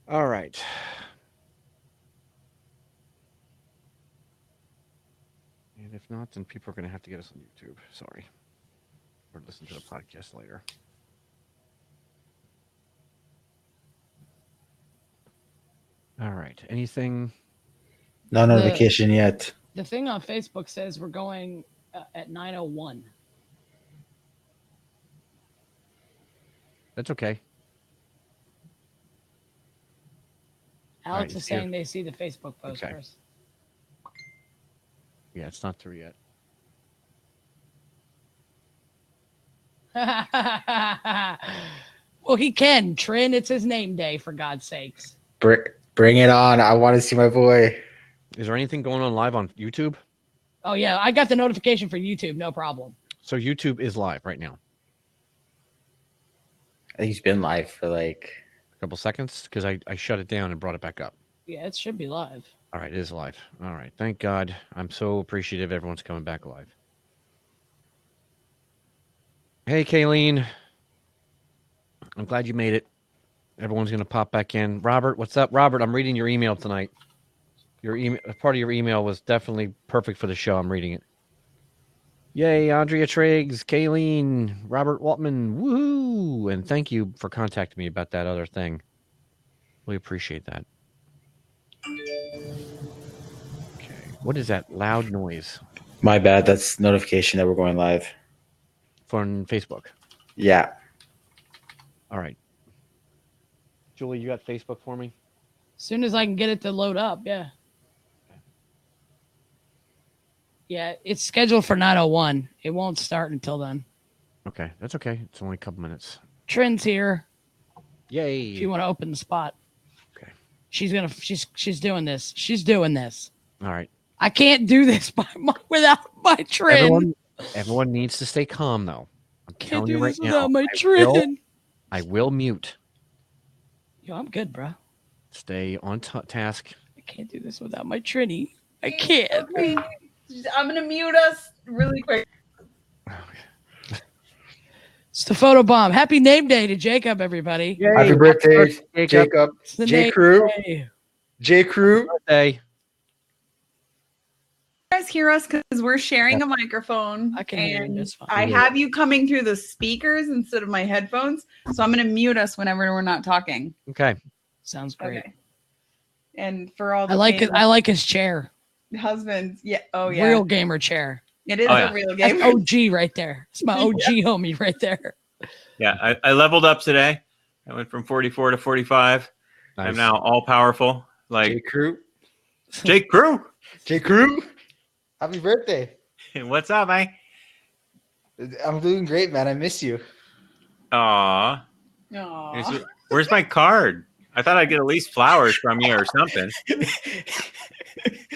All right. And if not, then people are going to have to get us on YouTube. Sorry. Or listen to the podcast later. All right. Anything? No The notification yet. the thing on Facebook says we're going at 9:01. That's okay. Alex right, is see if- saying they see the Facebook post Okay. first. Yeah, it's not through yet. Well, he can. Trin, it's his name day, for God's sakes. Bring it on. I want to see my boy. Is there anything going on live on YouTube? Oh, yeah. I got the notification for YouTube. No problem. So YouTube is live right now. I think he's been live for like. A couple seconds because I shut it down and brought it back up. Yeah, it should be live. All right, it is live. All right, thank God. I'm so appreciative everyone's coming back live. Hey, Kayleen. I'm glad you made it. Everyone's going to pop back in. Robert, what's up? Robert, I'm reading your email tonight. Your email, part of your email was definitely perfect for the show. I'm reading it. Yay, Andrea Triggs, Kayleen, Robert Waltman, woohoo! And thank you for contacting me about that other thing. We appreciate that. Okay, what is that loud noise My bad. That's notification that we're going live. from Facebook? Yeah. All right. Julie, you got Facebook for me? As soon as I can get it to load up, yeah. Yeah, it's scheduled for 9:01. It won't start until then. Okay, that's okay. It's only a couple minutes. Trin's here. Yay! If you want to open the spot. Okay. She's doing this. She's doing this. All right. I can't do this without my Trin. Everyone needs to stay calm, though. I'm Can't telling do you right this now. without my Trin. I will mute. Yo, I'm good, bro. Stay on task. I can't do this without my Trini. I can't. Okay. I'm gonna mute us really quick. It's the photo bomb. Happy name day to Jacob, everybody. Yay, Happy birthday, Jacob. It's the J. name Crew. day. J. Crew. Birthday. You guys hear us because we're sharing a microphone. I can hear you just fine. I have you coming through the speakers instead of my headphones. So I'm gonna mute us whenever we're not talking. Okay. Sounds great. Okay. And for all the I like it. I like his chair. husbands. Yeah. Oh yeah. Real gamer chair. It is Oh, yeah. a real That's game. OG right there. It's my OG homie right there. Yeah, I leveled up today. I went from 44 to 45. Nice. I'm now all powerful, J. like Crew. Jake Crew. J. Crew. Happy birthday. What's up, man? I'm doing great, man. I miss you. Aw. Aw. Where's my card? I thought I'd get at least flowers from you or something.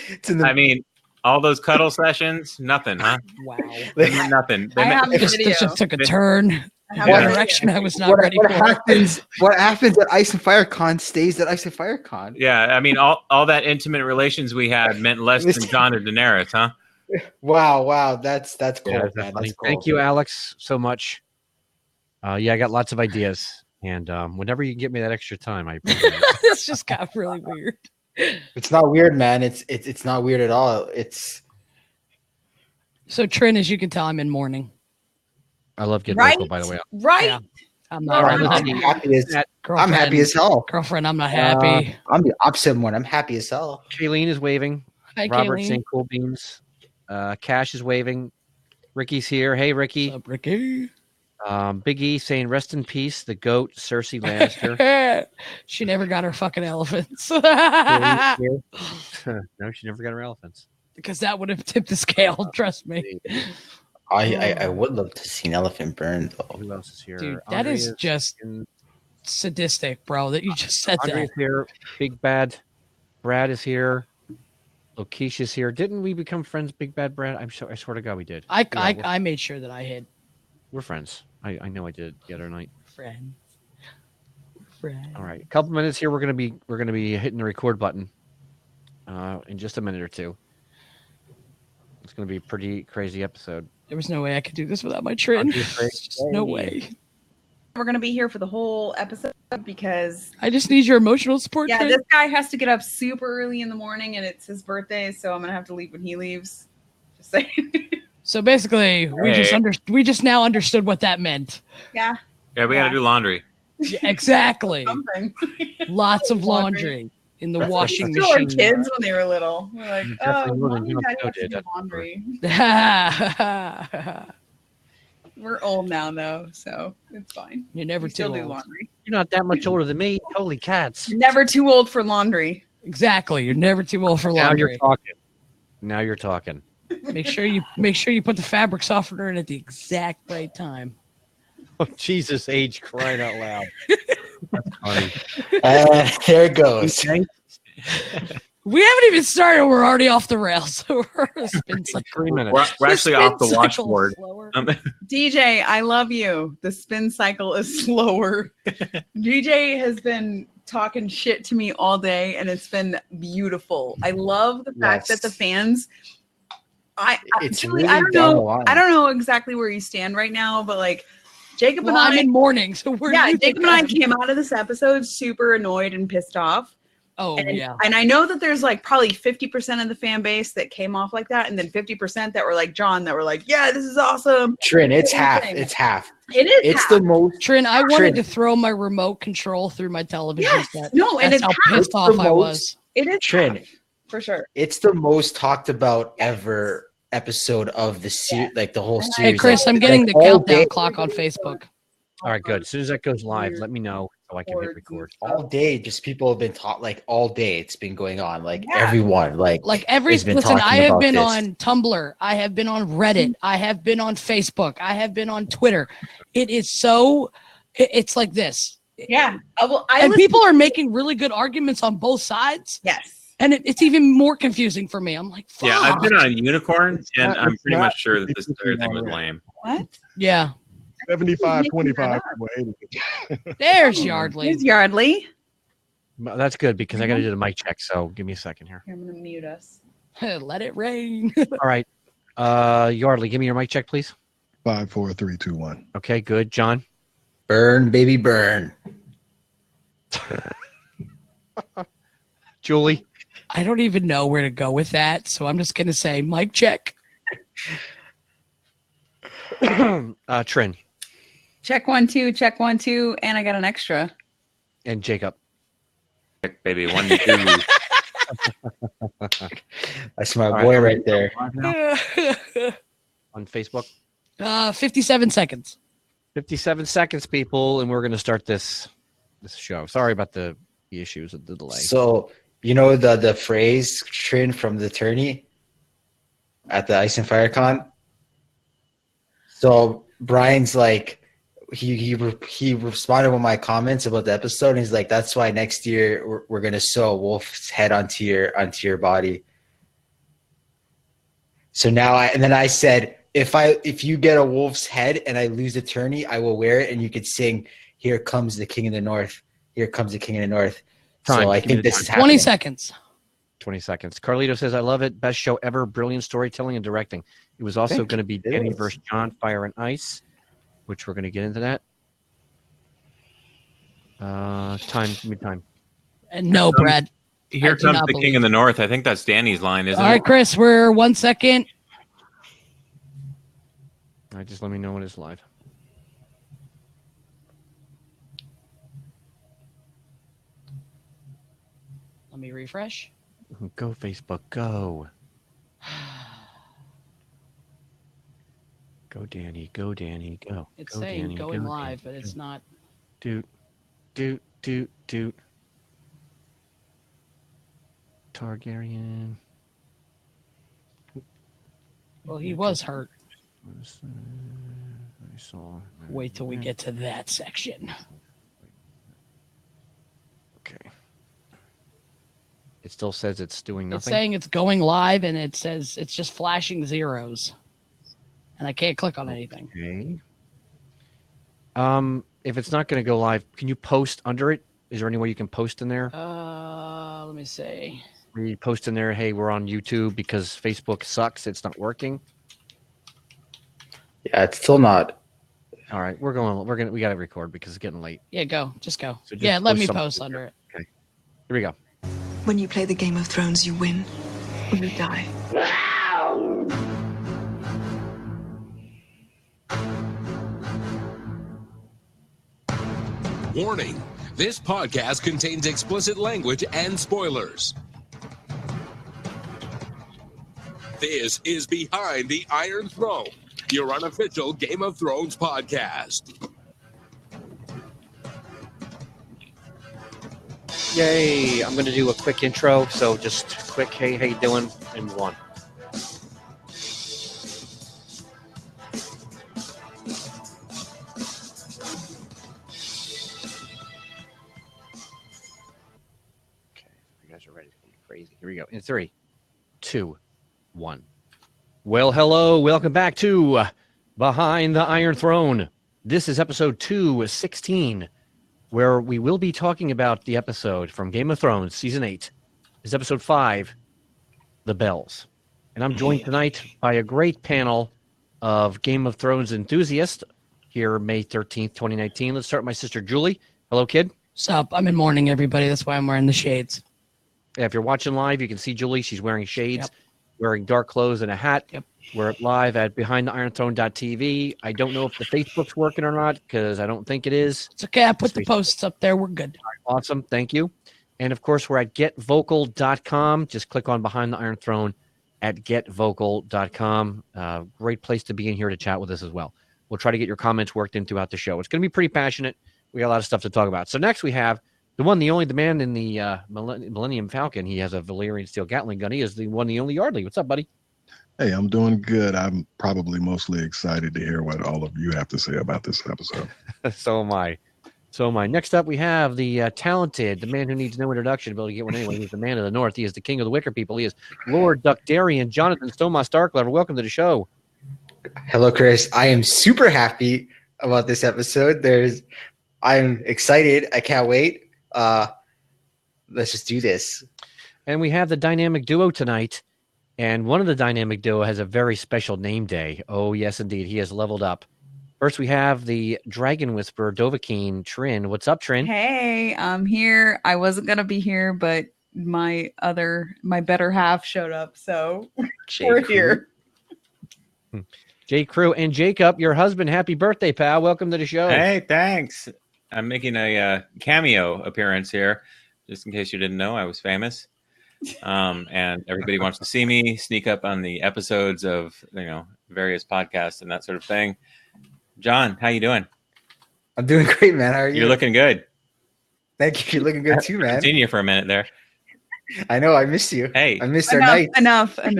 It's in the I mean, all those cuddle sessions, nothing, huh? Wow. Nothing. I have the This video. just took a turn. I have One the direction video. I was not what, ready what for. happens? What happens at Ice and Fire Con stays at Ice and Fire Con. Yeah, I mean, all that intimate relations we had meant less than John or Daenerys, huh? Wow, that's cool, Yeah, man. definitely. That's cool. Thank you, Alex, so much. Yeah, I got lots of ideas. And whenever you can get me that extra time, I appreciate it. This just got really weird. It's not weird, man. It's not weird at all. It's So Trin, as you can tell, I'm in mourning. I love getting Right? local, by the way. Right. Yeah. I'm not. All I'm, right. not I'm happy as I'm happy as hell. girlfriend. I'm not happy. I'm the opposite one. I'm happy as hell. Kayleen is waving. Hi, Robert Kayleen. saying cool beans. Cash is waving. Ricky's here. Hey, Ricky. What's up, Ricky? Big E saying rest in peace, the goat, Cersei Lannister. She never got her fucking elephants. Kaylee's here. No, she never got her elephants. Because that would have tipped the scale. Trust me. I would love to see an elephant burn though. Who else is here? Dude, that is Andrea's just in- sadistic, bro, that you just said Andrea's that. here. Big Bad. Brad is here. Lokesha's here. Didn't we become friends, Big Bad Brad? I swear to God we did. I Yeah, I made sure that I hid we're friends. I know I did the other night. friend. All right, a couple minutes here. We're gonna be hitting the record button in just a minute or two. It's gonna be a pretty crazy episode. There was no way I could do this without my Trin. Andrea's great. Just no way. we're gonna be here for the whole episode because I just need your emotional support. yeah, Trent. this guy has to get up super early in the morning and it's his birthday, so I'm gonna have to leave when he leaves. Just saying. So basically, Hey. we just now understood what that meant. Yeah, Yeah, we got to do laundry. Yeah, exactly. something. Lots of laundry in the washing To our machine. kids when they were little. We're like, You oh, definitely will, mom and you and don't daddy know, have to dude. do That's laundry. We're old now though, so it's fine. You're never We still too do old. laundry. You're not that much older than me. Holy cats. You're never too old for laundry. Exactly. You're never too old for Now you're laundry. talking. Now you're talking. Make sure you put the fabric softener in at the exact right time. Oh, Jesus, age crying out loud. That's funny. There it goes. Okay. We haven't even started. We're already off the rails. We're a spin cycle. 3 minutes. We're actually off the spin cycle's washboard. slower. DJ, I love you. The spin cycle is slower. DJ has been talking shit to me all day, and it's been beautiful. I love the fact that the Yes. fans. It's Julie, really I don't down the know. line. I don't know exactly where you stand right now, but like Jacob Well, and I'm I. in mourning, so where Yeah, do you Jacob think and I I'm? came out of this episode super annoyed and pissed off. Oh And, yeah. and I know that there's like probably 50% of the fan base that came off like that, and then 50% that were like John, that were like, yeah, this is awesome. Trin, it's Same half. thing. It's half. It is. It's half. the most. Trin, I wanted Trin. to throw my remote control through my television Yes. set. No, and That's it's how half. pissed It's off the I most- was. It is Trin. half, for sure. It's the most talked about ever episode of the series, like the whole Hey, series. Hey Chris, Like, I'm getting the all countdown day, clock on Facebook. All right, good. As soon as that goes live, let me know so I can hit Boards record. and all day. Just people have been taught like all day. It's been going on. Like Yeah. everyone, like Every has been listen, talking I have about been this. on Tumblr, I have been on Reddit, I have been on Facebook, I have been on Twitter. It is so it's like this. Yeah. Well, And people are making really good arguments on both sides. Yes. And it's even more confusing for me. I'm like, fuck. Yeah, I've been on Unicorn, It's and not- I'm it's pretty not much sure that this 50-50 thing was already. lame. What? Yeah. 75-25 to 80. There's Yardley. Here's Yardley. That's good because I got to do the mic check. So give me a second here. Here, I'm going to mute us. Let it rain. All right. Yardley, give me your mic check, please. 5, 4, 3, 2, 1. Okay, good. John. Burn, baby, burn. Julie. I don't even know where to go with that, so I'm just gonna say mic check. Trin. Check 1, 2, check 1, 2, and I got an extra. And Jacob. Baby, 1, 2. That's my All boy right. right there. On Facebook. 57 seconds. 57 seconds, people, and we're going to start this show. Sorry about the issues of the delay. So you know the phrase Trin from the tourney at the Ice and Fire Con. So Brian's like he responded with my comments about the episode, and he's like, "That's why next year we're gonna sew a wolf's head onto your body." So now I said, if you get a wolf's head and I lose the tourney, I will wear it, and you could sing, "Here comes the King of the North. Here comes the King of the North." Time. So I Give me think the this is 20 happening. seconds. 20 seconds. Carlito says, I love it. Best show ever. Brilliant storytelling and directing. It was also Thank going to be you. It Danny is. versus John, Fire and Ice, which we're going to get into that. Time. Give me time. And no, Brad. Here I do comes not the King in the North. I think that's Danny's line, isn't All right, it? Chris, we're 1 second. All right, just let me know when it's live. Let me refresh. Go, Facebook. Go. Go, Danny. Go, Danny. Go. It's Go, saying Danny. going Go, live, but Danny. it's not. Doot. Targaryen. Well, he was hurt. I saw. Wait till we get to that section. Okay. It still says it's doing It's nothing. saying it's going live, and it says it's just flashing zeros, and I can't click on anything. Okay. If it's not going to go live, can you post under it? Is there any way you can post in there? Let me see. Where you post in there, hey, we're on YouTube because Facebook sucks. It's not working. Yeah, it's still not. All right, we got to record because it's getting late. Yeah, go. Just go. So just Yeah, let post me something post in under there. it. Here we go. When you play the Game of Thrones, you win or you die. Warning, this podcast contains explicit language and spoilers. This is Behind the Iron Throne, your unofficial Game of Thrones podcast. Yay! I'm going to do a quick intro. So just quick, hey, how you doing? And one. Okay, you guys are ready. It's gonna be crazy. Here we go. In 3, 2, 1. Well, hello. Welcome back to Behind the Iron Throne. This is episode 216, where we will be talking about the episode from Game of Thrones, season 8. This is episode 5, The Bells. And I'm joined tonight by a great panel of Game of Thrones enthusiasts here May 13th, 2019. Let's start with my sister Julie. Hello, kid. Sup? I'm in mourning, everybody. That's why I'm wearing the shades. Yeah, if you're watching live, you can see Julie. She's wearing shades, Yep. wearing dark clothes and a hat. Yep. We're live at BehindTheIronThrone.tv. I don't know if the Facebook's working or not because I don't think it is. It's okay. I put the posts up there. We're good. Awesome. Thank you. And of course, we're at getvocal.com. Just click on Behind the Iron Throne at getvocal.com. Great place to be in here to chat with us as well. We'll try to get your comments worked in throughout the show. It's going to be pretty passionate. We got a lot of stuff to talk about. So next we have the one, the only, the man in the Millennium Falcon. He has a Valyrian steel Gatling gun. He is the one, the only Yardley. What's up, buddy? Hey, I'm doing good. I'm probably mostly excited to hear what all of you have to say about this episode. So am I. So am I. Next up, we have the talented, the man who needs no introduction, but to get one anyway. He's the man of the North. He is the king of the Wicker people. He is Lord Duckdarian, Jonathan Stoma Starklever. Welcome to the show. Hello, Chris. I am super happy about this episode. I'm excited. I can't wait. Let's just do this. And we have the dynamic duo tonight. And one of the dynamic duo has a very special name day. Oh, yes, indeed. He has leveled up. First, we have the Dragon Whisperer, Dovahkiin Trin. What's up, Trin? Hey, I'm here. I wasn't gonna be here, but my better half showed up, so we're here. J. Crew and Jacob, your husband. Happy birthday, pal. Welcome to the show. Hey, thanks. I'm making a cameo appearance here, just in case you didn't know. I was famous, and everybody wants to see me sneak up on the episodes of various podcasts and that sort of thing. John, how you doing? I'm doing great, man. How are you? You're looking good. Thank you. You're looking good too, man. I've seen you for a minute there. I know. I missed you. Hey, I missed our night. Enough. Okay,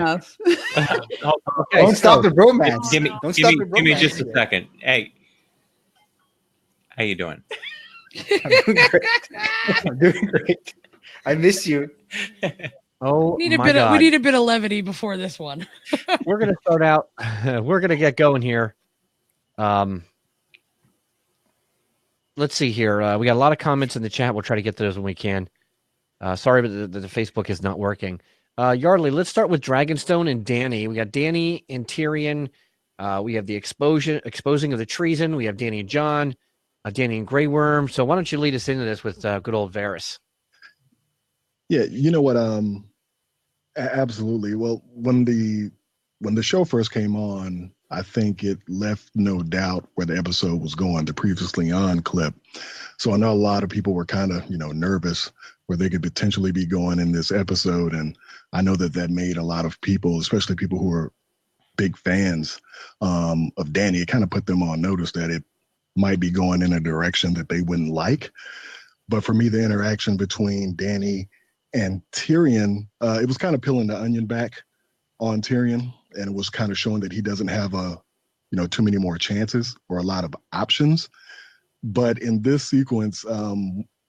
Don't stop so the romance. give me Don't stop the give me romance just a here. second. Hey, how you doing? I'm doing great. I'm doing great. I miss you. Oh, We need my God. we need a bit of levity before this one. We're going to start out. We're going to get going here. Let's see here. We got a lot of comments in the chat. We'll try to get to those when we can. Sorry, but the Facebook is not working. Yardley, let's start with Dragonstone and Dany. We got Dany and Tyrion. We have the exposing of the treason. We have Dany and Jon, Dany and Grey Worm. So why don't you lead us into this with good old Varys? Yeah, you know what? Absolutely. Well, when the show first came on, I think it left no doubt where the episode was going, the previously on clip. So I know a lot of people were kind of, nervous where they could potentially be going in this episode. And I know that made a lot of people, especially people who are big fans of Dany, it kind of put them on notice that it might be going in a direction that they wouldn't like. But for me, the interaction between Dany and Tyrion, it was kind of peeling the onion back on Tyrion. And it was kind of showing that he doesn't have too many more chances or a lot of options. But in this sequence,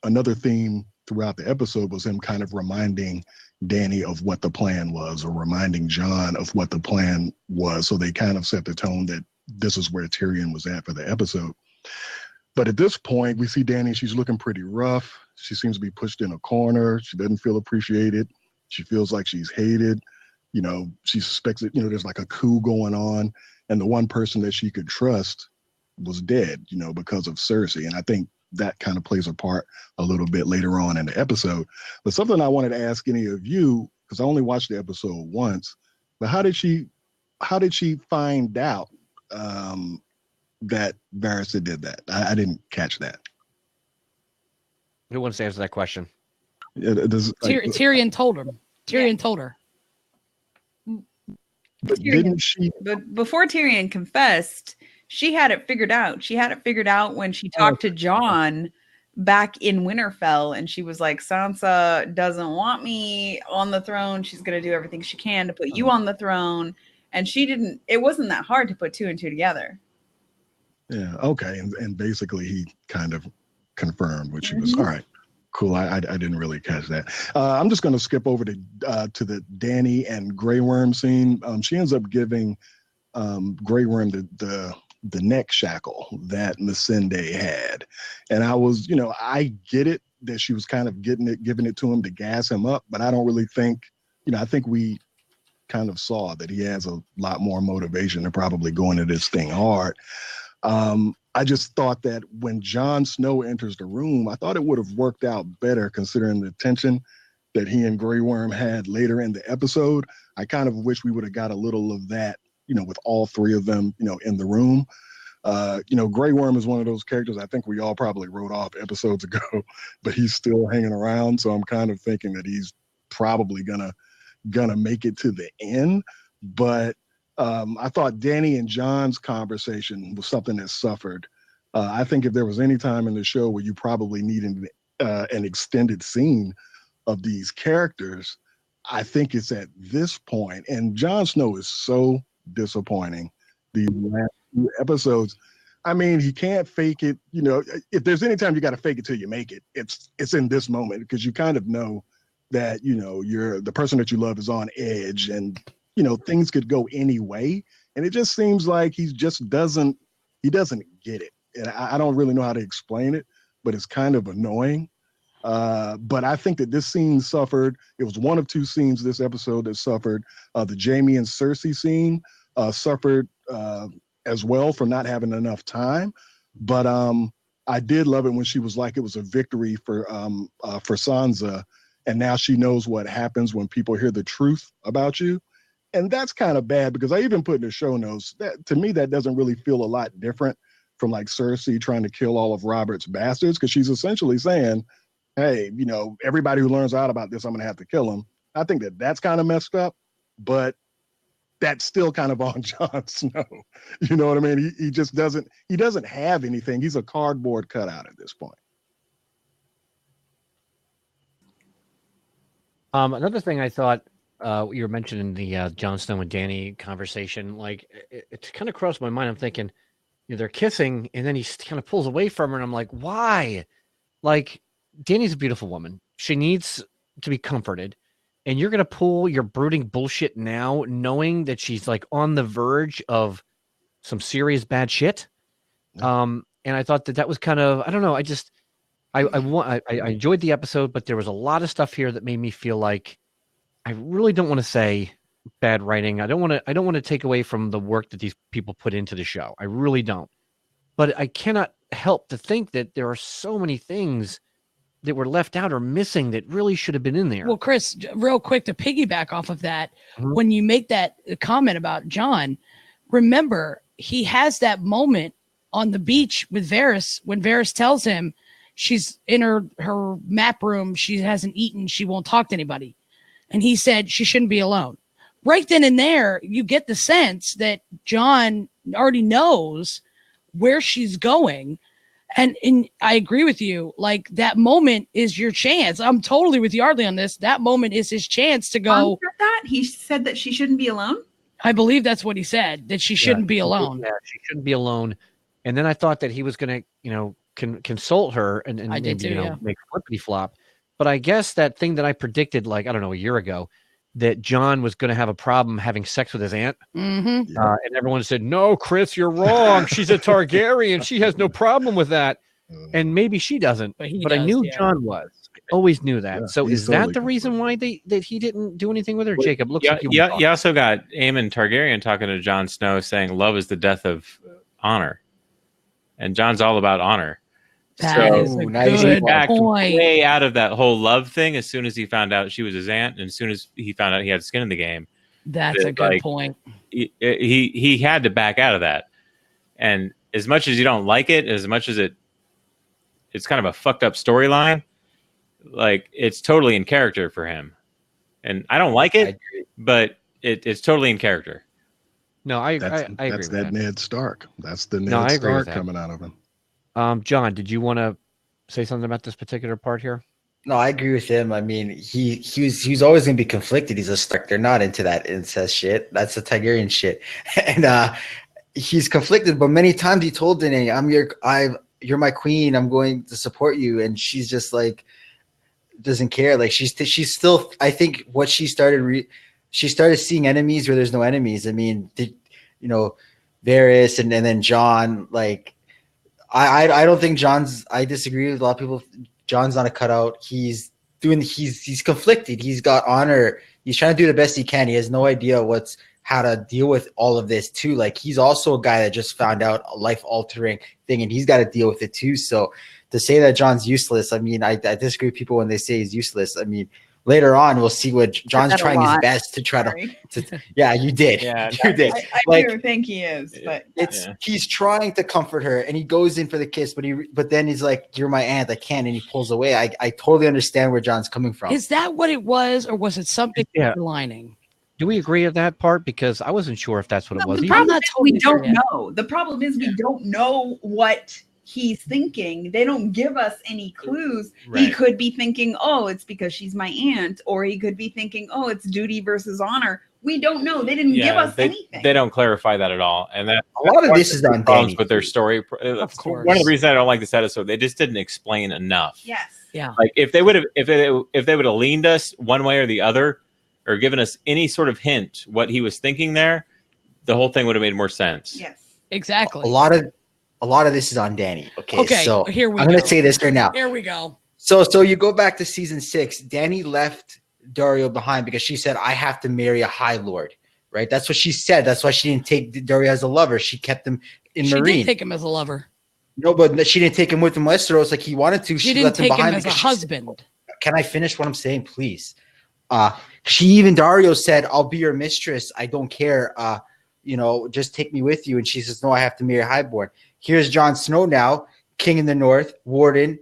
another theme throughout the episode was him kind of reminding Dany of what the plan was, or reminding Jon of what the plan was. So they kind of set the tone that this is where Tyrion was at for the episode. But at this point, we see Dany, she's looking pretty rough. She seems to be pushed in a corner. She doesn't feel appreciated. She feels like she's hated. She suspects that, there's like a coup going on. And the one person that she could trust was dead, you know, because of Cersei. And I think that kind of plays a part a little bit later on in the episode. But something I wanted to ask any of you, because I only watched the episode once, but how did she find out that Varys did that? I didn't catch that. Who wants to answer that question? Tyrion told him. Tyrion told her. But didn't she? But before Tyrion confessed, she had it figured out. She had it figured out when she talked to Jon back in Winterfell, and she was like, Sansa doesn't want me on the throne. She's going to do everything she can to put you on the throne. And she didn't, it wasn't that hard to put two and two together. Yeah. Okay. And basically he kind of confirmed what she was. All right. Cool. I didn't really catch that. I'm just going to skip over to the Dany and Grey Worm scene. She ends up giving Grey Worm the neck shackle that Missandei had, and I was, you know, I get it that she was kind of giving it to him to gas him up, but I don't really think, you know, I think we kind of saw that he has a lot more motivation to probably go into this thing hard. I just thought that when Jon Snow enters the room, I thought it would have worked out better considering the tension that he and Grey Worm had later in the episode. I kind of wish we would have got a little of that, you know, with all three of them, you know, in the room. You know, Grey Worm is one of those characters I think we all probably wrote off episodes ago, but he's still hanging around. So I'm kind of thinking that he's probably gonna make it to the end. But I thought Dany and Jon's conversation was something that suffered. I think if there was any time in the show where you probably needed an extended scene of these characters, I think it's at this point. And Jon Snow is so disappointing these last few episodes. I mean, he can't fake it. You know, if there's any time you got to fake it till you make it, it's in this moment, because you kind of know that, you know, the person that you love is on edge, and, you know, things could go any way. And it just seems like he doesn't get it. And I don't really know how to explain it, but it's kind of annoying. But I think that this scene suffered. It was one of two scenes this episode that suffered. The Jaime and Cersei scene suffered as well for not having enough time. But I did love it when she was like, it was a victory for Sansa, and now she knows what happens when people hear the truth about you. And that's kind of bad, because I even put in the show notes that, to me, that doesn't really feel a lot different from like Cersei trying to kill all of Robert's bastards, because she's essentially saying, hey, you know, everybody who learns out about this, I'm going to have to kill them. I think that that's kind of messed up, but that's still kind of on Jon Snow. You know what I mean? He just doesn't have anything. He's a cardboard cutout at this point. Another thing I thought, you were mentioning the Jon Snow and Dany conversation, like it kind of crossed my mind. I'm thinking, you know, they're kissing, and then he kind of pulls away from her, and I'm like, why? Like, Dany's a beautiful woman. She needs to be comforted, and you're gonna pull your brooding bullshit now, knowing that she's like on the verge of some serious bad shit. And I thought that was kind of, I don't know. I enjoyed the episode, but there was a lot of stuff here that made me feel like I really don't want to say bad writing. I don't want to take away from the work that these people put into the show. I really don't. But I cannot help to think that there are so many things that were left out or missing that really should have been in there. Well, Chris, real quick to piggyback off of that, when you make that comment about Jon, remember he has that moment on the beach with Varys when Varys tells him she's in her map room, she hasn't eaten, she won't talk to anybody. And he said she shouldn't be alone. Right then and there, you get the sense that Jon already knows where she's going. And I agree with you. Like, that moment is your chance. I'm totally with Yardley on this. That moment is his chance to go. He said that she shouldn't be alone. I believe that's what he said, that she shouldn't be alone. Yeah, she shouldn't be alone. And then I thought that he was going to, you know, consult her and I maybe, did too, you know, yeah. make flippity flop. But I guess that thing that I predicted, like, I don't know, a year ago, that Jon was going to have a problem having sex with his aunt. Mm-hmm. And everyone said, no, Chris, you're wrong. She's a Targaryen. She has no problem with that. And maybe she doesn't. But I knew Jon was. I always knew that. Yeah, so he's is that totally the reason why that he didn't do anything with her? Well, Jacob, looks like you also got Aemon Targaryen talking to Jon Snow saying love is the death of honor. and John's all about honor. That is a Ooh, nice. good Backed point. way out of that whole love thing as soon as he found out she was his aunt, and as soon as he found out he had skin in the game. That's a good point. He had to back out of that. And as much as you don't like it, as much as it's kind of a fucked up storyline, like it's totally in character for him. And I don't like it, but it's totally in character. No, I agree. That's With that Ned Stark. That's the Ned No, I agree with Stark that. coming out of him. John, did you want to say something about this particular part here? No, I agree with him. I mean, he's always gonna be conflicted. He's a Stark. They're not into that incest shit. That's the Targaryen shit. And he's conflicted, but many times he told Dany, you're my queen, I'm going to support you. And she's just like doesn't care. Like she's still, I think what she started seeing enemies where there's no enemies. I mean, Varys and then Jon, like I don't think I disagree with a lot of people. John's not a cutout. He's conflicted. He's got honor. He's trying to do the best he can. He has no idea how to deal with all of this too. Like he's also a guy that just found out a life altering thing and he's got to deal with it too. So to say that John's useless, I mean, I disagree with people when they say he's useless. I mean, later on, we'll see what John's trying his best to try to. Yeah, you did. Yeah, you did. I do think he is, but he's trying to comfort her, and he goes in for the kiss, but then he's like, "You're my aunt, I can't," and he pulls away. I totally understand where John's coming from. Is that what it was, or was it something underlining? Do we agree with that part? Because I wasn't sure if that's what it was. The problem is we don't know. The problem is we don't know what he's thinking. They don't give us any clues. Right. He could be thinking, oh, it's because she's my aunt, or he could be thinking, oh, it's duty versus honor. We don't know. They didn't give us anything. They don't clarify that at all. And that a lot of this is on problems Dany. with their story. Of course. One of the reasons I don't like this episode, they just didn't explain enough. Yes. Yeah. Like if they would have leaned us one way or the other, or given us any sort of hint what he was thinking there, the whole thing would have made more sense. Yes. Exactly. A lot of this is on Dany. Okay, so here we I'm going to say this right now. Here we go. So you go back to season 6. Dany left Dario behind because she said, "I have to marry a High Lord." Right? That's what she said. That's why she didn't take Dario as a lover. She kept him in She Marine. did take him as a lover. No, but she didn't take him with him Westeros like he wanted to. She didn't left take him behind as a because husband. Can I finish what I'm saying, please? Dario said, "I'll be your mistress. I don't care. Just take me with you." And she says, "No, I have to marry Highborn." Here's Jon Snow now, king in the north, warden.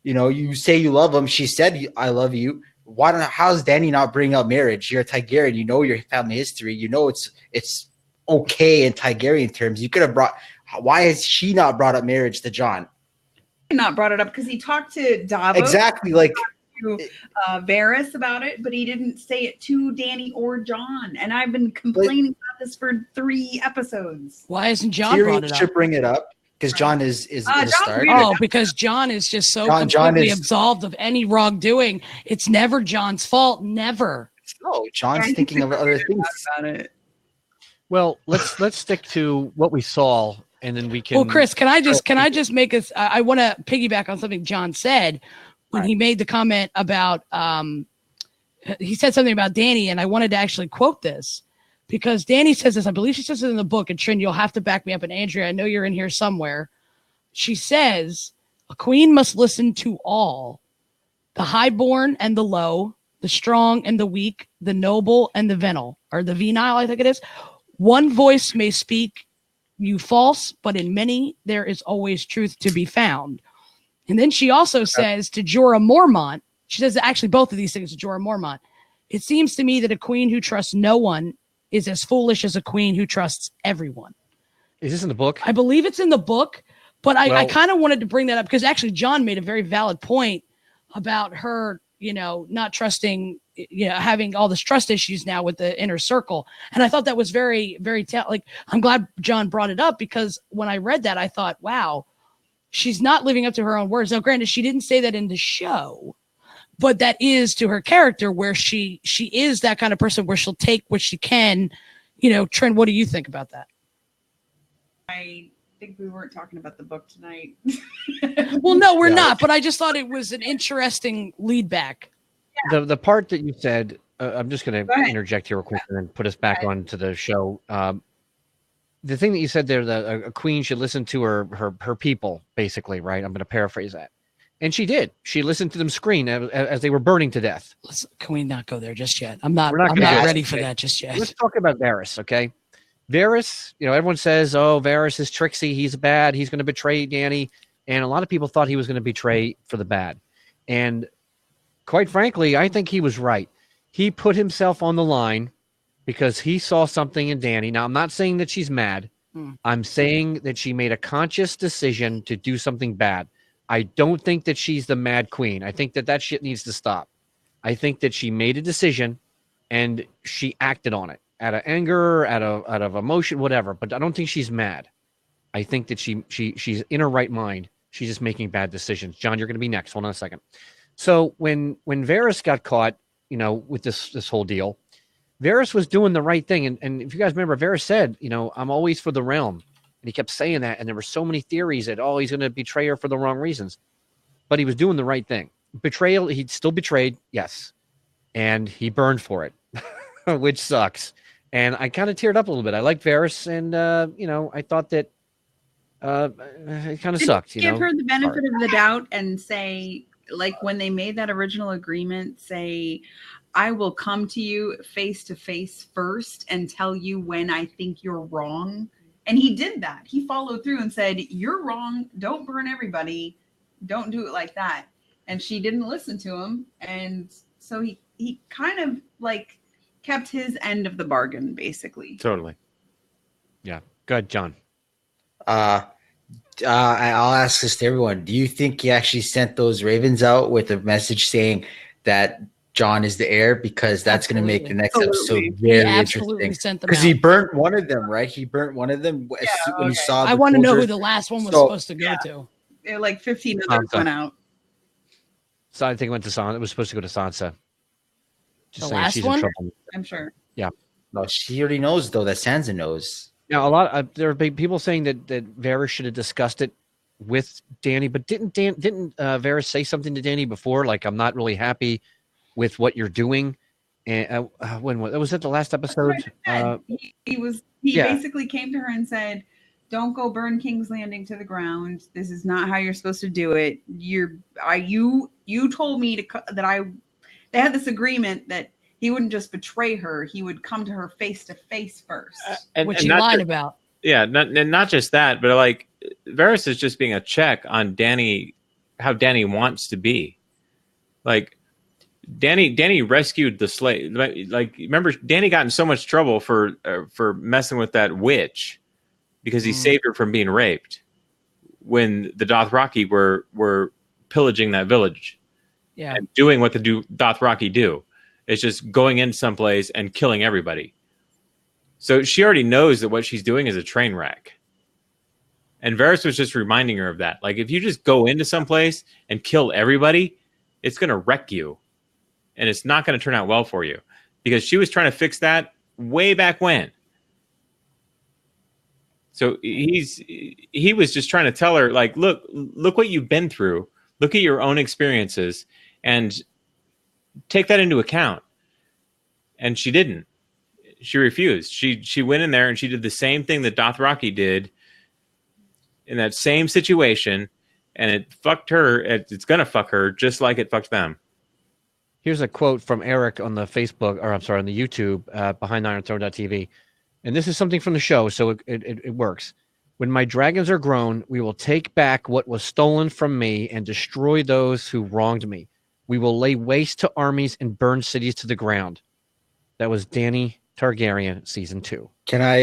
You say you love him. She said, "I love you." How's Dany not bringing up marriage? You're a Targaryen. You know your family history. You know it's okay in Targaryen terms. You could have brought. Why has she not brought up marriage to Jon? Not brought it up because he talked to Davos. Exactly, like to Varys about it, but he didn't say it to Dany or Jon. And I've been complaining about this for 3 episodes. Why isn't Jon brought Tyrion it should up? bring it up because Jon is the Stark. Oh, because Jon is just so completely absolved of any wrongdoing. It's never Jon's fault. Never. No, Jon's thinking of other things. About it. Well, let's stick to what we saw, and then we can. Well, Chris, can I just make us? I want to piggyback on something Jon said when he made the comment about. He said something about Dany, and I wanted to actually quote this because Dany says this. I believe she says it in the book. And Trin, you'll have to back me up. And Andrea, I know you're in here somewhere. She says a queen must listen to all, the highborn and the low, the strong and the weak, the noble and the venal, or the venile, I think it is. One voice may speak you false, but in many there is always truth to be found. And then she also says to Jorah Mormont, she says actually both of these things to Jorah Mormont. It seems to me that a queen who trusts no one is as foolish as a queen who trusts everyone. Is this in the book? I believe it's in the book, but I kind of wanted to bring that up because actually Jon made a very valid point about her, not trusting, having all this trust issues now with the inner circle. And I thought that was very, very, I'm glad Jon brought it up because when I read that, I thought, wow, she's not living up to her own words. Now, granted, she didn't say that in the show, but that is to her character where she is that kind of person where she'll take what she can. Trent, what do you think about that? I think we weren't talking about the book tonight. Well, no, we're not, but I just thought it was an interesting lead back. Yeah. The part that you said, I'm just going to interject here real quick and then put us back onto the show. the thing that you said there, that a queen should listen to her people, basically, right? I'm going to paraphrase that. And she did. She listened to them scream as they were burning to death. Can we not go there just yet? I'm not We're not I'm gonna not do ready that. for that just yet. Let's talk about Varys, okay? Varys, everyone says, oh, Varys is tricksy. He's bad. He's going to betray Dany. And a lot of people thought he was going to betray for the bad. And quite frankly, I think he was right. He put himself on the line because he saw something in Dany. Now, I'm not saying that she's mad. I'm saying that she made a conscious decision to do something bad. I don't think that she's the mad queen. I think that shit needs to stop. I think that she made a decision and she acted on it out of anger, out of emotion, whatever. But I don't think she's mad. I think that she's in her right mind. She's just making bad decisions. John, you're going to be next. Hold on a second. So when Varys got caught, with this whole deal, Varys was doing the right thing. And if you guys remember, Varys said, I'm always for the realm. And he kept saying that. And there were so many theories that, he's going to betray her for the wrong reasons. But he was doing the right thing. Betrayal, he still betrayed, yes. And he burned for it, which sucks. And I kind of teared up a little bit. I liked Varys. And, I thought that it kind of sucked. Give her the benefit of the doubt and say, like when they made that original agreement, say, I will come to you face to face first and tell you when I think you're wrong. And he did that. He followed through and said, you're wrong. Don't burn everybody. Don't do it like that. And she didn't listen to him. And so he kind of like kept his end of the bargain, basically. Totally. Yeah. Go ahead, John. I'll ask this to everyone. Do you think he actually sent those ravens out with a message saying that Jon is the heir? Because that's going to make the next episode very interesting. Because he burnt one of them, right? He burnt one of them when he saw. I want to know who the last one was supposed to go to. Like 15 others went out. So I think it went to Sansa. It was supposed to go to Sansa. Just the last one? I'm sure. Yeah. No, she already knows though. That Sansa knows. Now, there have been people saying that Varys should have discussed it with Dany, but didn't Varys say something to Dany before? Like, I'm not really happy with what you're doing. And when was it the last episode? He basically came to her and said, "Don't go burn King's Landing to the ground. This is not how you're supposed to do it. You told me they had this agreement that." He wouldn't just betray her. He would come to her face to face first. Which he lied about. Yeah, not just that, but like Varys is just being a check on Dany, how Dany wants to be. Like Dany rescued the slave. Like remember, Dany got in so much trouble for messing with that witch because he saved her from being raped when the Dothraki were pillaging that village. Yeah, and doing what the Dothraki do. It's just going in someplace and killing everybody. So she already knows that what she's doing is a train wreck. And Varys was just reminding her of that. Like, if you just go into someplace and kill everybody, it's going to wreck you. And it's not going to turn out well for you. Because she was trying to fix that way back when. So he was just trying to tell her, like, look what you've been through. Look at your own experiences. And take that into account. And she didn't. She refused. She went in there and she did the same thing that Dothraki did in that same situation, and it fucked her. It's gonna fuck her just like it fucked them. Here's a quote from Eric on the Facebook, or I'm sorry, on the YouTube, behind IronThrone.tv. And this is something from the show, so it works. When my dragons are grown, we will take back what was stolen from me and destroy those who wronged me. We will lay waste to armies and burn cities to the ground. That was Dany Targaryen, season 2. Can I?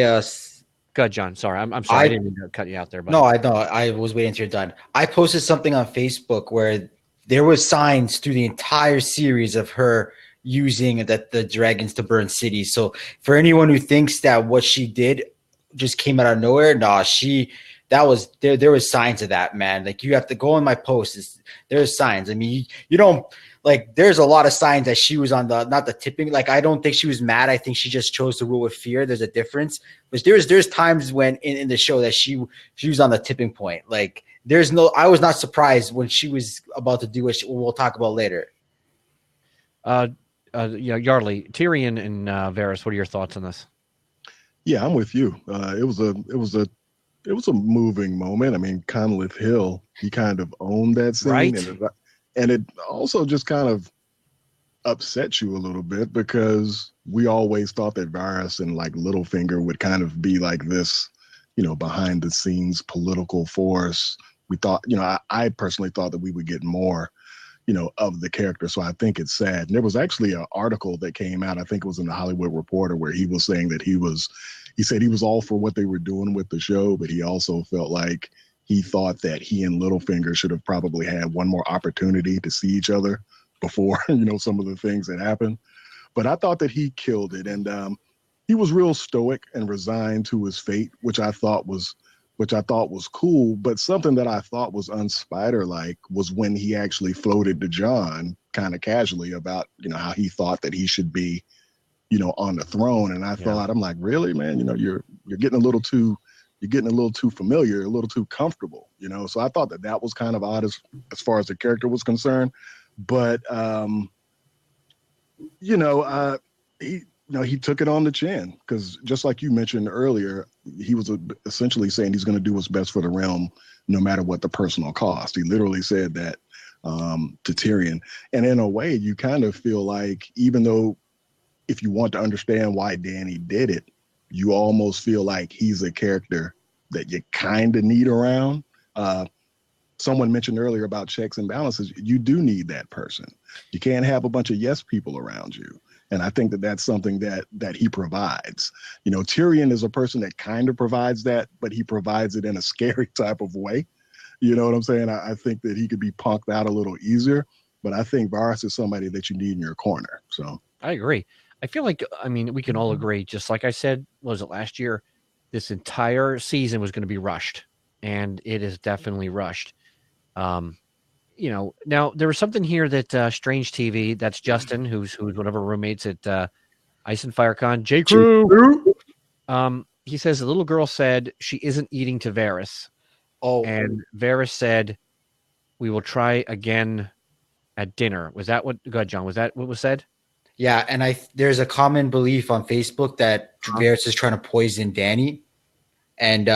Go ahead, John. Sorry, I'm sorry. I didn't mean to cut you out there. But no, I know. I was waiting until you're done. I posted something on Facebook where there was signs through the entire series of her using the dragons to burn cities. So for anyone who thinks that what she did just came out of nowhere, that was there was signs of that, man. Like, you have to go on my posts. There's signs. I mean, you don't, like, there's a lot of signs that she was on not the tipping. Like, I don't think she was mad. I think she just chose to rule with fear. There's a difference. But there's times when in the show that she was on the tipping point. Like, I was not surprised when she was about to do what we'll talk about later. Yardley, Tyrion and Varys, what are your thoughts on this? Yeah, I'm with you. It was a moving moment. I mean, Conleth Hill, he kind of owned that scene, Right. and it also just kind of upset you a little bit because we always thought that Varys and like Littlefinger would kind of be like this, behind the scenes political force. We thought, I personally thought that we would get more, of the character. So I think it's sad. And there was actually an article that came out, I think it was in the Hollywood Reporter, where he was saying that he said he was all for what they were doing with the show, but he also felt like he thought that he and Littlefinger should have probably had one more opportunity to see each other before, some of the things that happened. But I thought that he killed it. And he was real stoic and resigned to his fate, which I thought was cool. But something that I thought was unspider-like was when he actually floated to Jon kind of casually about, how he thought that he should be, on the throne. And I thought, I'm like, really, man, you're getting a little too familiar, a little too comfortable, So I thought that was kind of odd as far as the character was concerned. But he took it on the chin, because just like you mentioned earlier, he was essentially saying he's going to do what's best for the realm, no matter what the personal cost. He literally said that to Tyrion. And in a way, you kind of feel like, even though if you want to understand why Dany did it, you almost feel like he's a character that you kind of need around. Someone mentioned earlier about checks and balances. You do need that person. You can't have a bunch of yes people around you. And I think that that's something that he provides. Tyrion is a person that kind of provides that, but he provides it in a scary type of way. You know what I'm saying? I think that he could be punked out a little easier, but I think Varys is somebody that you need in your corner. So I agree. I feel like, we can all agree, just like I said, was it last year, this entire season was going to be rushed, and it is definitely rushed. Now there was something here that Strange TV, that's Justin, who's one of our roommates at Ice and Fire Con, J. Crew. He says the little girl said she isn't eating to Varys. Oh, And Varys said, "We will try again at dinner." Was that what? Go ahead, John. Was that what was said? yeah. And there's a common belief on Facebook that Varys is trying to poison Dany. And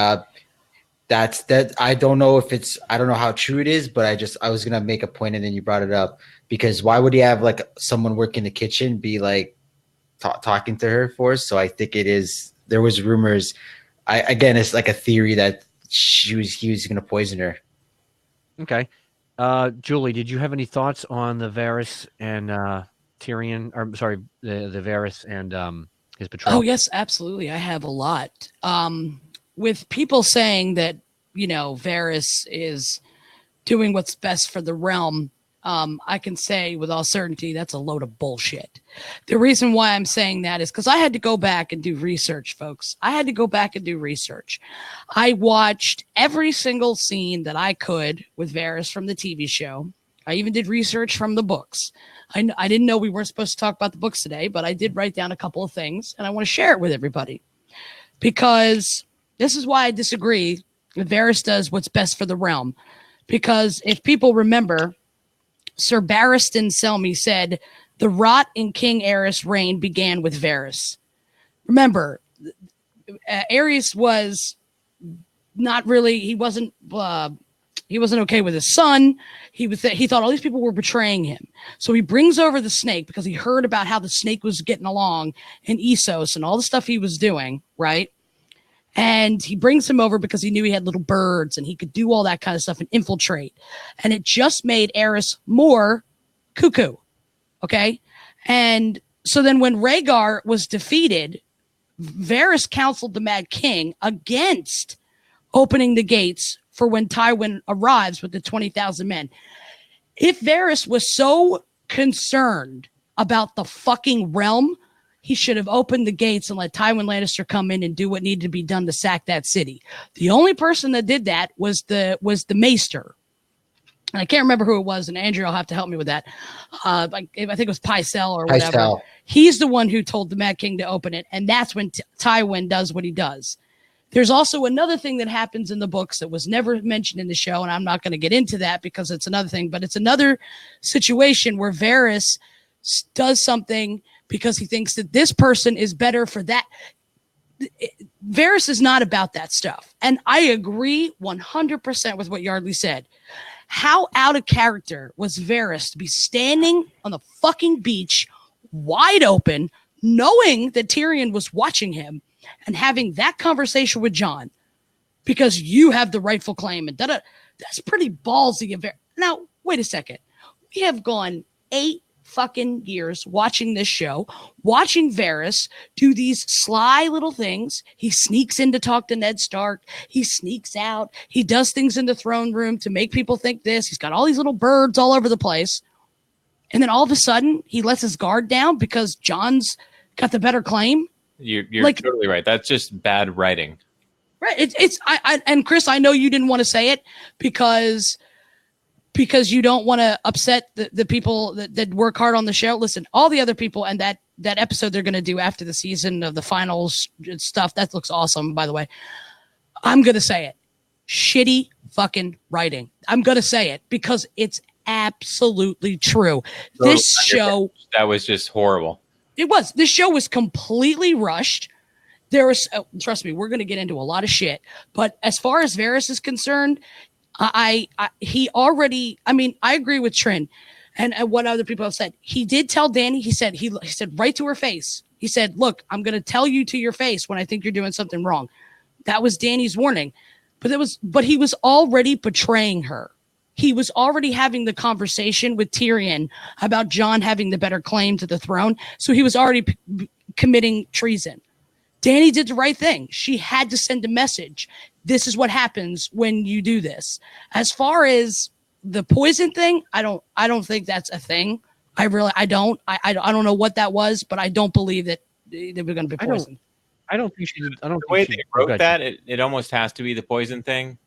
that's that. I don't know how true it is, but I was going to make a point, and then you brought it up, because why would he have like someone work in the kitchen be like talking to her for us? So I think there was rumors. Again, it's like a theory that he was going to poison her. Okay. Julie, did you have any thoughts on the Varys and Tyrion, or sorry, the Varys and his betrayal? Oh, yes, absolutely. I have a lot. With people saying that, Varys is doing what's best for the realm, I can say with all certainty that's a load of bullshit. The reason why I'm saying that is because I had to go back and do research, folks. I had to go back and do research. I watched every single scene that I could with Varys from the TV show. I even did research from the books. I didn't know we weren't supposed to talk about the books today, but I did write down a couple of things, and I want to share it with everybody, because this is why I disagree that Varys does what's best for the realm. Because if people remember, Sir Barristan Selmy said, the rot in King Aerys' reign began with Varys. Remember, Aerys was not really, he wasn't okay with his son. He thought all these people were betraying him. So he brings over the snake because he heard about how the snake was getting along in Essos and all the stuff he was doing, right? And he brings him over because he knew he had little birds and he could do all that kind of stuff and infiltrate. And it just made Aerys more cuckoo. Okay. And so then when Rhaegar was defeated, Varys counseled the Mad King against opening the gates for when Tywin arrives with the 20,000 men. If Varys was so concerned about the fucking realm, he should have opened the gates and let Tywin Lannister come in and do what needed to be done to sack that city. The only person that did that was the Maester. And I can't remember who it was, and Andrew will have to help me with that. I think it was Pycelle or whatever. Pycelle. He's the one who told the Mad King to open it, and that's when Tywin does what he does. There's also another thing that happens in the books that was never mentioned in the show, and I'm not going to get into that because it's another thing, but it's another situation where Varys does something because he thinks that this person is better for that. Varys is not about that stuff. And I agree 100% with what Yardley said. How out of character was Varys to be standing on the fucking beach, wide open, knowing that Tyrion was watching him and having that conversation with Jon because you have the rightful claim. And that's pretty ballsy of Varys. Now, wait a second. We have gone 8 fucking years watching this show, watching Varys do these sly little things. He sneaks in to talk to Ned Stark. He sneaks out. He does things in the throne room to make people think this. He's got all these little birds all over the place. And then all of a sudden, he lets his guard down because Jon's got the better claim. You're totally right. That's just bad writing. Right. And Chris, I know you didn't want to say it because you don't want to upset the people that work hard on the show. Listen, all the other people and that episode they're going to do after the season of the finals stuff, that looks awesome, by the way. I'm going to say it. Shitty fucking writing. I'm going to say it because it's absolutely true. So, this show. That was just horrible. It was. This show was completely rushed. There was, trust me, we're going to get into a lot of shit. But as far as Varys is concerned, I agree with Trin and what other people have said. He did tell Dany, he said right to her face. He said, look, I'm going to tell you to your face when I think you're doing something wrong. That was Dany's warning. But he was already betraying her. He was already having the conversation with Tyrion about Jon having the better claim to the throne. So he was already committing treason. Dany did the right thing. She had to send a message. This is what happens when you do this. As far as the poison thing, I don't think that's a thing. I don't. I don't know what that was, but I don't believe that they were going to be poisoned. I don't think she did. I don't The way think they wrote that, it almost has to be the poison thing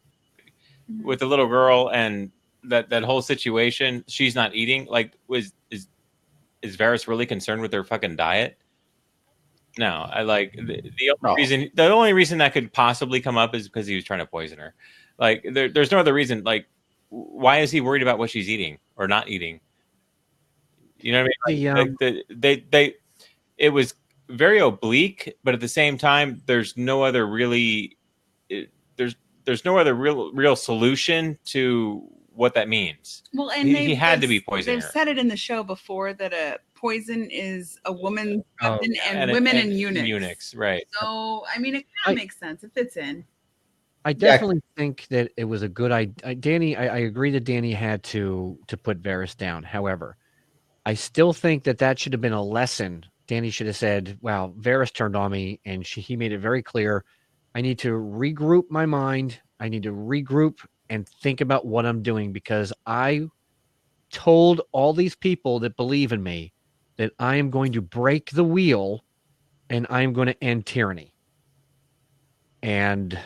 with the little girl and that whole situation. She's not eating. Like, is Varys really concerned with her fucking diet? No, I like the only reason that could possibly come up is because he was trying to poison her. Like, there's no other reason. Like, why is he worried about what she's eating or not eating? You know what I mean? It was very oblique, but at the same time, there's no other really there's no other real solution to what that means. Well, and he had to be poisoning They've her. said it in the show before that a poison is a woman's weapon and and women and eunuchs. Eunuchs, right? So I mean, it kind of makes sense. It fits in. I definitely think that it was a good idea. Dany, I agree that Dany had to put Varys down. However, I still think that should have been a lesson. Dany should have said, wow, Varys turned on me, and he made it very clear. I need to regroup my mind. I need to regroup and think about what I'm doing, because I told all these people that believe in me that I am going to break the wheel and I am going to end tyranny. And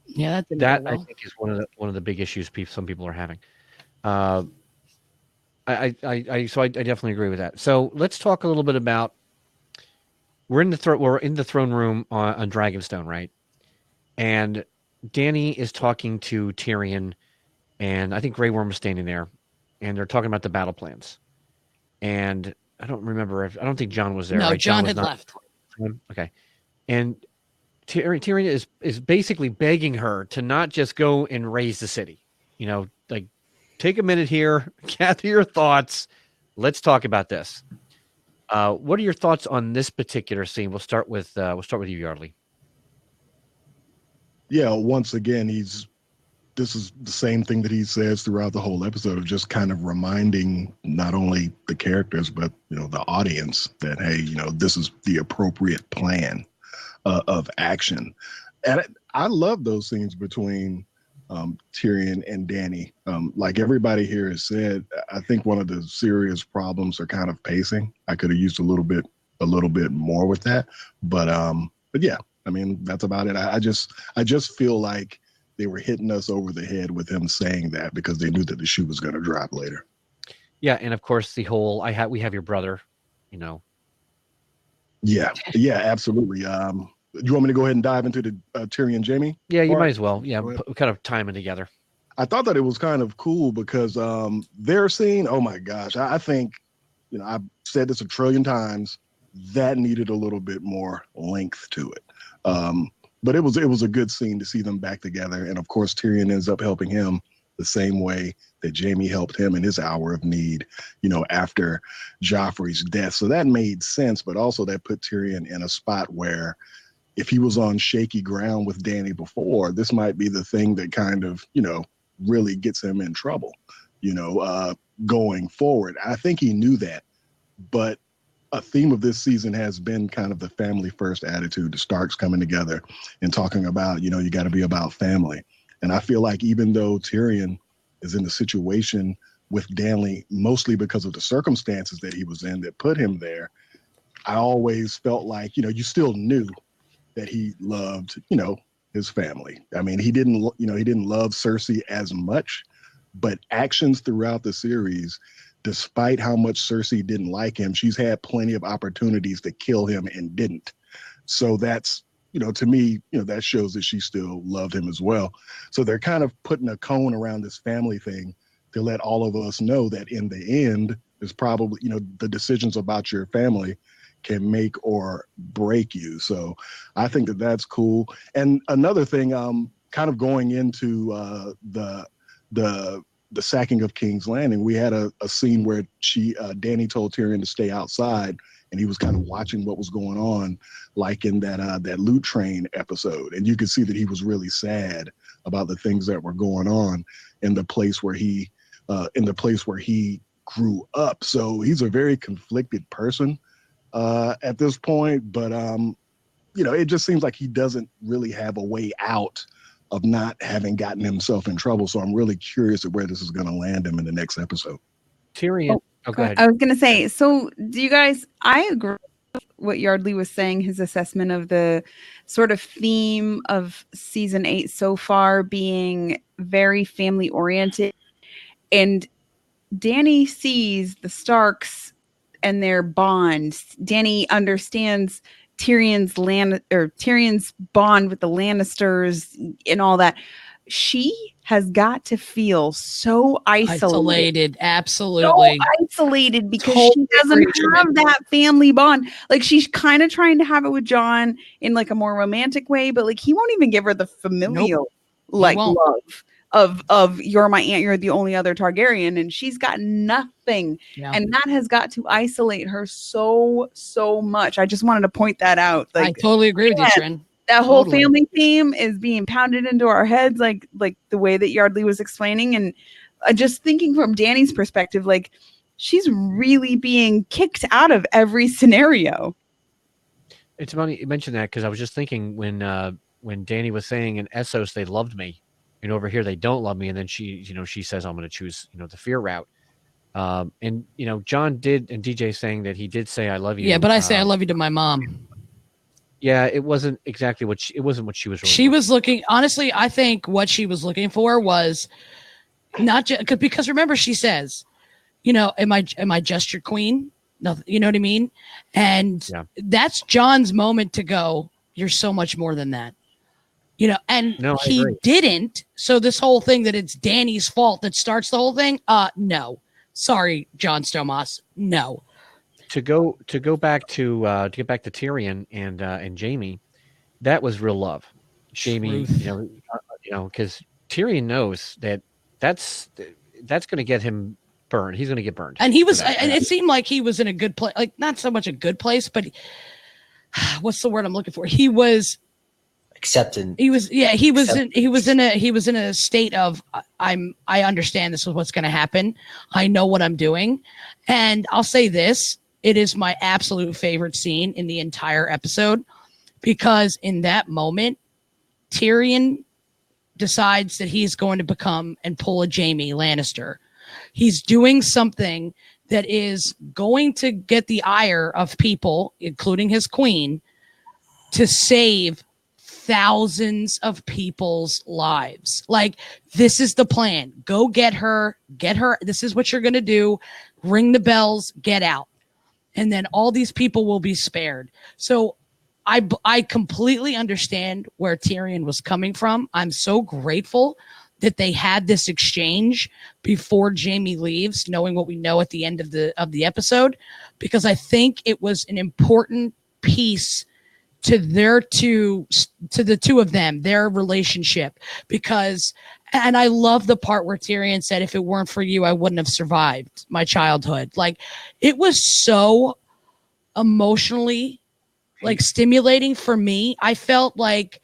yeah, that I think is one of the big issues some people are having. I definitely agree with that. So let's talk a little bit about we're in the throne room on Dragonstone, right? And Dany is talking to Tyrion, and I think Grey Worm is standing there, and they're talking about the battle plans. And I don't remember I don't think Jon was there. No, right? Jon had left. Okay, and Tyrion is basically begging her to not just go and raise the city. You know, like, take a minute here, gather your thoughts. Let's talk about this. What are your thoughts on this particular scene? We'll start with you, Yardley. Yeah, once again, this is the same thing that he says throughout the whole episode, of just kind of reminding not only the characters, but, the audience that, hey, this is the appropriate plan of action. And I love those scenes between Tyrion and Dany. Like everybody here has said, I think one of the serious problems are kind of pacing. I could have used a little bit more with that, but yeah, I mean, that's about it. I just feel like they were hitting us over the head with him saying that, because they knew that the shoe was going to drop later. Yeah, and of course the whole we have your brother, Yeah, absolutely. Do you want me to go ahead and dive into the Tyrion Jaime? Yeah, you might as well. Yeah, kind of time it together. I thought that it was kind of cool because their scene, oh my gosh, I think, I've said this a trillion times, that needed a little bit more length to it. But it was a good scene to see them back together. And of course, Tyrion ends up helping him the same way that Jaime helped him in his hour of need, after Joffrey's death. So that made sense, but also that put Tyrion in a spot where if he was on shaky ground with Dany before, this might be the thing that kind of, really gets him in trouble, going forward. I think he knew that, but a theme of this season has been kind of the family first attitude, the Starks coming together and talking about, you got to be about family. And I feel like even though Tyrion is in the situation with Dany, mostly because of the circumstances that he was in that put him there, I always felt like, you still knew that he loved, his family. I mean, he didn't love Cersei as much, but actions throughout the series, despite how much Cersei didn't like him, she's had plenty of opportunities to kill him and didn't. So that's, to me, that shows that she still loved him as well. So they're kind of putting a cone around this family thing to let all of us know that in the end, is probably, the decisions about your family can make or break you. So I think that that's cool. And another thing, kind of going into the sacking of King's Landing, we had a scene where Dany told Tyrion to stay outside, and he was kind of watching what was going on, like in that Loot Train episode. And you could see that he was really sad about the things that were going on in the place where he grew up. So he's a very conflicted person at this point, but it just seems like he doesn't really have a way out of not having gotten himself in trouble. So I'm really curious of where this is going to land him in the next episode. Tyrion. Oh, go ahead. I was going to say, so do you guys, I agree with what Yardley was saying, his assessment of the sort of theme of season 8 so far being very family oriented. And Dany sees the Starks and their bonds. Dany understands Tyrion's bond with the Lannisters and all that. She has got to feel so isolated. Absolutely. So isolated because she doesn't have that family bond. Like, she's kind of trying to have it with Jon in like a more romantic way, but like he won't even give her the familial love of you're my aunt, you're the only other Targaryen, and she's got nothing. Yeah. And that has got to isolate her so much. I just wanted to point that out. Like, I totally agree with you, Trin. That whole family theme is being pounded into our heads, like the way that Yardley was explaining. And just thinking from Dany's perspective, like she's really being kicked out of every scenario. It's funny you mentioned that, because I was just thinking when Dany was saying in Essos they loved me, and over here they don't love me, and then she says I'm going to choose the fear route. And Jon did, and DJ saying that he did say I love you. Yeah, but I say I love you to my mom. Yeah, it wasn't exactly what she was really. She was looking, honestly, I think what she was looking for was not just because remember she says, am I just your queen? No, you know what I mean? And that's Jon's moment to go, you're so much more than that. And he didn't. So this whole thing that it's Dany's fault that starts the whole thing. No, sorry, Jon Stamos. No. To go back to get back to Tyrion and Jaime, that was real love. Jaime, because Tyrion knows that's going to get him burned. He's going to get burned. And he was, and it seemed like he was in a good place, like not so much a good place, but what's the word I'm looking for? He was accepting. He was in a state of I understand this is what's going to happen. I know what I'm doing. And I'll say this, it is my absolute favorite scene in the entire episode, because in that moment, Tyrion decides that he's going to become and pull a Jaime Lannister. He's doing something that is going to get the ire of people, including his queen, to save thousands of people's lives. Like, this is the plan. Go get her. This is what you're going to do. Ring the bells, get out. And then all these people will be spared. So I completely understand where Tyrion was coming from. I'm so grateful that they had this exchange before Jaime leaves, knowing what we know at the end of the episode, because I think it was an important piece to the two of them, their relationship, because, and I love the part where Tyrion said, if it weren't for you, I wouldn't have survived my childhood. Like, it was so emotionally like stimulating for me. I felt like,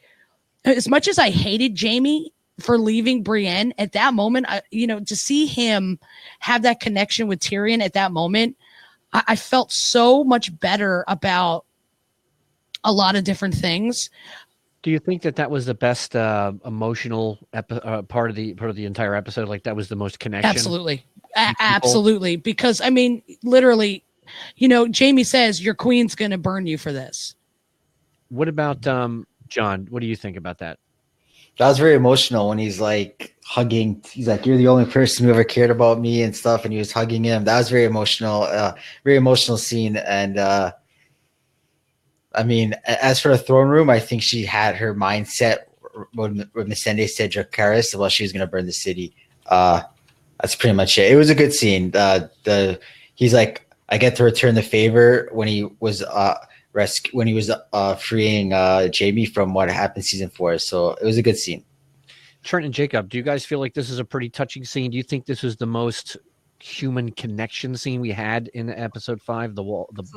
as much as I hated Jaime for leaving Brienne at that moment, to see him have that connection with Tyrion at that moment, I felt so much better about a lot of different things. Do you think that was the best emotional part of the entire episode? Like, that was the most connection? Absolutely. Absolutely. Because, I mean, literally, Jaime says, your queen's going to burn you for this. What about John? What do you think about that? That was very emotional when he's like hugging. He's like, "You're the only person who ever cared about me" and stuff. And he was hugging him. That was very emotional scene. And I mean, as for the throne room, I think she had her mindset when Missandei said Dracarys, well, she was going to burn the city. That's pretty much it. It was a good scene. He's like, I get to return the favor when he was freeing Jaime from what happened in season 4. So it was a good scene. Trent and Jacob, do you guys feel like this is a pretty touching scene? Do you think this is the most human connection scene we had in episode 5? The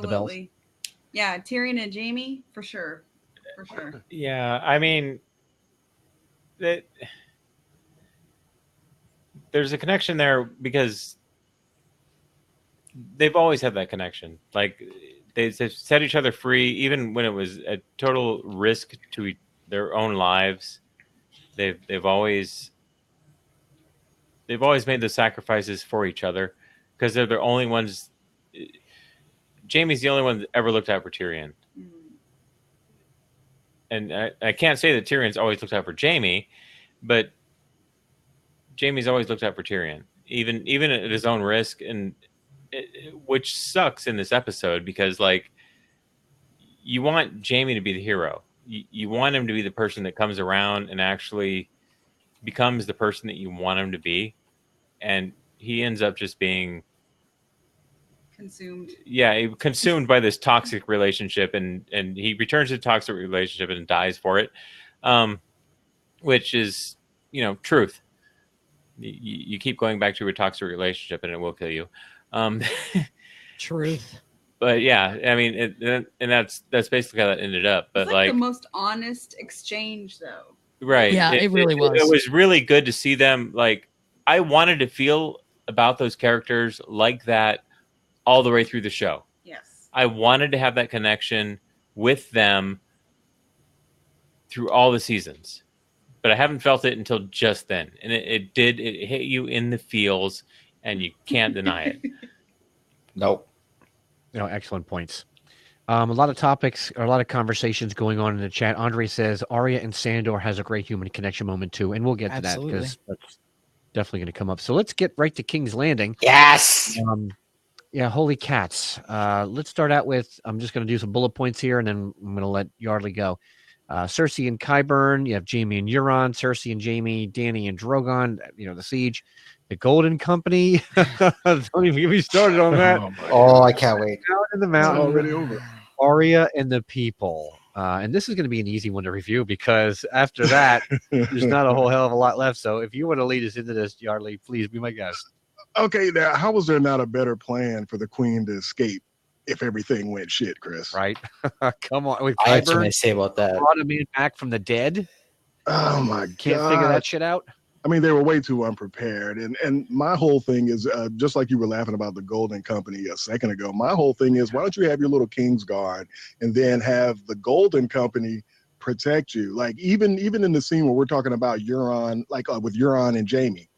bells. Yeah, Tyrion and Jaime, for sure. Yeah, I mean, there's a connection there because they've always had that connection. Like, they've set each other free, even when it was a total risk to their own lives. They've always made the sacrifices for each other because they're the only ones. Jaime's the only one that ever looked out for Tyrion. And I can't say that Tyrion's always looked out for Jaime, but Jaime's always looked out for Tyrion, even at his own risk, and which sucks in this episode because, like, you want Jaime to be the hero. You want him to be the person that comes around and actually becomes the person that you want him to be, and he ends up just being consumed by this toxic relationship, and he returns to the toxic relationship and dies for it, which is, truth. You keep going back to a toxic relationship and it will kill you. Truth. But yeah, I mean, and that's basically how that ended up. But it's like the most honest exchange, though. Right. Yeah, it really was. It was really good to see them. Like, I wanted to feel about those characters like that all the way through the show. Yes. I wanted to have that connection with them through all the seasons, but I haven't felt it until just then. And it hit you in the feels, and you can't deny it. Nope. Excellent points. A lot of topics or a lot of conversations going on in the chat. Andre says Arya and Sandor has a great human connection moment too, and we'll get to that because that's definitely going to come up. So let's get right to King's Landing. Yes. Yeah, holy cats. Let's start out with, I'm just going to do some bullet points here, and then I'm going to let Yardley go. Cersei and Qyburn. You have Jaime and Euron, Cersei and Jaime, Dany and Drogon. The siege. The Golden Company. Don't even get me started on that. I can't wait. Out in the mountain. It's already over. Arya and the people. And this is going to be an easy one to review because after that, there's not a whole hell of a lot left. So if you want to lead us into this, Yardley, please be my guest. Okay, now how was there not a better plan for the queen to escape if everything went shit, Chris? Right? Come on. With I have something Qyburn, to say about that. brought a man back from the dead. Oh my god! Can't figure that shit out. I mean, they were way too unprepared. And my whole thing is, just like you were laughing about the Golden Company a second ago, my whole thing is, why don't you have your little Kingsguard and then have the Golden Company protect you? Like, even in the scene where we're talking about Euron, like with Euron and Jaime,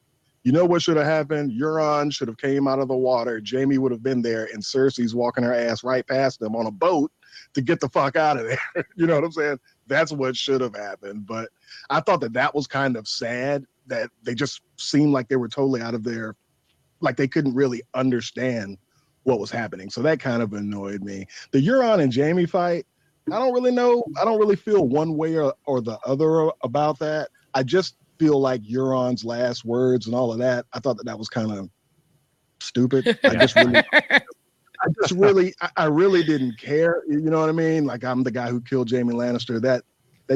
you know what should have happened? Euron should have came out of the water. Jaime would have been there, and Cersei's walking her ass right past them on a boat to get the fuck out of there. You know what I'm saying? That's what should have happened. But I thought that was kind of sad, that they just seemed like they were totally out of their, like they couldn't really understand what was happening. So that kind of annoyed me. The Euron and Jaime fight, I don't really know. I don't really feel one way or the other about that. I just feel like Euron's last words and all of that, I thought that was kind of stupid. I I really didn't care. You know what I mean? Like, I'm the guy who killed Jamie Lannister. That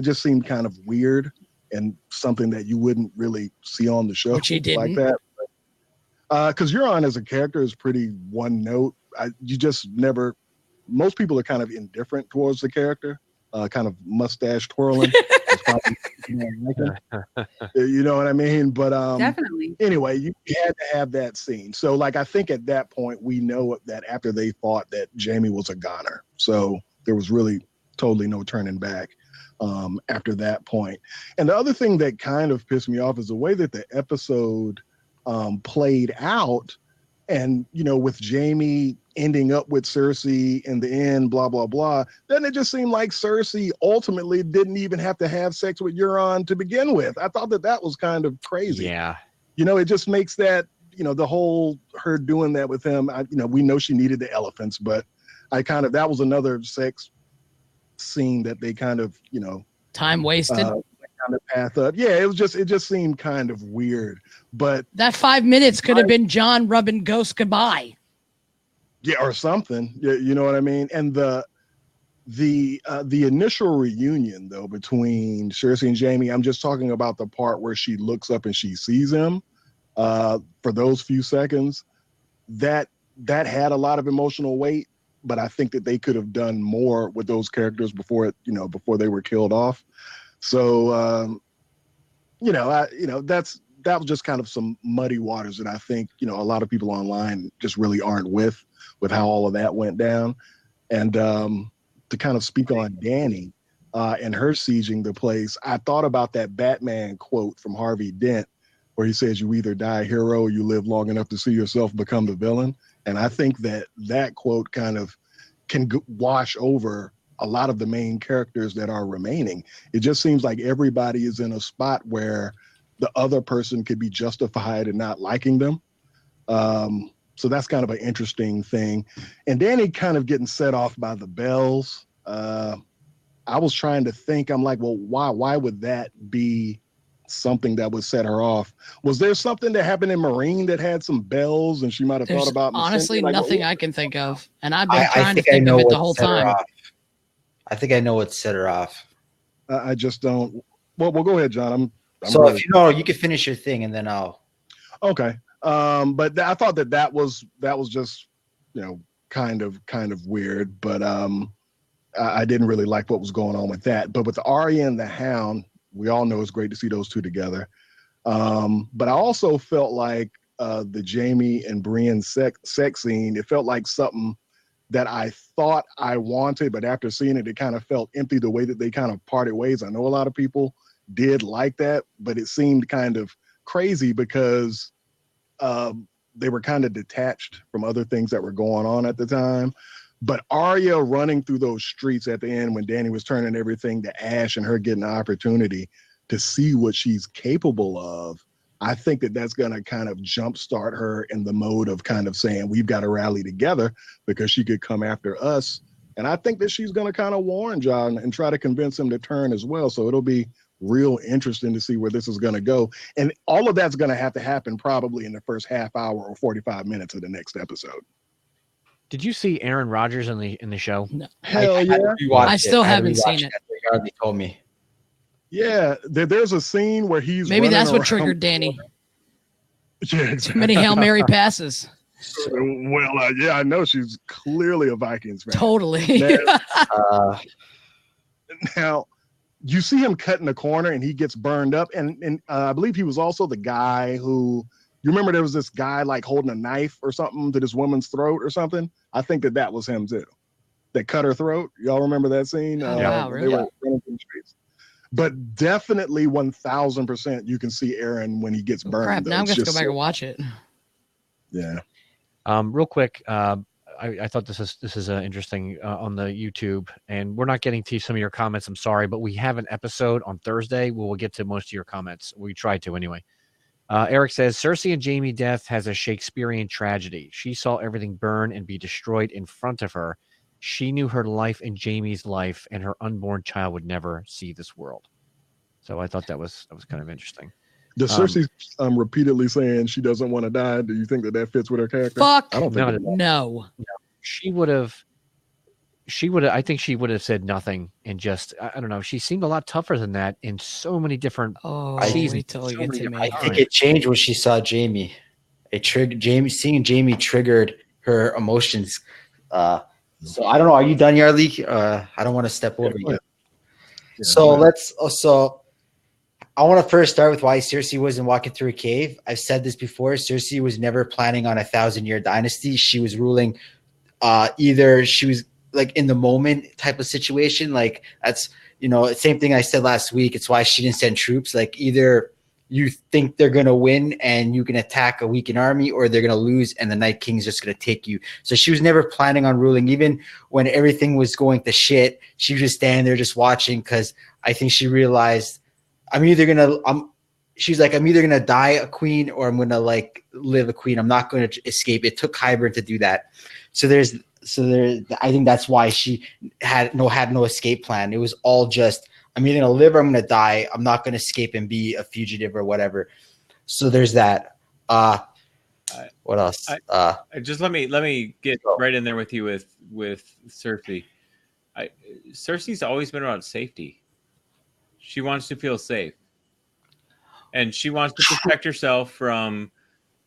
just seemed kind of weird and something that you wouldn't really see on the show. Which he like didn't. that. Because Euron as a character is pretty one note. You just never. Most people are kind of indifferent towards the character, kind of mustache twirling. You know what I mean? But Definitely. anyway, you had to have that scene. So, like, I think at that point we know that after they fought, that Jamie was a goner. So there was really totally no turning back after that point. And the other thing that kind of pissed me off is the way that the episode played out. And, you know, with Jamie ending up with Cersei in the end, blah, blah, blah, then it just seemed like Cersei ultimately didn't even have to have sex with Euron to begin with. I thought that was kind of crazy. Yeah. You know, it just makes that, you know, the whole her doing that with him, you know, we know she needed the elephants, but that was another sex scene that they kind of, you know. Time wasted. Kind of path up. Yeah, it just seemed kind of weird. But that 5 minutes could have been John rubbing Ghost goodbye. Yeah, or something. You know what I mean? And the initial reunion though between Cersei and Jamie, I'm just talking about the part where she looks up and she sees him. For those few seconds, that had a lot of emotional weight. But I think that they could have done more with those characters before they were killed off. So, that was just kind of some muddy waters that I think, you know, a lot of people online just really aren't with how all of that went down. And to kind of speak on Dany and her sieging the place, I thought about that Batman quote from Harvey Dent where he says, you either die a hero or you live long enough to see yourself become the villain. And I think that quote kind of can wash over a lot of the main characters that are remaining. It just seems like everybody is in a spot where the other person could be justified in not liking them. So that's kind of an interesting thing. And Dany kind of getting set off by the bells. I was trying to think, I'm like, well, why would that be something that would set her off? Was there something that happened in Marine that had some bells and she might have thought about? Honestly, like, nothing I can think of. And I've been trying to think of it the whole time. I think I know what set her off. I just don't. Well, go ahead, John. So really... if you know, you can finish your thing and then I'll. Okay. But I thought that was just, you know, kind of weird. But I didn't really like what was going on with that. But with Arya and the Hound, we all know it's great to see those two together. But I also felt like the Jamie and Brienne sex scene, it felt like something that I thought I wanted, but after seeing it, it kind of felt empty the way that they kind of parted ways. I know a lot of people did like that, but it seemed kind of crazy because they were kind of detached from other things that were going on at the time. But Arya running through those streets at the end when Dany was turning everything to ash and her getting the opportunity to see what she's capable of, I think that that's going to kind of jumpstart her in the mode of kind of saying, we've got to rally together because she could come after us. And I think that she's going to kind of warn John and try to convince him to turn as well. So it'll be real interesting to see where this is going to go. And all of that's going to have to happen probably in the first half hour or 45 minutes of the next episode. Did you see Aaron Rodgers in the show? No. Hell yeah. I still haven't seen it. They told me. Yeah, there's a scene where he's maybe that's what triggered Dany. Yeah, exactly. Too many Hail Mary passes. Well, yeah, I know she's clearly a Vikings fan. Totally. Now, you see him cut in the corner and he gets burned up. And I believe he was also the guy who, you remember there was this guy like holding a knife or something to this woman's throat or something? I think that was him too. That cut her throat. Y'all remember that scene? Wow, really? They were running through the streets. But definitely 1000% you can see Aaron when he gets burned. Crap, now I'm going to go back and watch it. Yeah. Real quick, I thought this is interesting on the YouTube, and we're not getting to some of your comments. I'm sorry, but we have an episode on Thursday where we'll get to most of your comments. We try to anyway. Eric says, Cersei and Jamie death has a Shakespearean tragedy. She saw everything burn and be destroyed in front of her. She knew her life and Jamie's life, and her unborn child would never see this world. So I thought that was kind of interesting. The Cersei repeatedly saying she doesn't want to die. Do you think that fits with her character? Fuck I don't think no. she would have. I think she would have said nothing and just. I don't know. She seemed a lot tougher than that in so many different. Oh, seasons, wait till you so get many to different me. I think it changed when she saw Jamie. It triggered Jamie. Seeing Jamie triggered her emotions. So I don't know. Are you done, Yarly? I don't want to step over you. So let's also. I want to first start with why Cersei wasn't walking through a cave. I've said this before. Cersei was never planning on 1,000-year dynasty. She was ruling. Either she was like in the moment type of situation. Like that's same thing I said last week. It's why she didn't send troops. Like either you think they're gonna win and you can attack a weakened army, or they're gonna lose and the Night King's just gonna take you. So she was never planning on ruling. Even when everything was going to shit, she was just standing there just watching, because I think she realized she's like, I'm either gonna die a queen or I'm gonna like live a queen. I'm not gonna escape. It took Qyburn to do that. So I think that's why she had no escape plan. It was all just, I'm either gonna live or I'm gonna die. I'm not gonna escape and be a fugitive or whatever. So there's that. What else? Just let me get right in there with you with Cersei. Cersei's always been about safety. She wants to feel safe, and she wants to protect herself from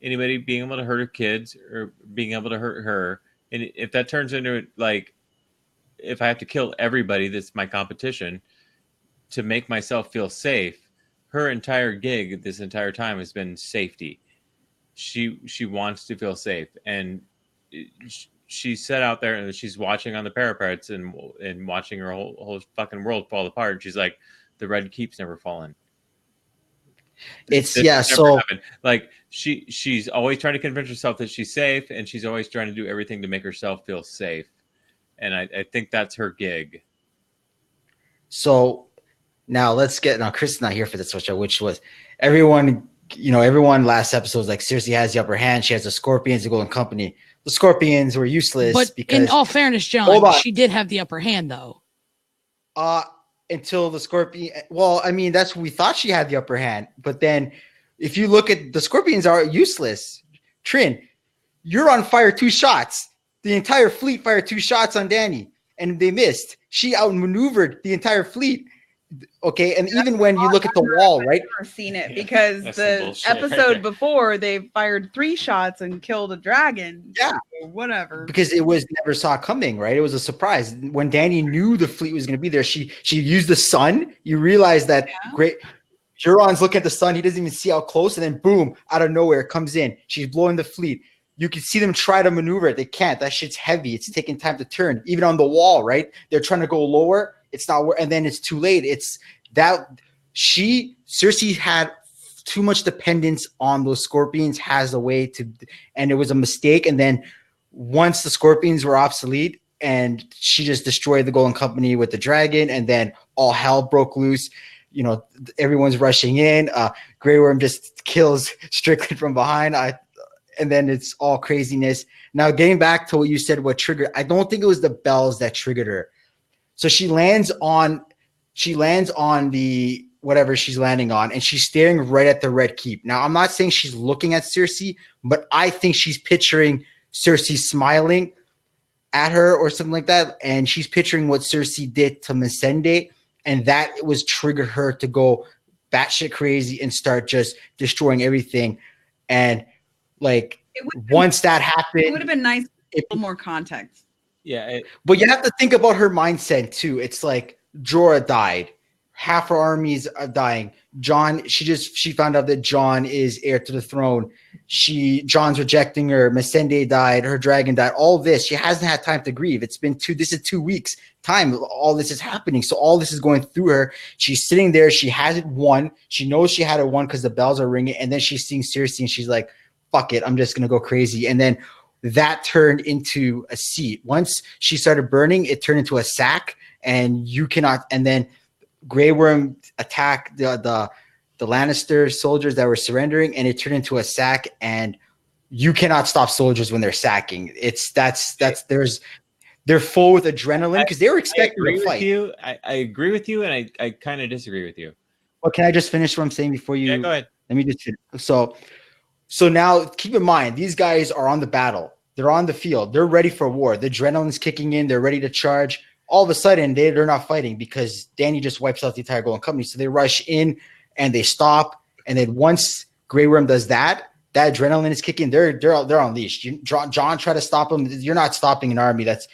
anybody being able to hurt her kids or being able to hurt her. And if that turns into like, if I have to kill everybody that's my competition to make myself feel safe, her entire gig this entire time has been safety. She wants to feel safe, and she set out there and she's watching on the parapets and watching her whole fucking world fall apart. She's like, the Red Keep's never fallen. Like she's always trying to convince herself that she's safe, and she's always trying to do everything to make herself feel safe. And I think that's her gig. So now Chris is not here for this, which was everyone last episode was like, Cersei has the upper hand. She has the Scorpions, the Golden Company. The Scorpions were useless. But because, in all fairness, John, she did have the upper hand, though. Until the Scorpion. Well, I mean, that's what we thought, she had the upper hand. But then if you look at the Scorpions are useless. Trin, you're on fire 2 shots. The entire fleet fired 2 shots on Dany, and they missed. She outmaneuvered the entire fleet. Okay, and even when you look at the wall, right? I've never seen it because the episode before they fired 3 shots and killed a dragon. Yeah, or whatever. Because it was never saw coming, right? It was a surprise. When Dany knew the fleet was going to be there, she used the sun. You realize that great. Euron's looking at the sun. He doesn't even see how close, and then boom, out of nowhere, it comes in. She's blowing the fleet. You can see them try to maneuver it. They can't. That shit's heavy. It's taking time to turn. Even on the wall, right? They're trying to go lower. It's not, and then it's too late. It's that Cersei had too much dependence on those Scorpions, has a way to, and it was a mistake. And then once the Scorpions were obsolete, and she just destroyed the Golden Company with the dragon, and then all hell broke loose. Everyone's rushing in. Grey Worm just kills Strickland from behind. And then it's all craziness. Now, getting back to what you said, what triggered, I don't think it was the bells that triggered her. So she lands on the whatever she's landing on, and she's staring right at the Red Keep. Now, I'm not saying she's looking at Cersei, but I think she's picturing Cersei smiling at her or something like that, and she's picturing what Cersei did to Missandei, and that was trigger her to go batshit crazy and start just destroying everything. And like once that happened, it would have been nice to a little more context. Yeah, but you have to think about her mindset too. It's like Jorah died, half her armies are dying. Jon, she found out that Jon is heir to the throne. Jon's rejecting her. Missandei died. Her dragon died. All this, she hasn't had time to grieve. This is 2 weeks time. All this is happening. So all this is going through her. She's sitting there. She hasn't won. She knows she had it won because the bells are ringing. And then she's seeing Cersei and she's like, fuck it. I'm just going to go crazy. And then that turned into a seat. Once she started burning, it turned into a sack, and you cannot. And then Grey Worm attacked the Lannister soldiers that were surrendering, and it turned into a sack. And you cannot stop soldiers when they're sacking. They're full with adrenaline because they were expecting to fight. I agree with you, and I kind of disagree with you. Well, can I just finish what I'm saying before you? Yeah, go ahead. Let me just. So now keep in mind, these guys are on the battle. They're on the field. They're ready for war. The adrenaline's kicking in. They're ready to charge. All of a sudden, they're not fighting because Danny just wipes out the entire Golden Company. So they rush in and they stop. And then once Grey Worm does that, that adrenaline is kicking. They're unleashed. John try to stop them. You're not stopping an army that's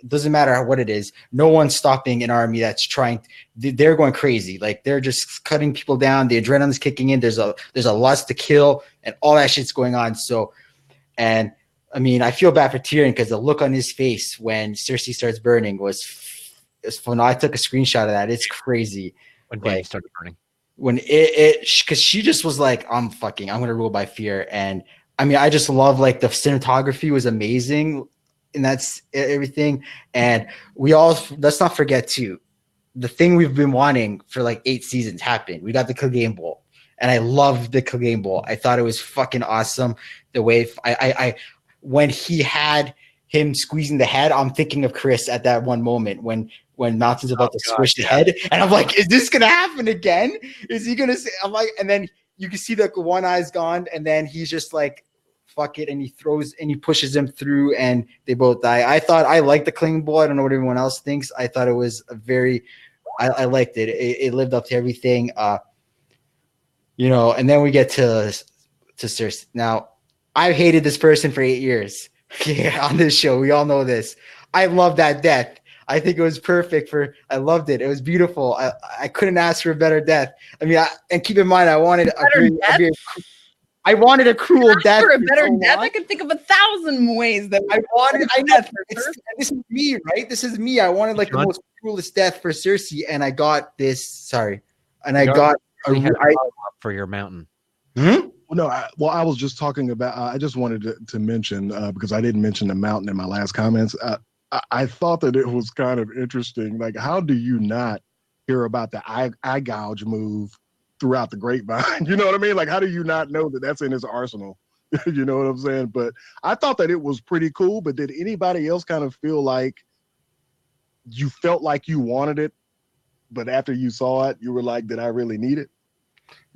doesn't matter what it is. No one's stopping an army that's trying. They're going crazy. Like they're just cutting people down. The adrenaline's kicking in. There's a lust to kill and all that shit's going on. So, and I mean, I feel bad for Tyrion because the look on his face when Cersei starts burning was fun. I took a screenshot of that. It's crazy. When Danny started burning. When because she just was like, I'm gonna rule by fear. And I mean, I just love like the cinematography was amazing, and that's everything. And let's not forget too, the thing we've been wanting for like 8 seasons happened. We got the Clegane Bowl, and I loved the Clegane Bowl. I thought it was fucking awesome. The way I when he had him squeezing the head, I'm thinking of Chris at that one moment when Mountain's about to squish the head, and I'm like, is this gonna happen again? Is he gonna say? I'm like, and then you can see that one eye's gone, and then he's just like, fuck it, and he throws and he pushes him through, and they both die. I thought I liked the Clegane Bowl. I don't know what everyone else thinks. I thought it was I liked it. It lived up to everything. And then we get to Cersei. Now, I've hated this person for 8 years. Yeah, on this show, we all know this. I love that death. I think it was perfect I loved it. It was beautiful. I couldn't ask for a better death. I mean, and keep in mind, I wanted a cruel death. For a better death, I could think of 1,000 ways that I wanted. I know this is me, right? This is me. I wanted like the most cruelest death for Cersei, and I got this. Sorry, and I got for your mountain. Hmm? No, I was just talking about. I just wanted to mention because I didn't mention the mountain in my last comments. I thought that it was kind of interesting. Like, how do you not hear about the eye gouge move throughout the grapevine? You know what I mean? Like, how do you not know that that's in his arsenal? You know what I'm saying? But I thought that it was pretty cool. But did anybody else kind of feel like you felt like you wanted it, but after you saw it, you were like, did I really need it?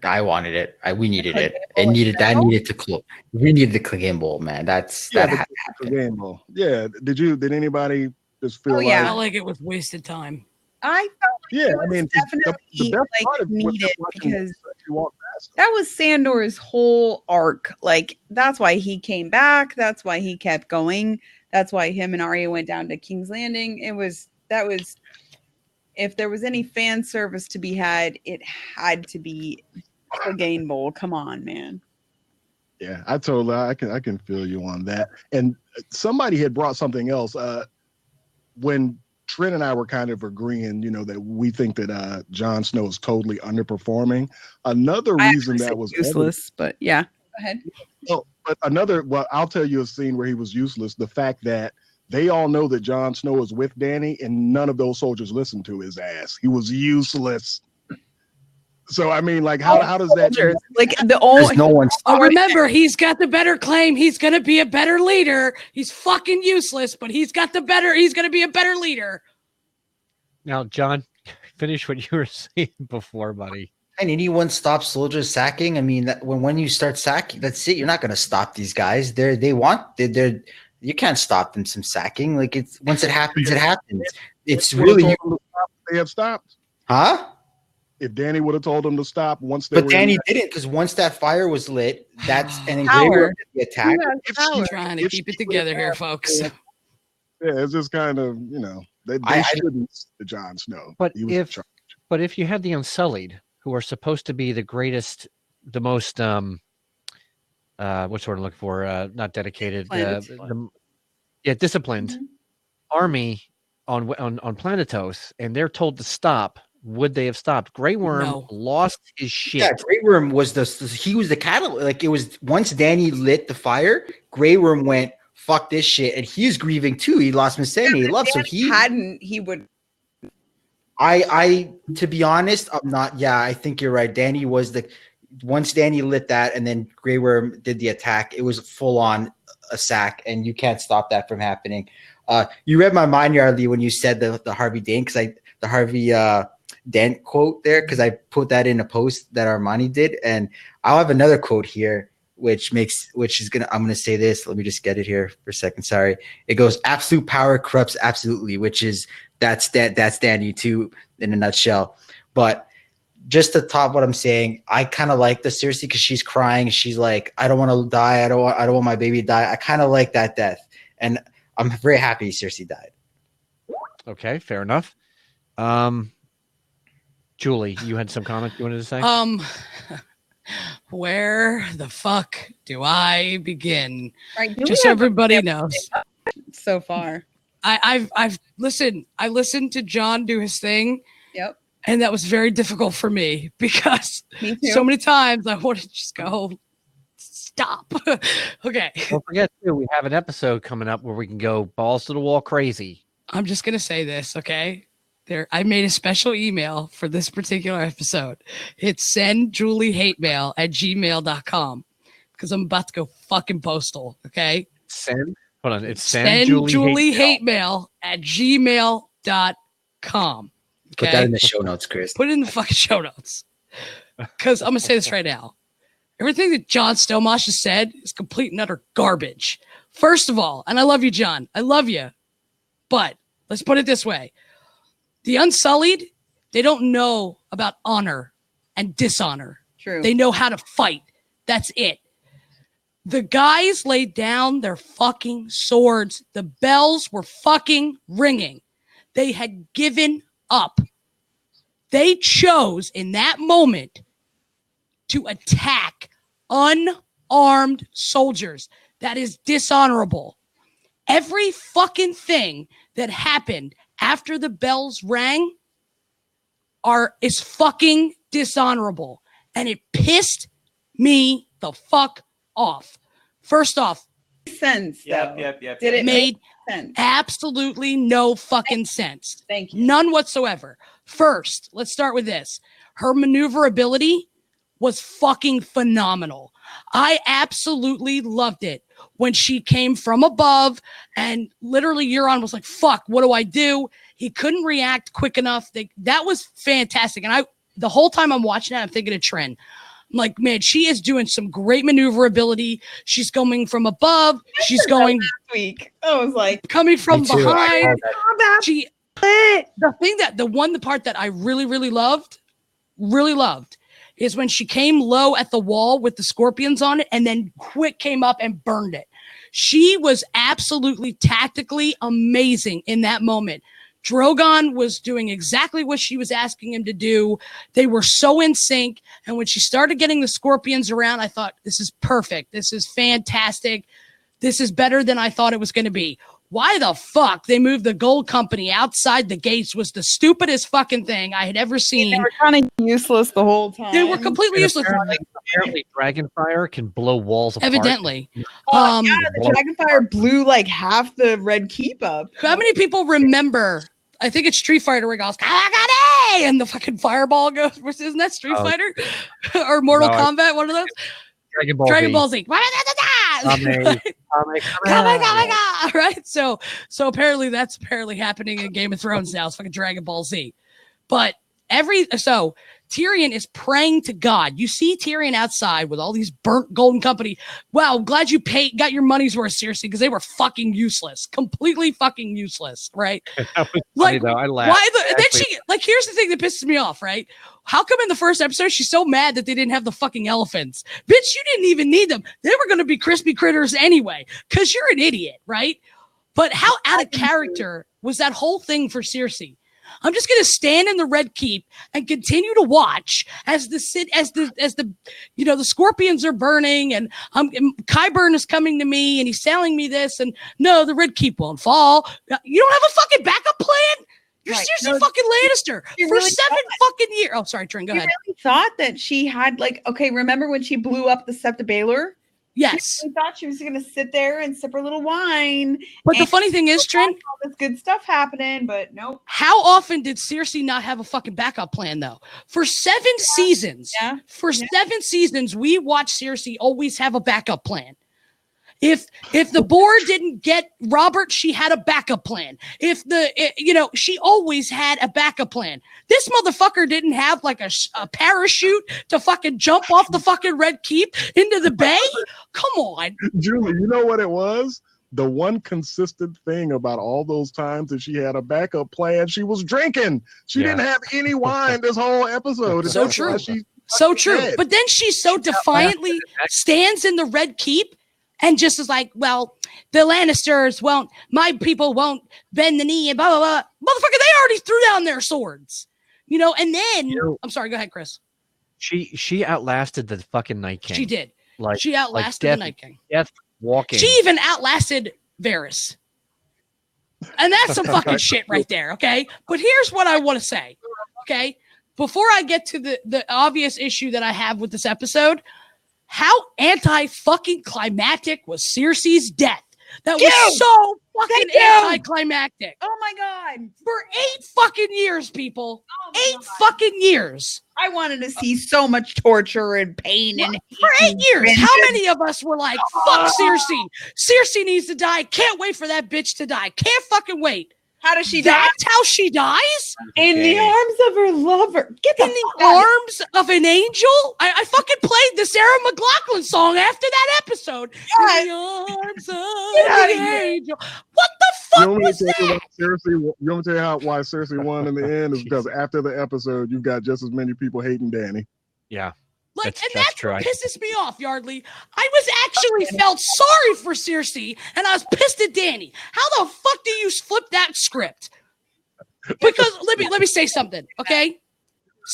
I wanted it. We needed it. We needed the Clegane Bowl, man. That had to happen. Clegane Bowl. Yeah. Did anybody just feel I felt like it was wasted time. I felt like it was definitely like needed because that was Sandor's whole arc. Like that's why he came back. That's why he kept going. That's why him and Arya went down to King's Landing. That was if there was any fan service to be had, it had to be Clegane Bowl. Come on, man. Yeah, I can feel you on that. And somebody had brought something else. When Trent and I were kind of agreeing, that we think that Jon Snow is totally underperforming. Another reason that was useless, but yeah, go ahead. Oh, but I'll tell you a scene where he was useless. The fact that they all know that Jon Snow is with Danny, and none of those soldiers listened to his ass. He was useless. So I mean, like, how does that? Like the only no one. Remember, he's got the better claim. He's gonna be a better leader. He's fucking useless, but he's got the better. He's gonna be a better leader. Now, John, finish what you were saying before, buddy. And anyone stop soldiers sacking? I mean, when you start sacking, that's it. You're not going to stop these guys. You can't stop them from sacking. Like once it happens, it happens. It's really they have stopped, huh? If Danny would have told them to stop once, but Danny didn't, because once that fire was lit, and then Grey Worm did the attack. Trying to keep it together here, folks. Yeah, it's just kind of they shouldn't the Jon Snow. But if you had the Unsullied, who are supposed to be the greatest, the most what's what I'm looking for? Not dedicated, disciplined army on Planetos, and they're told to stop. Would they have stopped? Grey Worm lost his shit. Yeah, Grey Worm was the catalyst. Like it was once Danny lit the fire, Grey Worm went, fuck this shit, and he's grieving too. He lost Missandei. He loved, so he would. To be honest, I'm not. Yeah, I think you're right. Danny was once Danny lit that, and then Grey Worm did the attack. It was full on a sack, and you can't stop that from happening. You read my mind, Yardley, when you said the Harvey Dent, because the Harvey Dent quote there, because I put that in a post that Armani did, and I'll have another quote here which is gonna, I'm gonna say this. Let me just get it here for a second. Sorry. It goes, absolute power corrupts absolutely, which is that's Danny too in a nutshell. But just to top what I'm saying, I kind of like the Cersei because she's crying. She's like, I don't want to die. I don't want my baby to die. I kind of like that death, and I'm very happy Cersei died. Okay, fair enough. Julie, you had some comments you wanted to say? Where the fuck do I begin? Right, Just so everybody knows. So far. I've listened. I listened to John do his thing. Yep. And that was very difficult for me because Me too. so many times I wanted to just go, stop. Okay. Don't forget, too, we have an episode coming up where we can go balls to the wall crazy. I'm just going to say this, okay? I made a special email for this particular episode. It's sendjuliehatemail@gmail.com because I'm about to go fucking postal, okay? Hold on. It's sendjuliehatemail@gmail.com. Put that in the show notes, Chris. Put it in the fucking show notes. Because I'm going to say this right now. Everything that John Stelmash has said is complete and utter garbage. First of all, and I love you, John. I love you. But let's put it this way. The Unsullied, they don't know about honor and dishonor. True. They know how to fight. That's it. The guys laid down their fucking swords. The bells were fucking ringing. They had given up. They chose in that moment to attack unarmed soldiers. That is dishonorable. Every fucking thing that happened after the bells rang is fucking dishonorable. And it pissed me the fuck off. First off, sense. Yep. Did it made make sense? absolutely no fucking sense. Thank you. None whatsoever. First, let's start with this. Her maneuverability was fucking phenomenal. I absolutely loved it when she came from above and literally Euron was like, fuck, what do I do? He couldn't react quick enough. That was fantastic. And the whole time I'm watching that, I'm thinking of Tren. I'm like, man, she is doing some great maneuverability. She's going from above. She's going last week. I was like, coming from Me too. behind. she The part that I really loved is when she came low at the wall with the scorpions on it and then quick came up and burned it. She was absolutely tactically amazing in that moment. Drogon was doing exactly what she was asking him to do. They were so in sync. And when she started getting the scorpions around, I thought, this is perfect. This is fantastic. This is better than I thought it was going to be. Why the fuck they moved the gold company outside the gates was the stupidest fucking thing I had ever seen. they were kind of useless the whole time. They were completely useless. Apparently, Dragonfire can blow walls apart. Evidently. Oh, yeah, the Dragonfire blew like half the Red Keep up. How many people remember? I think it's Street Fighter where it goes, Kagane! And the fucking fireball goes. Isn't that Street Fighter? Or Mortal Kombat? One of those? Dragon Ball Z. Right? So apparently that's happening in Game of Thrones now. It's fucking Dragon Ball Z. But Tyrion is praying to God. You see Tyrion outside with all these burnt golden company. Wow, I'm glad you got your money's worth, seriously, because they were fucking useless. Completely fucking useless, right? That was funny, though. I laughed. Here's the thing that pisses me off, right? How come in the first episode she's so mad that they didn't have the fucking elephants? Bitch, you didn't even need them. They were going to be crispy critters anyway, because you're an idiot, right? But how out of character was that whole thing for Cersei? I'm just going to stand in the Red Keep and continue to watch as the scorpions are burning and Qyburn is coming to me and he's telling me this and no, the Red Keep won't fall. You don't have a fucking backup plan? You're Right. seriously fucking Lannister for really 7 fucking years. Oh, sorry, Trin, go You ahead. really thought that she had remember when she blew up the Sept of Baelor? Yes. I thought she was going to sit there and sip her little wine. But the funny thing is, Trin, all this good stuff happening, but nope. how often did Cersei not have a fucking backup plan, though? For 7 seasons, 7 seasons, we watched Cersei always have a backup plan. If the board didn't get Robert, she had a backup plan. She always had a backup plan. This motherfucker didn't have like a parachute to fucking jump off the fucking Red Keep into the bay. Come on. Julie, you know what it was? The one consistent thing about all those times that she had a backup plan, she was drinking. She didn't have any wine this whole episode. So That's true. why she's So true. dead. But then she so defiantly stands in the Red Keep and just is like, well, the Lannisters won't, my people won't bend the knee and blah, blah, blah. Motherfucker, they already threw down their swords. And then, I'm sorry, go ahead, Chris. She outlasted the fucking Night King. She did. Like She outlasted death, the Night King. Death walking. She even outlasted Varys. And that's some fucking shit right there, okay? But here's what I want to say, okay? Before I get to the obvious issue that I have with this episode, how anti-fucking climactic was Cersei's death? That was so fucking anticlimactic. Oh my God. For 8 fucking years, people. Oh 8 fucking years. I wanted to see so much torture and pain and For 8 years. vengeance. How many of us were like, fuck Cersei. Cersei needs to die. Can't wait for that bitch to die. Can't fucking wait. How does she die? That's how she dies? In the arms of her lover. Get In the arms of an angel? I fucking played the Sarah McLachlan song after that episode. In the arms of outta an here. angel. What the fuck was that? You want me to tell you why Cersei won in the end? Is because after the episode, you got just as many people hating Danny. Yeah. Like, That's that's true. what pisses me off, Yardley. I was actually felt sorry for Cersei, and I was pissed at Danny. How the fuck do you flip that script? Because let me say something, okay?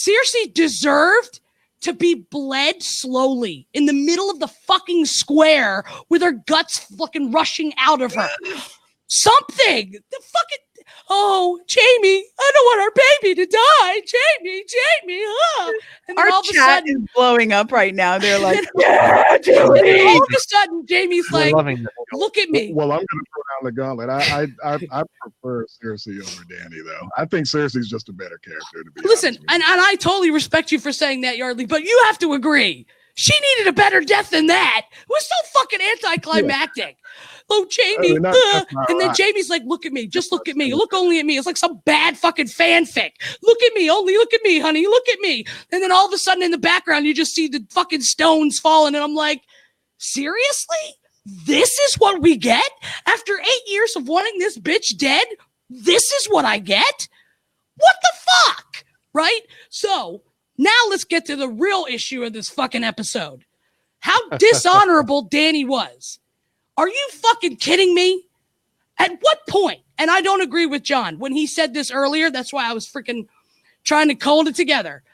Cersei deserved to be bled slowly in the middle of the fucking square with her guts fucking rushing out of her. Something. The fucking. Oh, Jamie, I don't want our baby to die. Jamie, And then Our all of a chat sudden, is blowing up right now. They're like, and then all of a sudden, Jamie's We're like, loving this. look at me. Well, I'm going to throw down the gauntlet. I prefer Cersei over Danny, though. I think Cersei's just a better character. To be Listen, honest with and I totally respect you for saying that, Yardley, but you have to agree. She needed a better death than that. It was so fucking anticlimactic. Oh, Jamie. that's not And then right. Jamie's like, look at me. Just look at me. Look only at me. It's like some bad fucking fanfic. Look at me. Only look at me, honey. Look at me. And then all of a sudden in the background, you just see the fucking stones falling. And I'm like, seriously? This is what we get? After 8 years of wanting this bitch dead, this is what I get? What the fuck? Right? So now let's get to the real issue of this fucking episode. How dishonorable Danny was. Are you fucking kidding me? At what point? And I don't agree with John when he said this earlier. That's why I was freaking trying to hold it together.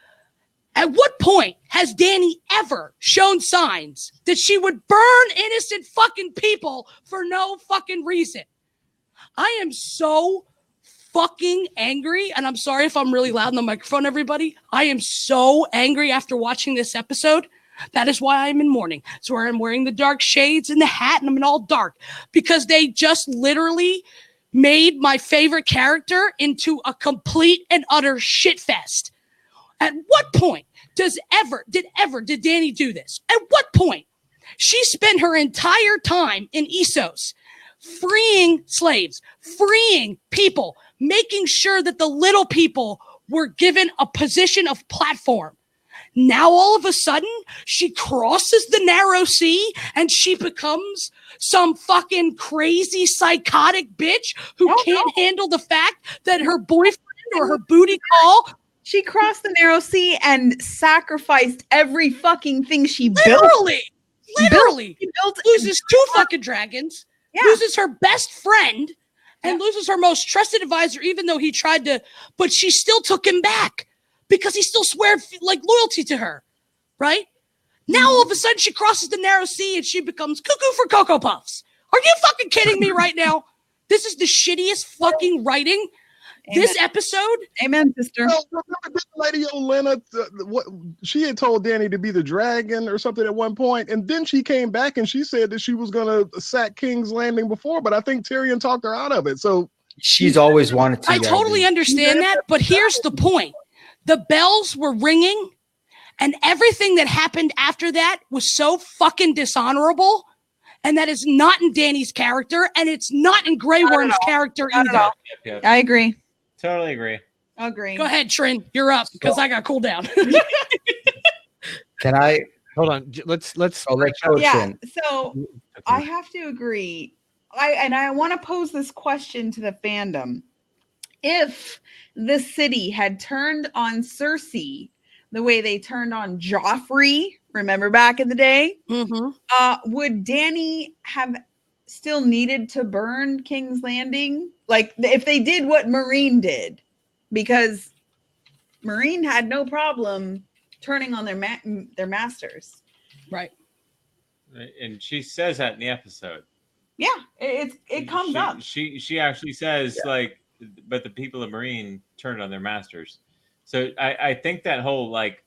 At what point has Danny ever shown signs that she would burn innocent fucking people for no fucking reason? I am so fucking angry, and I'm sorry if I'm really loud in the microphone, everybody. I am so angry after watching this episode. That is why I'm in mourning. It's where I'm wearing the dark shades and the hat, and I'm in all dark because they just literally made my favorite character into a complete and utter shitfest. At what point did Danny do this? At what point? She spent her entire time in Essos freeing slaves, freeing people, making sure that the little people were given a position of platform. Now, all of a sudden, she crosses the narrow sea and she becomes some fucking crazy psychotic bitch who can't handle the fact that her boyfriend or her booty call. she crossed the narrow sea and sacrificed every fucking thing she built. Literally. She built Loses 2 fucking dragons, Yeah. loses her best friend, and loses her most trusted advisor, even though he tried to, but she still took him back. Because he still swore like loyalty to her, right? Now all of a sudden she crosses the narrow sea and she becomes cuckoo for Cocoa Puffs. Are you fucking kidding me right now? This is the shittiest fucking writing. Amen. This episode. Amen, sister. Well, remember this Lady Olenna, what she had told Danny to be the dragon or something at one point, and then she came back and she said that she was going to sack King's Landing before, but I think Tyrion talked her out of it. So She's always wanted to. I totally understand that, but here's the point. The bells were ringing, and everything that happened after that was so fucking dishonorable and that is not in Danny's character, and it's not in Grey Not at Worm's all. character Not at either. all. Yep. I agree. Totally agree. Agree. Go ahead, Trin. You're up because I got cool down. Can I? Hold on. Let's. Oh, let's go, Yeah. Trin. So I have to agree. I want to pose this question to the fandom. If the city had turned on Cersei the way they turned on Joffrey, remember back in the day, would Danny have still needed to burn King's Landing? Like if they did what Marine did, because Marine had no problem turning on their masters. Right. And she says that in the episode. Yeah, it comes up. She actually says like, but the people of Marine turned on their masters. So I think that whole like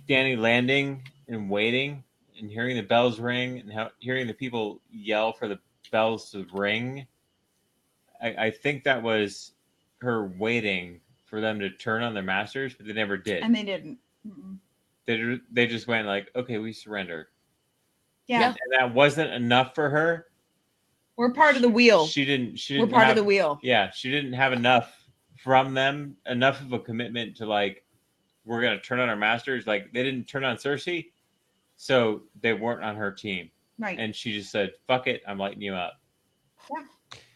Danny landing and waiting and hearing the bells ring and hearing the people yell for the bells to ring. I think that was her waiting for them to turn on their masters, but they never did. And they didn't. Mm-mm. They just went like, okay, we surrender. Yeah. And that wasn't enough for her. We're part of the wheel. She didn't We're part of the wheel. Yeah, she didn't have enough from them, enough of a commitment to like, we're gonna turn on our masters. Like they didn't turn on Cersei, so they weren't on her team. Right. And she just said, "Fuck it, I'm lighting you up." Yeah.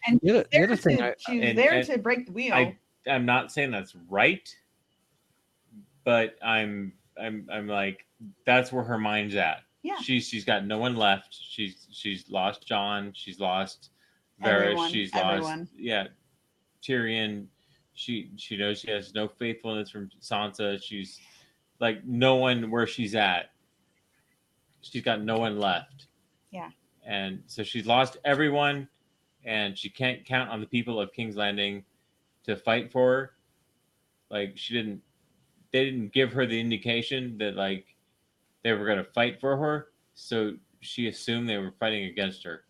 And The other thing, she was and- there and to break the wheel. I'm not saying that's right, but I'm like, that's where her mind's at. Yeah. She's got no one left. She's lost Jon. She's lost Varys. Everyone, She's everyone. lost Tyrion. She knows she has no faithfulness from Sansa. She's like no one where she's at. She's got no one left. Yeah. And so she's lost everyone, and she can't count on the people of King's Landing to fight for her. Like they didn't give her the indication that like they were going to fight for her, so she assumed they were fighting against her,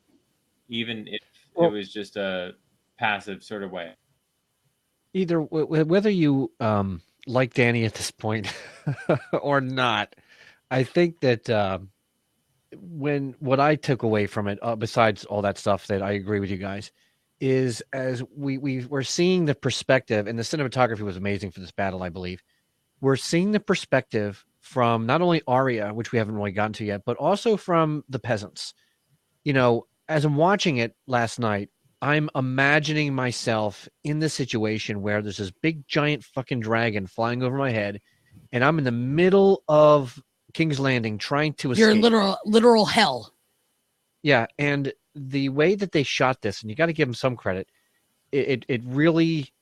even if it was just a passive sort of way. Either whether you like Danny at this point or not, I think that what I took away from it, besides all that stuff that I agree with you guys, is as we're seeing the perspective, and the cinematography was amazing for this battle, I believe. We're seeing the perspective from not only Arya, which we haven't really gotten to yet, but also from the peasants. You know, as I'm watching it last night, I'm imagining myself in the situation where there's this big giant fucking dragon flying over my head, and I'm in the middle of King's Landing trying to escape. You're literal hell. Yeah, and the way that they shot this, and you got to give them some credit, it really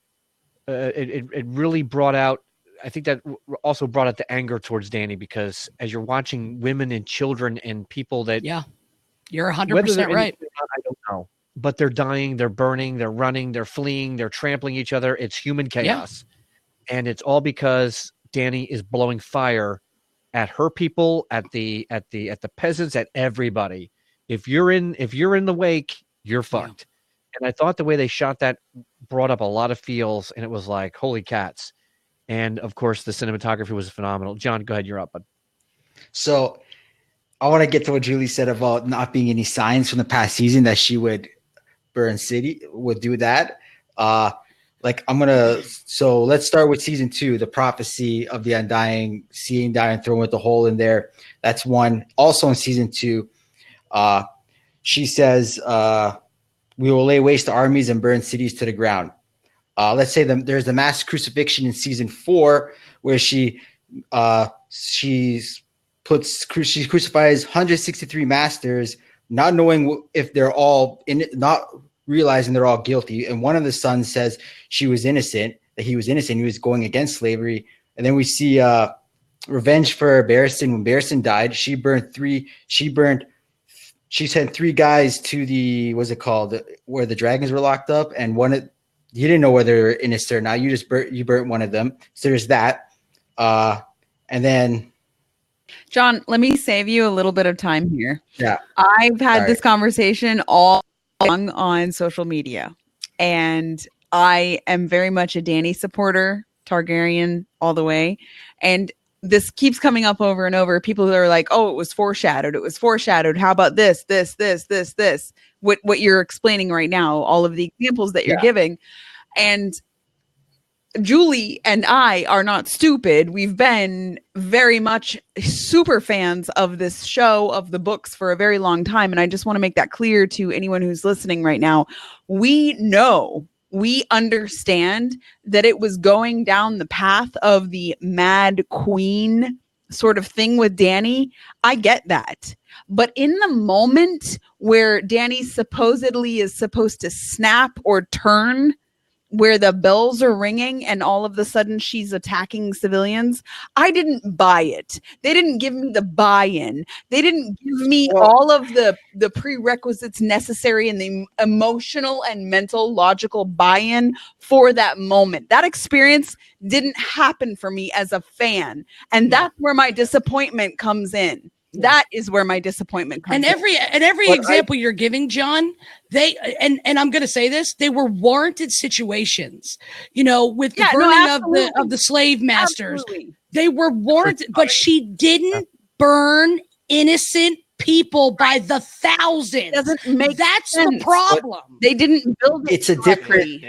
brought out. I think that also brought out the anger towards Danny, because as you're watching women and children and people that you're 100% I right. don't know, but they're dying, they're burning, they're running, they're fleeing, they're trampling each other. It's human chaos, and it's all because Danny is blowing fire at her people, at the peasants, at everybody. If you're in the wake, you're fucked. And I thought the way they shot that brought up a lot of feels, and it was like, holy cats. And of course, the cinematography was phenomenal. John, go ahead. You're up, bud. So I want to get to what Julie said about not being any signs from the past season that she would burn city, would do that. So let's start with season 2, the prophecy of the undying, seeing dying thrown with the hole in there. That's one. Also in season 2, she says, we will lay waste to armies and burn cities to the ground. Let's say there's the mass crucifixion in season 4, where she crucifies 163 masters, not knowing if they're all in it, not realizing they're all guilty. And one of the sons says she was innocent, that he was innocent, he was going against slavery. And then we see revenge for Barristan. When Barristan died, she sent 3 guys to the, what's it called, where the dragons were locked up, and you didn't know whether they were innocent or not. You burnt one of them. So there's that. And then John, let me save you a little bit of time here. Yeah. I've had this conversation all along on social media, and I am very much a Dany supporter, Targaryen all the way. And this keeps coming up over and over. People that are like, oh, it was foreshadowed. It was foreshadowed. How about this? What you're explaining right now, all of the examples that you're giving. And Julie and I are not stupid. We've been very much super fans of this show, of the books for a very long time. And I just want to make that clear to anyone who's listening right now. We understand that it was going down the path of the Mad Queen sort of thing with Dany. I get that. But in the moment where Dany supposedly is supposed to snap or turn, where the bells are ringing and all of a sudden she's attacking civilians, I didn't buy it. They didn't give me the buy-in. They didn't give me all of the prerequisites necessary and the emotional and mental logical buy-in for that moment. That experience didn't happen for me as a fan. And that's where my disappointment comes in. That is where my disappointment comes and every example you're giving, John, they and I'm going to say this, they were warranted situations, with the burning of the slave masters. Absolutely. They were warranted, but she didn't burn innocent people by the thousands. Doesn't make That's sense. The problem. They didn't build it. It's a different.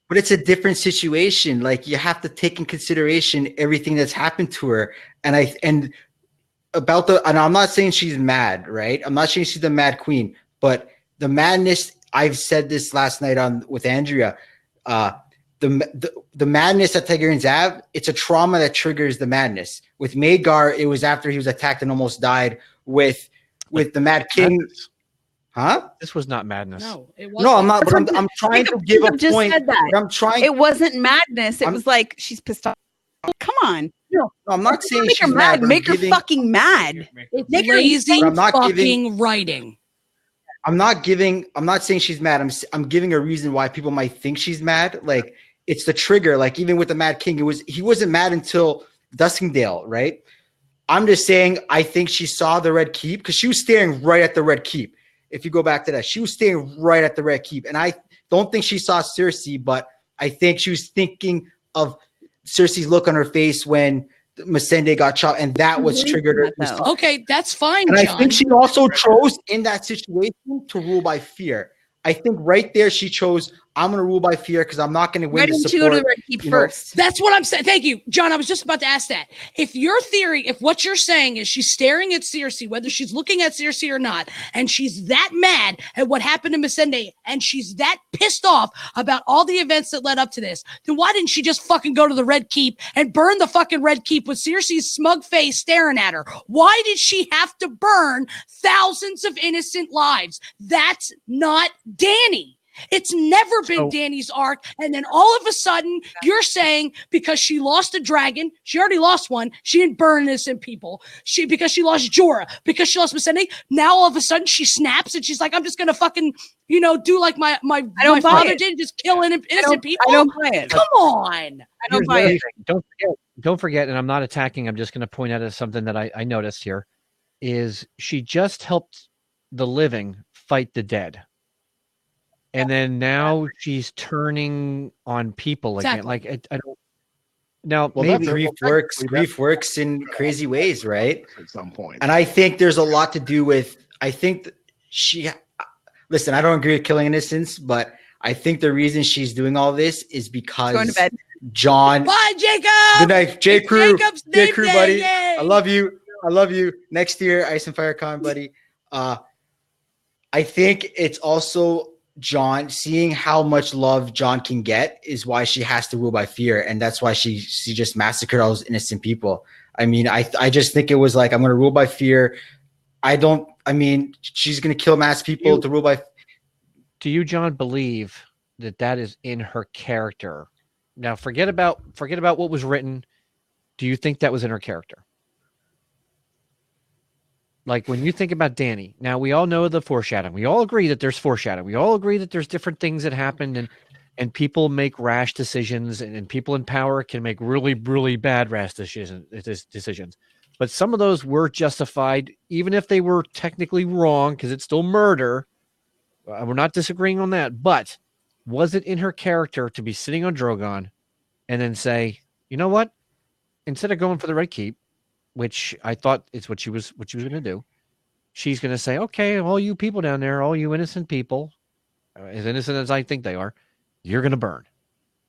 But it's a different situation. Like, you have to take in consideration everything that's happened to her, and I'm not saying she's mad, right? I'm not saying she's the Mad Queen, but the madness, I've said this last night with Andrea, the madness at Targaryen's Ave, it's a trauma that triggers the madness. With Maegor, it was after he was attacked and almost died. With the Mad King, huh? This was not madness. No, it wasn't. No, I'm not. But I'm trying to give a point. I'm trying. It wasn't madness. It was like, she's pissed off. Oh, come on. No, I'm not saying make she's her mad. Make her fucking mad. It's Make her lazy I'm not fucking writing. I'm not saying she's mad. I'm giving a reason why people might think she's mad. Like, it's the trigger. Like, even with the Mad King, he wasn't mad until Duskendale, right? I'm just saying, I think she saw the Red Keep because she was staring right at the Red Keep. If you go back to that, she was staring right at the Red Keep. And I don't think she saw Cersei, but I think she was thinking of Cersei's look on her face when Missandei got shot, and that was triggered her. Okay, that's fine, and John. I think she also chose in that situation to rule by fear. I think right there she chose, I'm going to rule by fear because I'm not going to win the support. To keep first. That's what I'm saying. Thank you, John. I was just about to ask that. If your theory, if what you're saying is she's staring at Cersei, whether she's looking at Cersei or not, and she's that mad at what happened to Missandei, and she's that pissed off about all the events that led up to this, then why didn't she just fucking go to the Red Keep and burn the fucking Red Keep with Cersei's smug face staring at her? Why did she have to burn thousands of innocent lives? That's not Dany. It's never been Dany's arc. And then all of a sudden, you're saying because she lost a dragon, she already lost one, she didn't burn innocent people. Because she lost Jorah, because she lost Missandei, now all of a sudden she snaps and she's like, I'm just going to fucking, do like my father did, just kill innocent people. I don't buy it. Come on. I don't buy it. Don't forget, and I'm not attacking, I'm just going to point out as something that I noticed here, is she just helped the living fight the dead. And then now she's turning on people again. Exactly. Like, I don't. Now, well, maybe grief works in crazy ways, right? At some point. And I think there's a lot to do with, I think listen, I don't agree with killing innocents, but I think the reason she's doing all this is because going to bed. John. Bye, Jacob. Good night, J. Crew. J. Crew, buddy. Yay. I love you. Next year, Ice and Fire Con, buddy. I think it's also John, seeing how much love John can get is why she has to rule by fear, and that's why she just massacred all those innocent people. I mean, I just think it was like, I'm going to rule by fear. She's going to kill mass people to rule by. Do you, John, believe that is in her character? Now, forget about what was written. Do you think that was in her character? Like, when you think about Dany, now we all know the foreshadowing. We all agree that there's foreshadowing. We all agree that there's different things that happened, and people make rash decisions, and people in power can make really, really bad rash decisions. But some of those were justified, even if they were technically wrong, because it's still murder. We're not disagreeing on that. But was it in her character to be sitting on Drogon and then say, you know what? instead of going for the red keep, which I thought is what she was going to do, she's going to say, okay, all you people down there, all you innocent people, as innocent as I think they are, you're going to burn.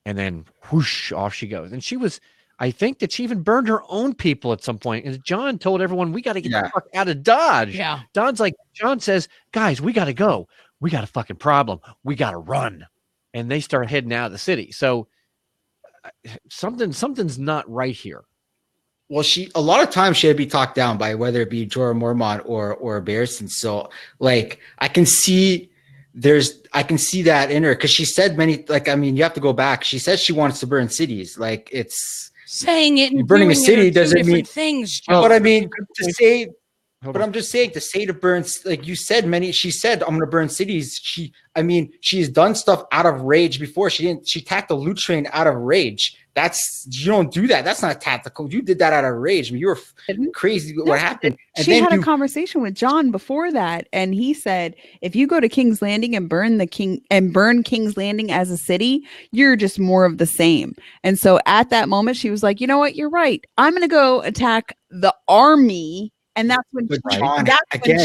And then whoosh, off she goes. And I think that she even burned her own people at some point. And John told everyone, we got to get the fuck out of Dodge. Yeah. John says, guys, we got to go. We got a fucking problem. We got to run. And they start heading out of the city. So something's not right here. Well, a lot of times she'd be talked down by whether it be Jorah Mormont or Barristan. So like I can see that in her because she said you have to go back. She said she wants to burn cities. Like it's saying it and burning a city doesn't mean things. But I mean to say. But I'm just saying to burn, like you said, she said, I'm going to burn cities. She's done stuff out of rage before. She attacked the loot train out of rage. You don't do that. That's not tactical. You did that out of rage. You were crazy. What happened? And she had a conversation with John before that. And he said, if you go to King's Landing and burn King's Landing as a city, you're just more of the same. And so at that moment, she was like, you know what? You're right. I'm going to go attack the army. And that's when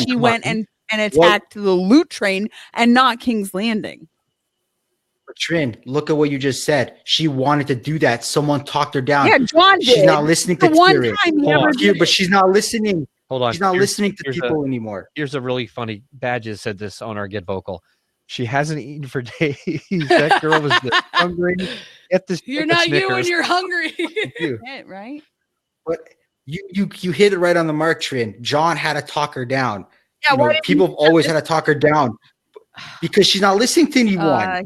she went and attacked the loot train and not King's Landing. Trin, look at what you just said. She wanted to do that. Someone talked her down. Yeah, John did. She's not listening to Tyrion. But she's not listening. Hold on. She's not listening to people anymore. Here's a really funny. Badges said this on our Get Vocal. She hasn't eaten for days. That girl was just hungry. You're not you when you're hungry. Right? But you hit it right on the mark, Trin. John had to talk her down. Yeah, people have always had to talk her down because she's not listening to anyone.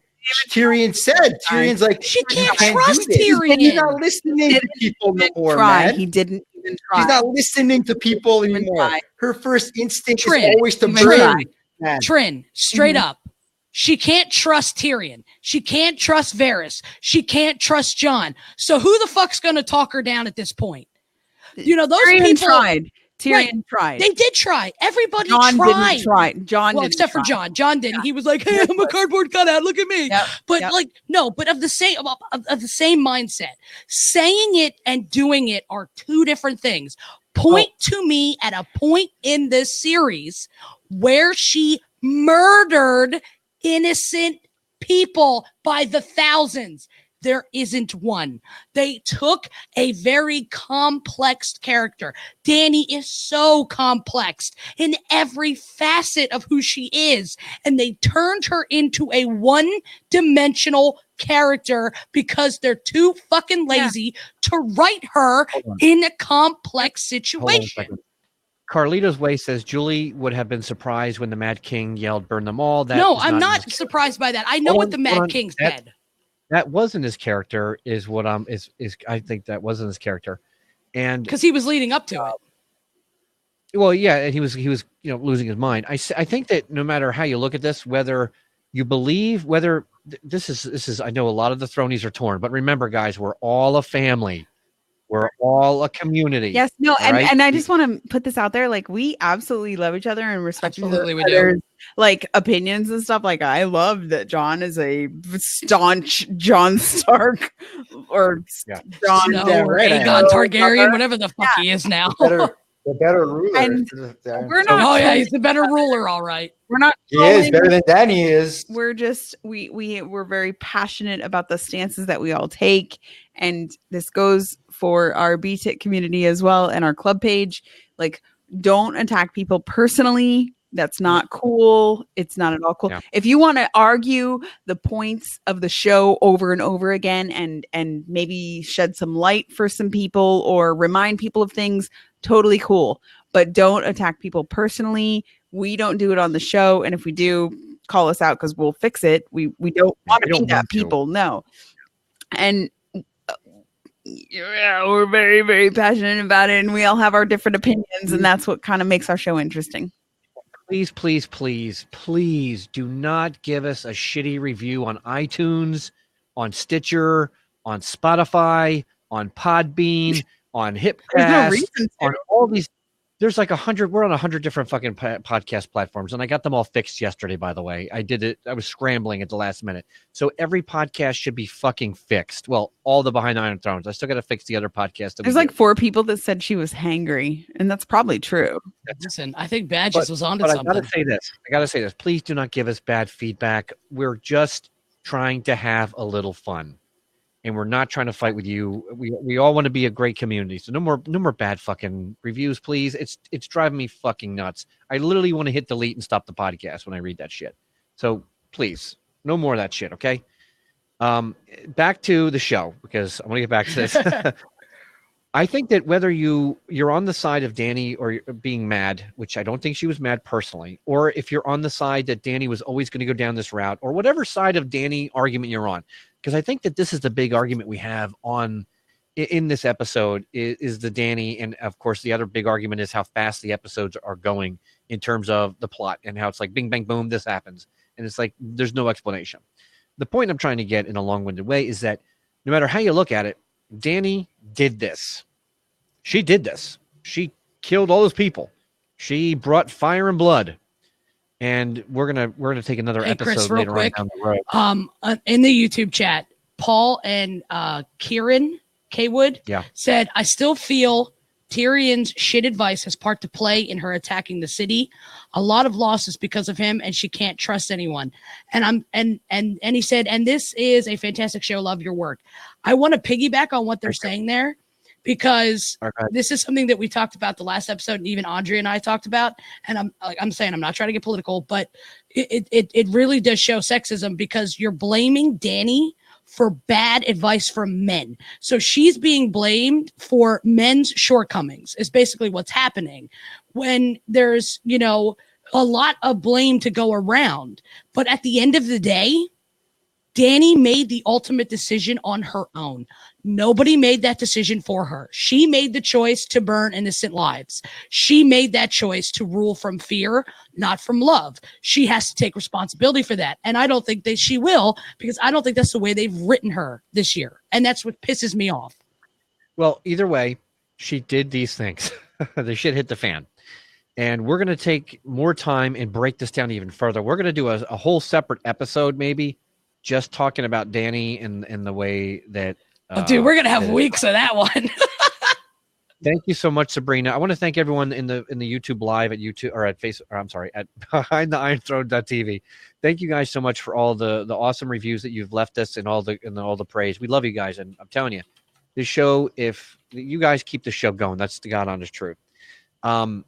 Tyrion said. Tyrion's like, she can't trust Tyrion. He's not listening to people no more, man. He didn't even try. She's not listening to people anymore. Her first instinct is always to burn. Trin, straight up. She can't trust Tyrion. She can't trust Varys. She can't trust John. So who the fuck's going to talk her down at this point? Those Tyrion people tried. Tyrion tried. They did try. Everybody John tried. Didn't try. John well, didn't except try. for John. John didn't. He was like, "Hey, I'm a cardboard cutout. Look at me." Yep. But but of the same mindset. Saying it and doing it are two different things. Point to me at a point in this series where she murdered innocent people by the thousands. There isn't one. They took a very complex character. Dany is so complex in every facet of who she is, and they turned her into a one-dimensional character because they're too fucking lazy to write her in a complex situation. Carlito's Way says Julie would have been surprised when the Mad King yelled, "Burn them all." No, I'm not surprised by that. I know what the Mad King said. That wasn't his character, is what I think that wasn't his character, and because he was leading up to it. Well, yeah, and he was losing his mind. I think that no matter how you look at this, whether you believe this is, I know a lot of the Thronies are torn, but remember, guys, we're all a family. We're all a community. Yes, no, right? and I just want to put this out there. Like, we absolutely love each other and respect each other's opinions and stuff. Like, I love that John is a staunch Jon Stark or John or Aegon Targaryen, whatever the fuck he is now. The better ruler. And we're not. Oh yeah, he's the better ruler. All right. We're not. He is better than Dany is. We're just we're very passionate about the stances that we all take, and this goes for our BTIC community as well and our club page. Like, don't attack people personally. That's not cool. It's not at all cool. Yeah. If you want to argue the points of the show over and over again and maybe shed some light for some people or remind people of things, totally cool. But don't attack people personally. We don't do it on the show. And if we do, call us out because we'll fix it. We don't want to beat up people. No. And we're very, very passionate about it. And we all have our different opinions. And that's what kind of makes our show interesting. Please, please, please, please do not give us a shitty review on iTunes, on Stitcher, on Spotify, on Podbean, on Hipcast, on all these. There's like 100. We're on 100 different fucking podcast platforms, and I got them all fixed yesterday. By the way, I did it. I was scrambling at the last minute, so every podcast should be fucking fixed. Well, all the Behind the Iron Thrones. I still got to fix the other podcast. There's like 4 people that said she was hangry, and that's probably true. Listen, I think Badges was onto But I something. gotta say this. Please do not give us bad feedback. We're just trying to have a little fun, and we're not trying to fight with you. We all want to be a great community. So no more bad fucking reviews, please. It's driving me fucking nuts. I literally want to hit delete and stop the podcast when I read that shit. So please, no more of that shit. Okay. Back to the show, because I want to get back to this. I think that whether you're on the side of Danny or you're being mad, which I don't think she was mad personally, or if you're on the side that Danny was always going to go down this route, or whatever side of Danny argument you're on, because I think that this is the big argument we have in this episode is the Danny, and of course the other big argument is how fast the episodes are going in terms of the plot and how it's like bing bang boom, this happens, and it's like there's no explanation. The point I'm trying to get in a long-winded way is that no matter how you look at it, Danny did this. She did this. She killed all those people. She brought fire and blood. And we're gonna take another episode Chris, real later quick, on down the road. In the YouTube chat, Paul and Kieran Kaywood said, I still feel Tyrion's shit advice has part to play in her attacking the city. A lot of losses because of him, and she can't trust anyone. And he said, and this is a fantastic show. Love your work. I want to piggyback on what they're saying there, because this is something that we talked about the last episode, and even Andrea and I talked about. And I'm saying, I'm not trying to get political, but it really does show sexism, because you're blaming Danny for bad advice from men. So she's being blamed for men's shortcomings is basically what's happening, when there's, a lot of blame to go around. But at the end of the day, Danny made the ultimate decision on her own. Nobody made that decision for her. She made the choice to burn innocent lives. She made that choice to rule from fear, not from love. She has to take responsibility for that. And I don't think that she will, because I don't think that's the way they've written her this year. And that's what pisses me off. Well, either way, she did these things. The shit hit the fan. And we're going to take more time and break this down even further. We're going to do a whole separate episode, maybe, just talking about Danny and the way that dude, we're gonna have weeks of that one. Thank you so much, Sabrina. I want to thank everyone in the YouTube live at YouTube or at at BehindTheIronThrone.tv. Thank you guys so much for all the awesome reviews that you've left us and all the praise. We love you guys, and I'm telling you, this show, if you guys keep the show going, that's the God honest truth. Where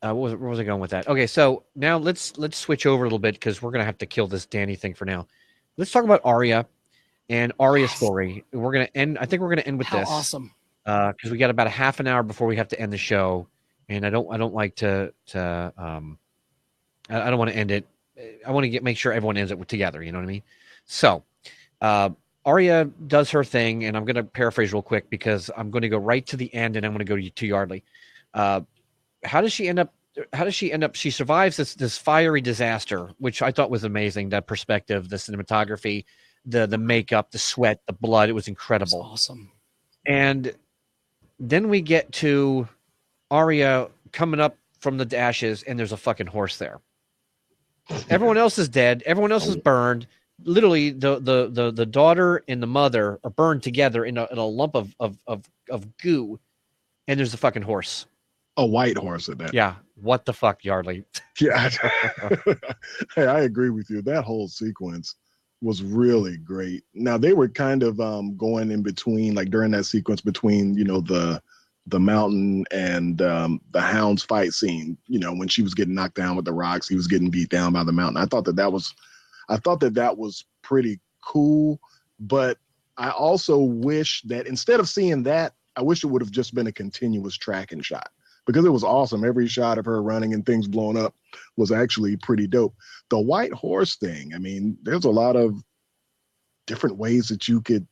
was I going with that? Okay, so now let's switch over a little bit, because we're gonna have to kill this Danny thing for now. Let's talk about Arya and Arya's story. We're gonna end. I think we're gonna end with this. Awesome. Because we got about a half an hour before we have to end the show, and I don't like to I don't want to end it. I want to make sure everyone ends it together. You know what I mean? So, Arya does her thing, and I'm gonna paraphrase real quick, because I'm going to go right to the end, and I'm going to go to Yardley. How does she end up? She survives this fiery disaster, which I thought was amazing. That perspective, the cinematography, the makeup, the sweat, the blood. It was incredible. That's awesome. And then we get to Arya coming up from the ashes, and there's a fucking horse there. Everyone else is dead. Everyone else is burned. Literally, the daughter and the mother are burned together in a lump of goo, and there's a fucking horse. A white horse at that. Yeah. What the fuck, Yardley? Yeah. Hey, I agree with you. That whole sequence was really great. Now, they were kind of going in between, like during that sequence between, the mountain and the Hound's fight scene, when she was getting knocked down with the rocks, he was getting beat down by the mountain. I thought that was pretty cool, but I also wish that instead of seeing that, I wish it would have just been a continuous tracking shot, because it was awesome. Every shot of her running and things blowing up was actually pretty dope. The white horse thing, I mean, there's a lot of different ways that you could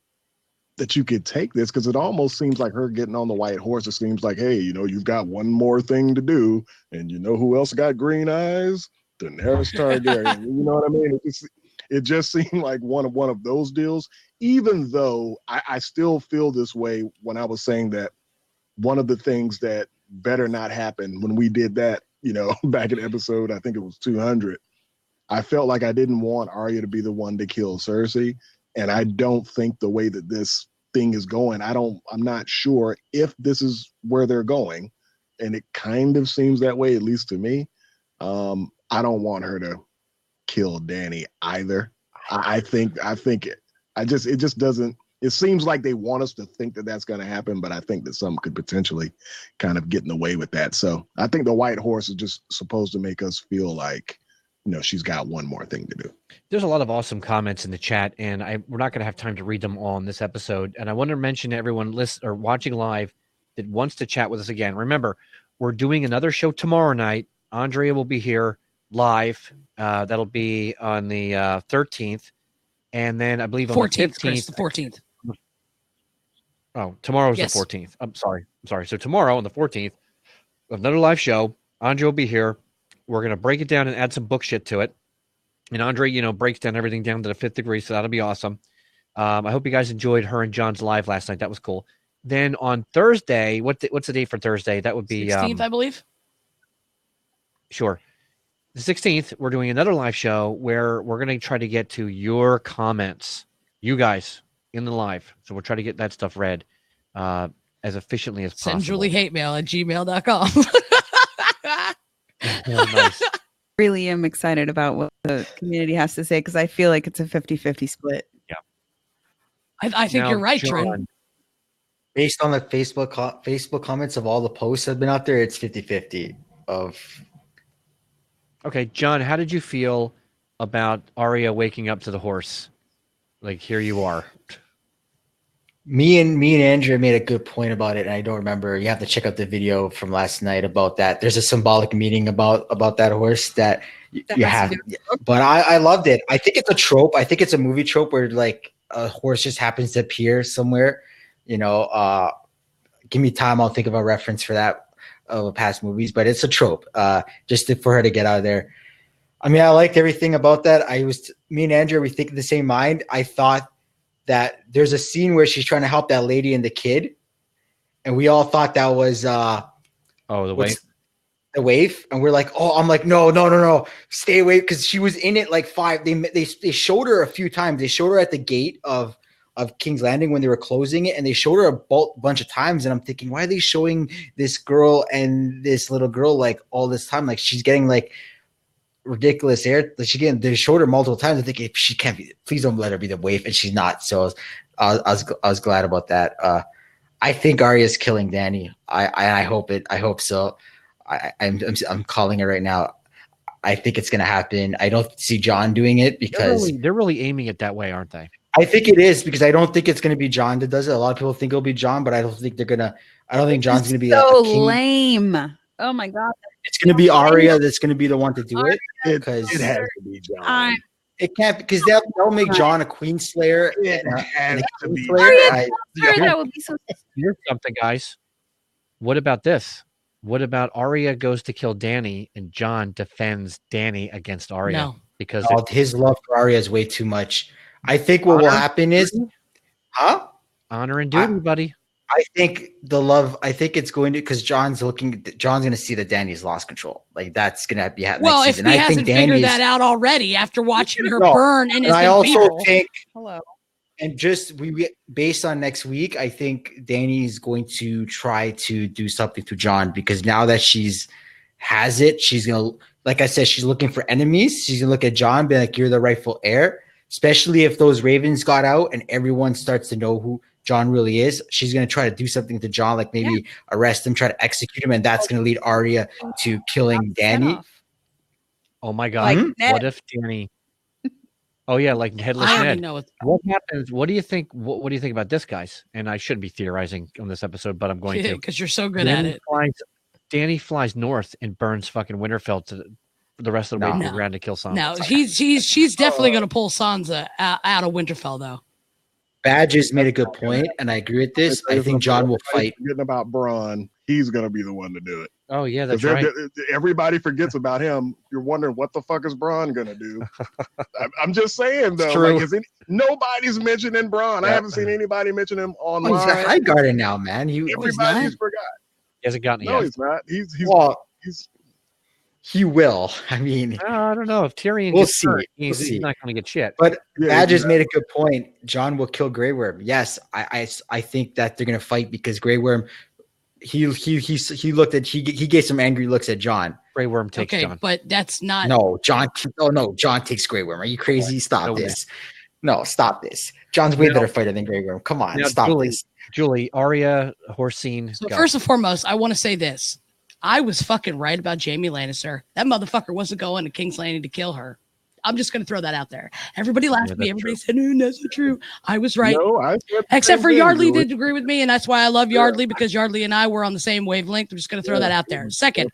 take this, because it almost seems like her getting on the white horse, it seems like, hey, you've got one more thing to do, and you know who else got green eyes? Daenerys Targaryen. You know what I mean? It just seemed like one of those deals, even though I still feel this way when I was saying that one of the things that better not happen. When we did that, back in episode, I think it was 200, I felt like I didn't want Arya to be the one to kill Cersei. And I don't think the way that this thing is going, I'm not sure if this is where they're going. And it kind of seems that way, at least to me. I don't want her to kill Dany either. It just doesn't. It seems like they want us to think that that's going to happen, but I think that some could potentially kind of get in the way with that. So I think the White Horse is just supposed to make us feel like, she's got one more thing to do. There's a lot of awesome comments in the chat, and we're not going to have time to read them all in this episode. And I want to mention to everyone listening or watching live that wants to chat with us again. Remember, we're doing another show tomorrow night. Andrea will be here live. That'll be on the 13th, and then I believe on 14th, the 15th. Chris, the 14th. Oh, tomorrow's Yes. the 14th. I'm sorry. So tomorrow on the 14th, another live show. Andrea will be here. We're going to break it down and add some book shit to it. And Andre, breaks down everything down to the 5th degree, so that'll be awesome. I hope you guys enjoyed her and John's live last night. That was cool. Then on Thursday, what's the date for Thursday? That would be 16th, I believe. Sure. The 16th, we're doing another live show where we're going to try to get to your comments, you guys in the live. So we'll try to get that stuff read as efficiently as possible. Send Julie hate mail at gmail.com. Nice. Really am excited about what the community has to say because I feel like it's a 50-50 split. I think Now, you're right, John, Trent. Based on the Facebook comments of all the posts that have been out there, it's 50-50 of. Okay, John, how did you feel about Arya waking up to the horse? Like, here you are. Me and Andrea made a good point about it, and I don't remember. You have to check out the video from last night about that. There's a symbolic meaning about that horse that you have. But I loved it. I think it's a trope. I think it's a movie trope where like a horse just happens to appear somewhere. Give me time. I'll think of a reference for that of past movies, but it's a trope. For her to get out of there. I mean, I liked everything about that. Me and Andrea, we think of the same mind. I thought that there's a scene where she's trying to help that lady and the kid, and we all thought that was the wave. The wave, and we're like, oh, I'm like, no, stay away, because she was in it like 5. They showed her a few times. They showed her at the gate of King's Landing when they were closing it, and they showed her a bunch of times. And I'm thinking, why are they showing this girl and this little girl like all this time? Like she's getting like ridiculous air. They showed her multiple times. I think if she can't be, please don't let her be the waif, and she's not. So I was glad about that. I think Arya's killing Dany. I hope it. I hope so. I'm calling it right now. I think it's going to happen. I don't see John doing it because They're really aiming it that way, aren't they? I think it is, because I don't think it's going to be John that does it. A lot of people think it'll be John, but I don't think they're going to. I don't think John's going to be so a king. lame. Oh my god! It's going to be Arya that's going to be the one to do it, It because has to be John. it can't, because they'll make John a Queen Slayer. It has to be. That would be so. Here's something, guys. What about this? What about Arya goes to kill Dany and John defends Dany against Arya? No. Because His love for Arya is way too much. I think what will happen is, honor and duty, buddy. I think it's going to, because John's going to see that Dany's lost control. Like that's going to be happening. Well, next if season. he I think hasn't figured Dany's, that out already after watching her No. burn in and his I also people. think, Hello. and just based on next week, I think Dany's going to try to do something to John, because now that she's gonna, like I said, she's looking for enemies. She's gonna look at John, be like, "You're the rightful heir." Especially if those ravens got out and everyone starts to know who John really is, she's gonna try to do something to John, like maybe arrest him, try to execute him, and that's gonna lead Arya to killing Dany. Oh my God! Like Ned. What if Dany? Oh yeah, like headless I already Ned. know What happens? What do you think? What do you think about this, guys? And I shouldn't be theorizing on this episode, but I'm going to. because you're so good at it. Danny flies north and burns fucking Winterfell for the rest of the way to the ground to kill Sansa. No, she's definitely going to pull Sansa out of Winterfell, though. Badges made a good point, and I agree with this. I think John will fight. Forgetting about Bronn, he's gonna be the one to do it. Oh yeah, that's 'Cause right. Everybody forgets about him. You're wondering what the fuck is Bronn gonna do. I'm just saying though, true. like, nobody's mentioning Bronn. I haven't seen anybody mention him Oh, he's online. a High Garden now, man. Everybody's forgot. hasn't gotten it No, yet. he's not. Well, He's he will. I mean, I don't know if Tyrion. We'll gets hurt, see. We'll he's see. not going to get shit. but yeah, Badger's made a good point. John will kill Grey Worm. Yes, I think that they're gonna fight because Grey Worm. He looked at he gave some angry looks at John. Grey Worm takes Okay, John. but that's not. No, John. Oh no, John takes Grey Worm. Are you crazy? Stop No way. this. No, stop this. John's way Now- better fighter than Grey Worm. Come on, now, stop Julie, this. Julie, Arya, horse scene. So go. first and foremost, I want to say this. I was fucking right about Jaime Lannister. That motherfucker wasn't going to King's Landing to kill her. I'm just going to throw that out there. Everybody laughed Yeah, at me. that's Everybody said, no, that's not true. I was right. No, I said the Except same for thing, Yardley Julie. did agree with me, and that's why I love Yardley, because Yardley and I were on the same wavelength. I'm just going to throw that out there. Second,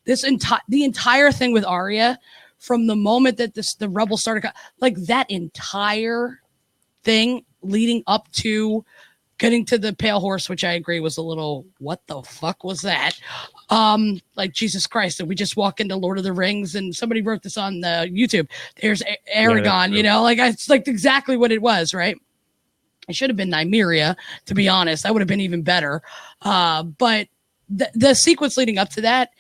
the entire thing with Arya, from the moment that the rebels started, like that entire thing leading up to getting to the Pale Horse, which I agree was a little, what the fuck was that? Like Jesus Christ, did we just walk into Lord of the Rings? And somebody wrote this on the YouTube. There's Aragon, true. you know, like it's like exactly what it was, right? It should have been Nymeria, to be honest. That would have been even better. But the sequence leading up to that,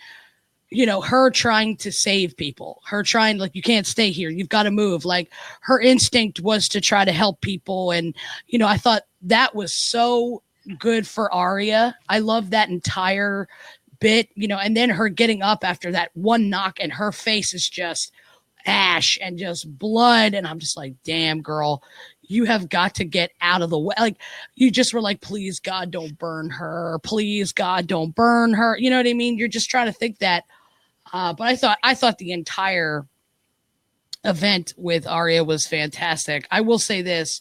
you know, her trying to save people, her trying, like, you can't stay here, you've got to move. Like, her instinct was to try to help people. And, you know, I thought that was so good for Arya. I love that entire bit, you know, and then her getting up after that one knock and her face is just ash and just blood. And I'm just like, damn, girl, you have got to get out of the way. Like, you just were like, please, God, don't burn her. Please, God, don't burn her. You know what I mean? You're just trying to think that. But I thought the entire event with Arya was fantastic. I will say this.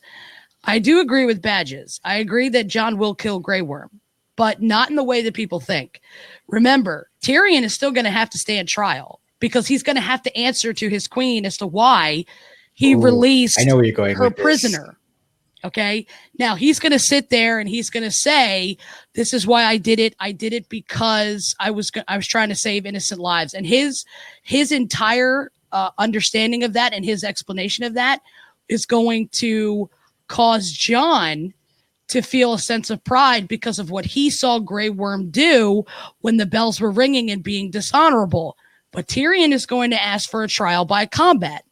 I do agree with Badges. I agree that Jon will kill Grey Worm, but not in the way that people think. Remember, Tyrion is still going to have to stand trial because he's going to have to answer to his queen as to why he released I know where you're going her with this. prisoner. Okay. Now he's going to sit there and he's going to say, this is why I did it. I did it because I was trying to save innocent lives. And his entire understanding of that and his explanation of that is going to cause Jon to feel a sense of pride because of what he saw Grey Worm do when the bells were ringing and being dishonorable. But Tyrion is going to ask for a trial by combat.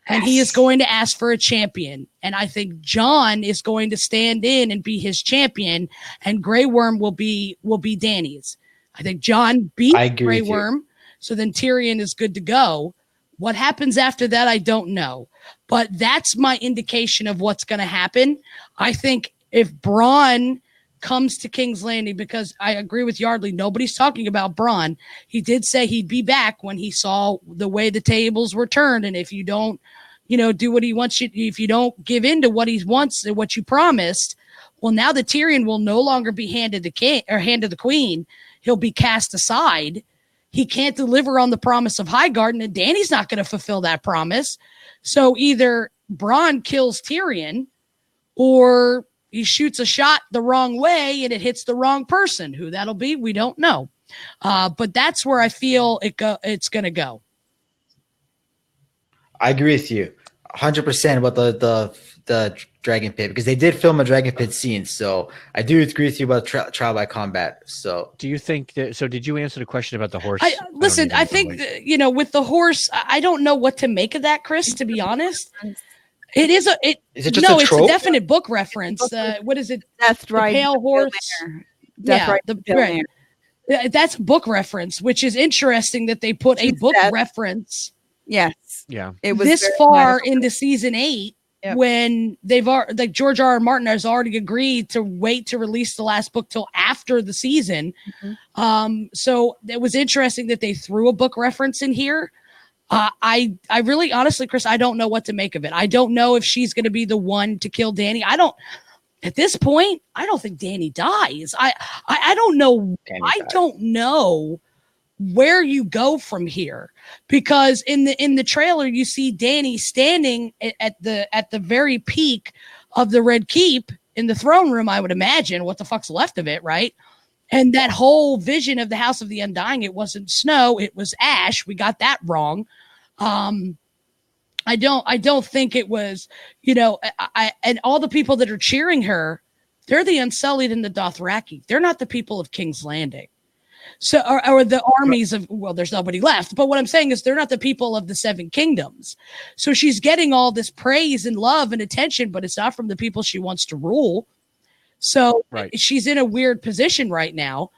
And he is going to ask for a champion. And I think Jon is going to stand in and be his champion. And Grey Worm will be Dany's. I think Jon beat Grey Worm. So then Tyrion is good to go. What happens after that, I don't know. But that's my indication of what's going to happen. I think if Bronn comes to King's Landing, because I agree with Yardley, nobody's talking about Bronn. He did say he'd be back when he saw the way the tables were turned. And if you don't, you know, do what he wants you, if you don't give in to what he wants and what you promised, well, now the Tyrion will no longer be handed the king or handed the queen. He'll be cast aside. He can't deliver on the promise of Highgarden, and Dany's not going to fulfill that promise. So either Bronn kills Tyrion or he shoots a shot the wrong way and it hits the wrong person. Who that'll be, we don't know. But that's where I feel it's going to go. I agree with you 100% about the Dragon Pit, because they did film a Dragon Pit scene. So I do agree with you about trial by combat. So do you think that? So did you answer the question about the horse? Listen, I think you know, with the horse, I don't know what to make of that, Chris. To be honest, it is Is it just a trope? It's a definite book reference. What is it? Death Ride. The Pale Horse. Death Ride. Right. That's a book reference, which is interesting that they put a book reference. Yes. Yeah. It was this far into season 8. Yep. When they've like George R.R. Martin has already agreed to wait to release the last book till after the season. Mm-hmm. So it was interesting that they threw a book reference in here. I really, honestly, Chris, I don't know what to make of it. I don't know if she's going to be the one to kill Dany. At this point, I don't think Dany dies. I don't know. I don't know where you go from here, because in the trailer you see Dany standing at the very peak of the Red Keep in the throne room. I would imagine what the fuck's left of it, right? And that whole vision of the House of the Undying, it wasn't snow, it was ash. We got that wrong. I don't think it was, you know, and all the people that are cheering her They're the Unsullied and the Dothraki. They're not the people of King's Landing. So, or the armies of, well, there's nobody left. But what I'm saying is they're not the people of the Seven Kingdoms. So she's getting all this praise and love and attention, but it's not from the people she wants to rule. So she's in a weird position right now.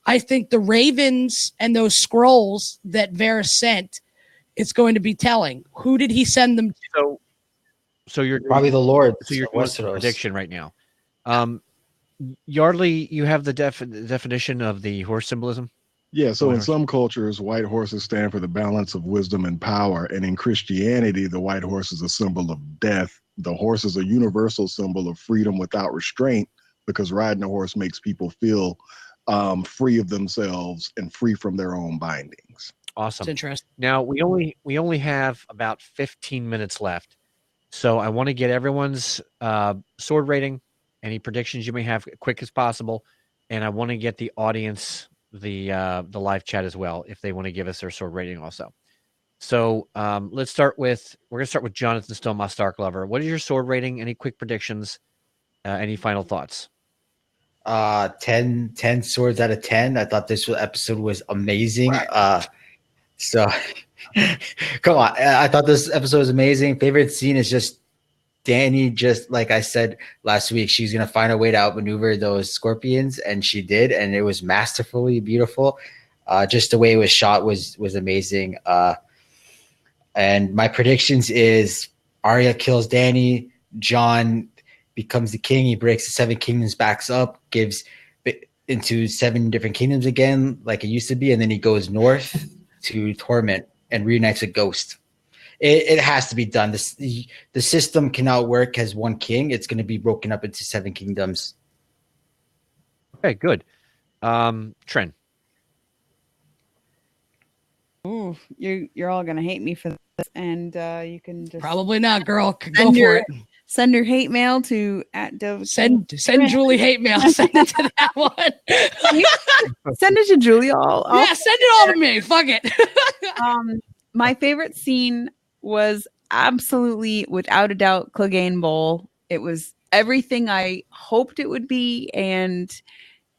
I think the ravens and those scrolls that Varys sent, it's going to be telling. Who did he send them to? So you're Probably the Lord. So you're doing the prediction right now. Yardley, you have the definition of the horse symbolism? Yeah, so in some cultures, white horses stand for the balance of wisdom and power. And in Christianity, the white horse is a symbol of death. The horse is a universal symbol of freedom without restraint, because riding a horse makes people feel free of themselves and free from their own bindings. Awesome. It's interesting. Now, we only have about 15 minutes left. So I want to get everyone's sword rating, any predictions you may have, quick as possible. And I want to get the audience the live chat as well, if they want to give us their sword rating also. So we're going to start with Jonathan Stonemaw Starklover. What is your sword rating? Any quick predictions? Any final thoughts? 10 swords out of 10. I thought this episode was amazing. So come on. I thought this episode was amazing. Favorite scene is just Dany, just like I said last week, she's going to find a way to outmaneuver those scorpions, and she did, and it was masterfully beautiful. Just the way it was shot was amazing. And my predictions is Arya kills Dany, Jon becomes the king, he breaks the Seven Kingdoms backs up, gives into 7 different kingdoms again, like it used to be, and then he goes north to Torment and reunites with Ghost. It has to be done. The system cannot work as one king. It's going to be broken up into 7 kingdoms. Okay, good. Tren. Ooh, you're all gonna hate me for this, and you can just Probably not, girl. Go for it. Send your hate mail to @Dove. Send Julie hate mail. Send it to that one. Send it to Julie. Yeah, send it all to me. Fuck it. My favorite scene was absolutely, without a doubt, Clegane Bowl. It was everything I hoped it would be, and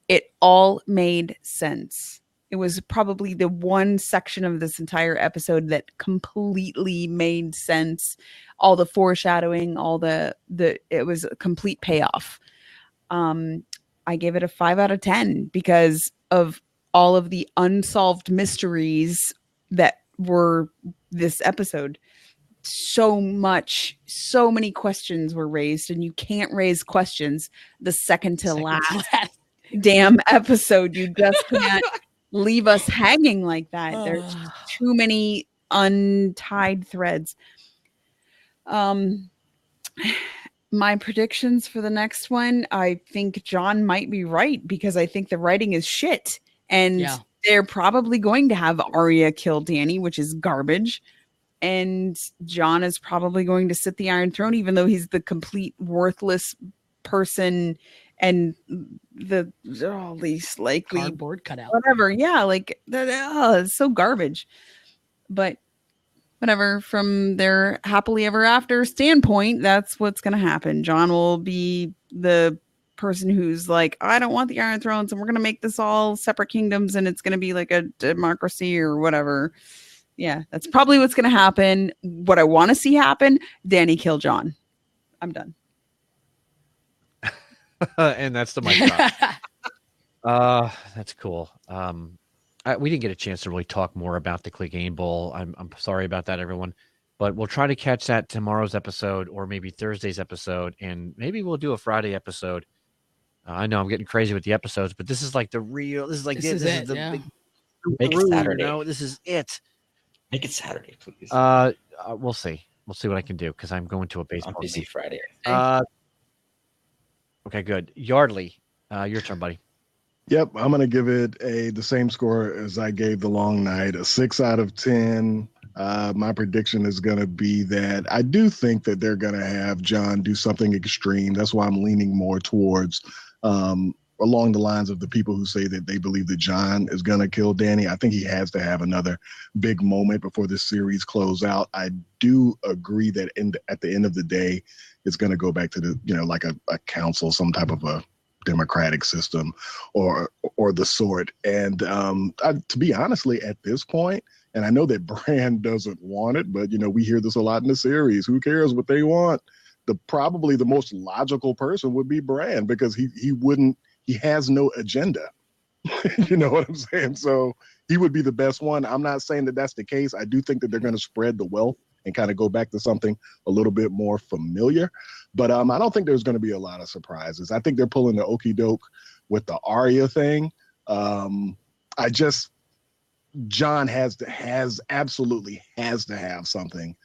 it all made sense. It was probably the one section of this entire episode that completely made sense. All the foreshadowing, it was a complete payoff. I gave it a 5 out of 10 because of all of the unsolved mysteries that were this episode. So many questions were raised, and you can't raise questions the second to last damn episode. You just can't leave us hanging like that. There's too many untied threads. My predictions for the next one, I think Jon might be right, because I think the writing is shit, and they're probably going to have Arya kill Dany, which is garbage. And Jon is probably going to sit the Iron Throne, even though he's the complete worthless person and the least likely cardboard cutout. Whatever. Yeah, like it's so garbage. But whatever, from their happily ever after standpoint, that's what's going to happen. Jon will be the person who's like, I don't want the Iron Thrones, and we're going to make this all separate kingdoms, and it's going to be like a democracy or whatever. Yeah, that's probably what's going to happen. What I want to see happen, Dany kill Jon. I'm done. And that's the mic drop. That's cool. We didn't get a chance to really talk more about the Clegane Bowl. I'm sorry about that, everyone. But we'll try to catch that tomorrow's episode, or maybe Thursday's episode, and maybe we'll do a Friday episode. I know I'm getting crazy with the episodes, but this is like the real. This is like this is the big. Make it Saturday. No, this is it. Make it Saturday, please. We'll see. We'll see what I can do, because I'm going to a baseball I'm busy game. Friday. Okay, good. Yardley, your turn, buddy. Yep, I'm gonna give it the same score as I gave The Long Night, a 6 out of 10. My prediction is gonna be that I do think that they're gonna have Jon do something extreme. That's why I'm leaning more towards along the lines of the people who say that they believe that Jon is gonna kill Dany. I think he has to have another big moment before this series close out. I do agree that at the end of the day, it's gonna go back to the like a council, some type of a democratic system or the sort. And to be honestly, at this point, and I know that Bran doesn't want it, but we hear this a lot in the series. Who cares what they want? Probably the most logical person would be Bran, because he has no agenda. You know what I'm saying? So he would be the best one. I'm not saying that that's the case. I do think that they're going to spread the wealth and kind of go back to something a little bit more familiar. But I don't think there's going to be a lot of surprises. I think they're pulling the okie doke with the Arya thing. John absolutely has to have something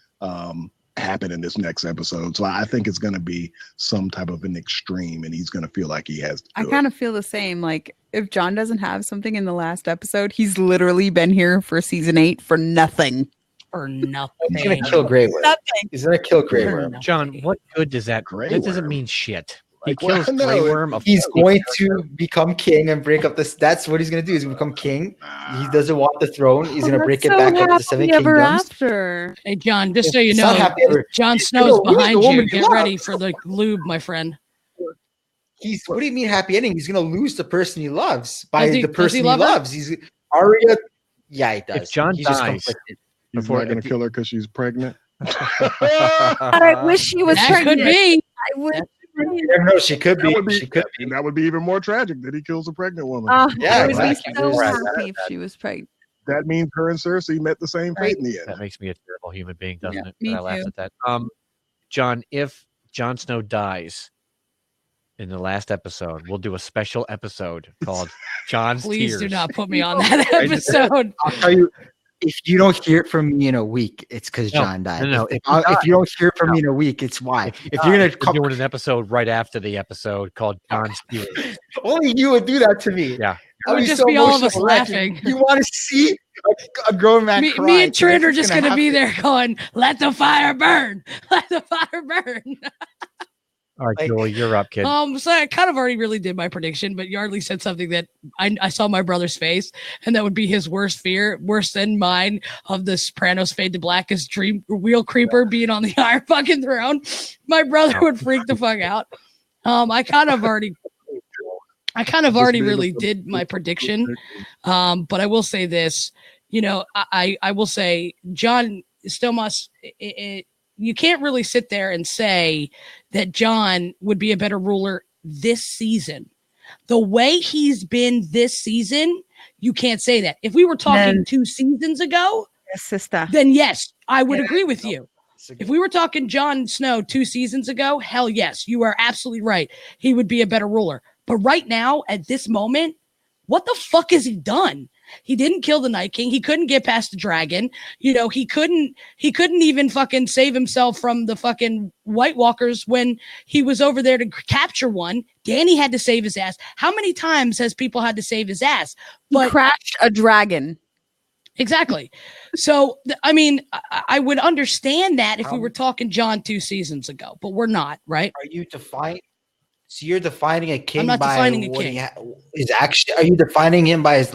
happen in this next episode. So I think it's going to be some type of an extreme, and he's going to feel like he has to. I kind of feel the same. Like, if John doesn't have something in the last episode, he's literally been here for season 8 for nothing. For nothing. He's gonna kill Grey Worm. Nothing. He's gonna kill Grey Worm. John, what good does that? Grey That doesn't Worm. mean shit. He Like, kills well, no, Grey Worm. He's going to become king and break up this. That's what he's gonna do. He's gonna become king. He doesn't want the throne. He's gonna break it back up to the 7 ever kingdoms. after. Hey, John, just so you It's know, not happy ever. Jon Snow's who's the behind woman you. you Get love? ready for the lube, my friend. What do you mean happy ending? He's gonna lose the person he loves by Does he the person he love her? loves. He's Arya. Yeah, he does. If John He's just dies- conflicted. He's Before- not going to kill her because she's pregnant. I wish she was That pregnant. could be. I wish. You never know. She could be. She could be. And that would be even more tragic that he kills a pregnant woman. Yeah, I would exactly. be so Right. happy if she was pregnant. That means her and Cersei met the same fate in the end. That makes me a terrible human being, doesn't Yeah, it? me That I laughed too. at that. John, if Jon Snow dies in the last episode, we'll do a special episode called John's Please Tears. do not put me on that episode. I'll tell you. If you don't hear it from me in a week, it's because No, John died. no, If you don't hear it from me in a week, it's why. If you're gonna We're come, doing an episode right after the episode called John's Tears. only you would do that to me. Yeah. I would just be all of us laughing. You want to see a grown man cry? Me and Trent are It's just going to be happen. there going, let the fire burn. Let the fire burn. All right, Like- Joel, you're up, kid. So I kind of already really did my prediction, but Yardley said something that I saw my brother's face, and that would be his worst fear, worse than mine, of the Sopranos fade to black as dream wheel creeper being on the iron fucking throne. My brother would freak the fuck out. I kind of already really did my prediction. But I will say this, I will say Jon Stamos, you can't really sit there and say that Jon would be a better ruler this season. The way he's been this season, you can't say that. If we were talking 2 seasons ago, Yes, sister. then yes, I would agree with you. If we were talking Jon Snow 2 seasons ago, hell yes, you are absolutely right. He would be a better ruler. But right now, at this moment, what the fuck has he done? He didn't kill the Night King. He couldn't get past the dragon. He couldn't even fucking save himself from the fucking White Walkers when he was over there to capture one. Danny had to save his ass. How many times has people had to save his ass? He crashed a dragon. Exactly. So, I would understand that if we were talking Jon 2 seasons ago, but we're not, right? Are you defining? So you're defining a king I'm not by defining a what king. his action. Are you defining him by his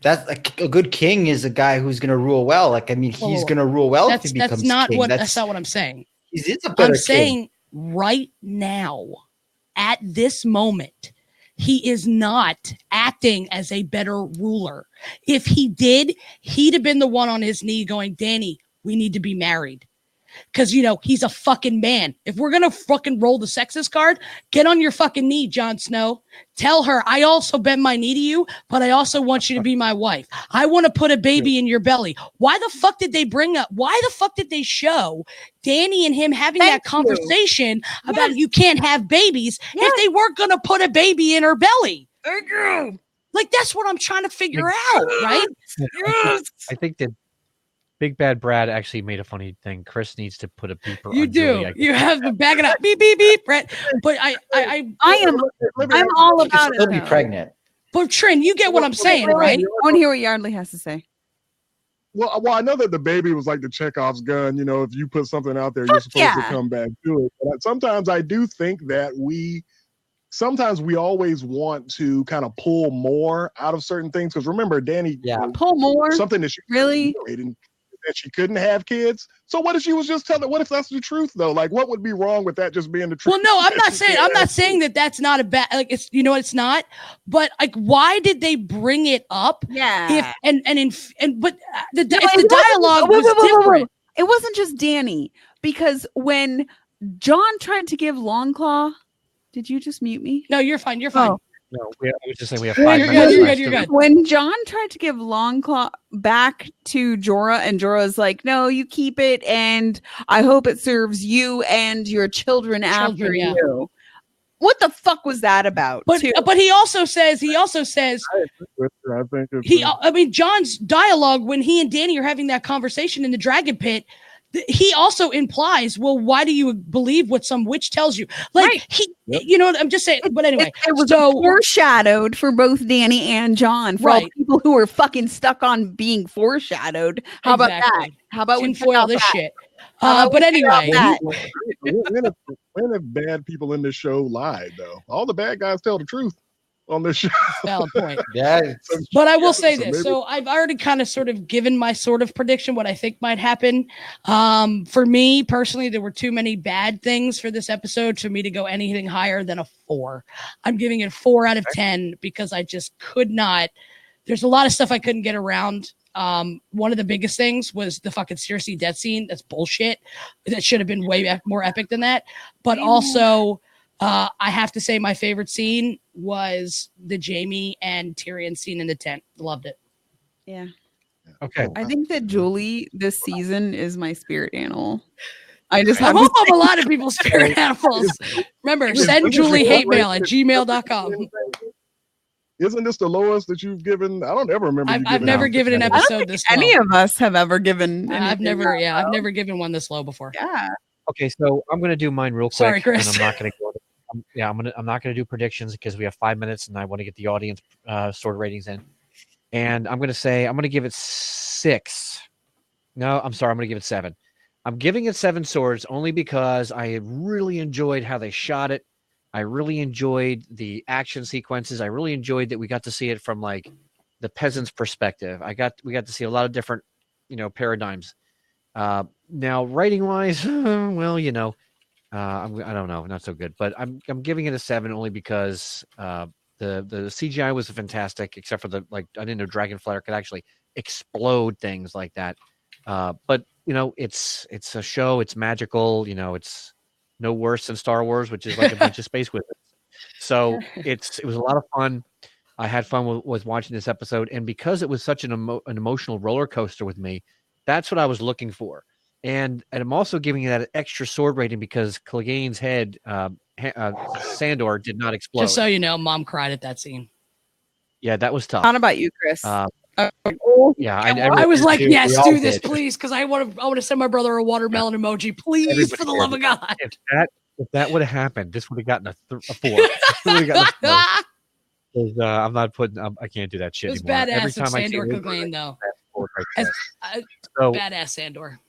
that's a good king is a guy who's going to rule well. He's Whoa. going to rule well if That's he becomes not king. that's not what I'm saying. He is a better I'm king. saying right now, at this moment, he is not acting as a better ruler. If he did, he'd have been the one on his knee going, Danny, we need to be married. Because, he's a fucking man. If we're going to fucking roll the sexist card, get on your fucking knee, Jon Snow. Tell her, I also bend my knee to you, but I also want you to be my wife. I want to put a baby in your belly. Why the fuck did they show Danny and him having that conversation about you can't have babies if they weren't going to put a baby in her belly? Thank you. Like, that's what I'm trying to figure out, right? I think that Big Bad Brad actually made a funny thing. Chris needs to put a beeper You on do. Julie, I You guess. have to back it up. Beep, beep, beep, Brett. But I'm all She could about still it. be though. pregnant. But Trin, you get what I'm saying, right? I want to hear what Yardley has to say. Well, I know that the baby was like the Chekhov's gun. If you put something out there, you're supposed to yeah. come back to it. But sometimes I do think that sometimes we always want to kind of pull more out of certain things. Because remember, Danny, Yeah. Pull more. something that she Really? reiterated that she couldn't have kids. So what if she was just telling? What if that's the truth though? Like, what would be wrong with that just being the truth? Well, no, I'm not saying that that's not a bad, like, it's, you know, it's not, but like, why did they bring it up? Yeah. If the dialogue was different. It wasn't just Danny, because when John tried to give Longclaw, did you just mute me? No, you're fine. You're fine. Oh. No, I was just saying we have You're 5 good, minutes. you're left. good, you're good. When John tried to give Longclaw back to Jorah, and Jorah's like, no, you keep it, and I hope it serves you and your children after yeah. you. What the fuck was that about? But he also says I think John's dialogue when he and Danny are having that conversation in the dragon pit, he also implies, well, why do you believe what some witch tells you? Like you know, I'm just saying. But anyway, it was foreshadowed for both Danny and John. For all the people who are fucking stuck on being foreshadowed. How about that? How about we foil this shit? But anyway, when have bad people in this show lied though? All the bad guys tell the truth on this show. Valid point. Yeah. But I will say So this. maybe- So I've already kind of sort of given my sort of prediction, what I think might happen. For me personally, there were too many bad things for this episode for me to go anything higher than a 4. I'm giving it 4 out of 10 because I just could not. There's a lot of stuff I couldn't get around. One of the biggest things was the fucking Cersei death scene. That's bullshit. That should have been way more epic than that. But also, I have to say my favorite scene was the Jaime and Tyrion scene in the tent. Loved it. Yeah. Okay. I think that Julie this season is my spirit animal. I just I have hope to I'm a lot of people's spirit animals. Remember, send Julie hate mail at gmail.com. Isn't this the lowest that you've given? I don't ever remember. I've never given an episode this low. any of us have ever given. I've never given one this low before. Yeah. Okay, so I'm going to do mine real quick. Sorry, Chris. And I'm not going to go. I'm not going to do predictions because we have 5 minutes, and I want to get the audience sword ratings in. And I'm going to say I'm going to give it 6. No, I'm sorry. I'm going to give it 7. I'm giving it 7 swords only because I really enjoyed how they shot it. I really enjoyed the action sequences. I really enjoyed that we got to see it from like the peasant's perspective. We got to see a lot of different, paradigms. Now, writing wise, well, I don't know, not so good. But I'm giving it a 7 only because the CGI was fantastic, except for I didn't know Dragonflare could actually explode things like that. But it's a show. It's magical. It's no worse than Star Wars, which is like a bunch of space wizards. So it was a lot of fun. I had fun with watching this episode, and because it was such an emotional roller coaster with me, that's what I was looking for. And I'm also giving it that extra sword rating because Clegane's head, Sandor, did not explode. Just so you know, Mom cried at that scene. Yeah, that was tough. Not about you, Chris. Yeah, I was like, yes, we all do this, did. please, because I want to send my brother a watermelon emoji, please, Everybody for the did. love of God. If that would have happened, this would have gotten a 4. This would've gotten a 4. 'Cause, I'm not putting. I can't do that shit It was anymore. Every badass of time I see Sandor it, Clegane, though. that's So- Badass Sandor.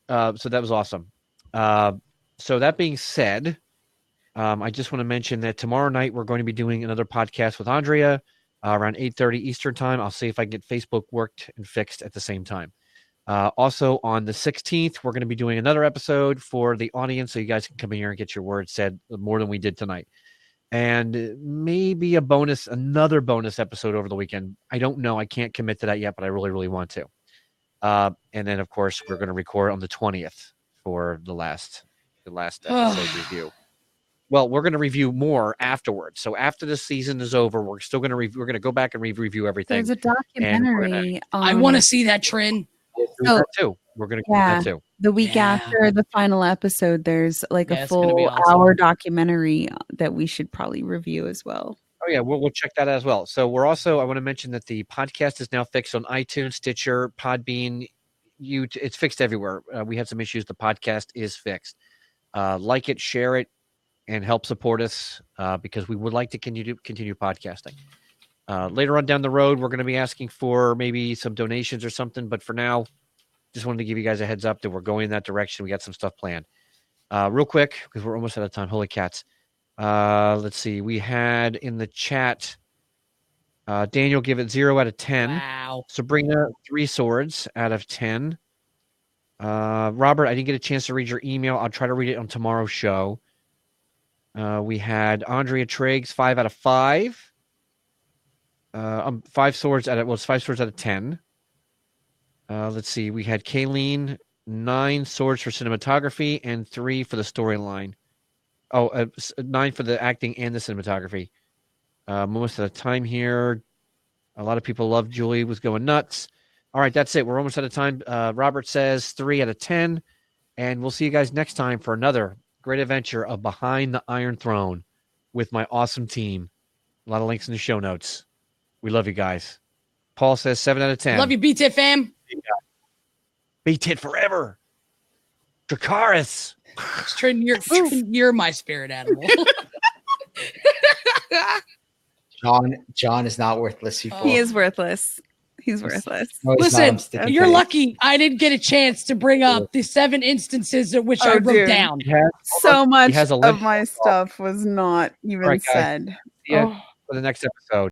So that was awesome. So that being said, I just want to mention that tomorrow night we're going to be doing another podcast with Andrea around 8:30 Eastern time. I'll see if I can get Facebook worked and fixed at the same time. Also on the 16th, we're going to be doing another episode for the audience, so you guys can come in here and get your words said more than we did tonight. And maybe another bonus episode over the weekend. I don't know. I can't commit to that yet, but I really, really want to. And then, of course, we're going to record on the 20th for the last episode review. Well, we're going to review more afterwards. So after the season is over, we're still going to we're going to go back and review everything. There's a documentary. I want to see that, Trin. That too. We're going to do that too. The week after the final episode, there's like a it's gonna be full awesome. hour documentary that we should probably review as well. Oh yeah, we'll check that as well. So we're also, I want to mention that the podcast is now fixed on iTunes, Stitcher, Podbean. It's fixed everywhere. We had some issues. The podcast is fixed. Like it, share it, and help support us because we would like to continue podcasting. Later on down the road, we're going to be asking for maybe some donations or something. But for now, just wanted to give you guys a heads up that we're going in that direction. We got some stuff planned. Real quick, because we're almost out of time. Holy cats. Let's see. We had in the chat, Daniel give it 0 out of 10. Wow. Sabrina, 3 swords out of 10. Robert, I didn't get a chance to read your email. I'll try to read it on tomorrow's show. We had Andrea Triggs, 5 out of 5. 5 swords out of 10. Let's see. We had Kayleen, 9 swords for cinematography and 3 for the storyline. 9 for the acting and the cinematography. Most of the time here, a lot of people love Julie was going nuts. All right, that's it. We're almost out of time. Robert says 3 out of 10. And we'll see you guys next time for another great adventure of Behind the Iron Throne with my awesome team. A lot of links in the show notes. We love you guys. Paul says 7 out of 10. Love you, BTIT fam. BTIT forever. Dracarys. You're my spirit animal. John is not worthless. He is worthless. He's worthless. No, he's not. Listen, I'm sticking you're to it. lucky I didn't get a chance to bring up the 7 instances at which I wrote dude. down. So much has a of list. my stuff was not even All right, guys. said. See ya Oh. for the next episode.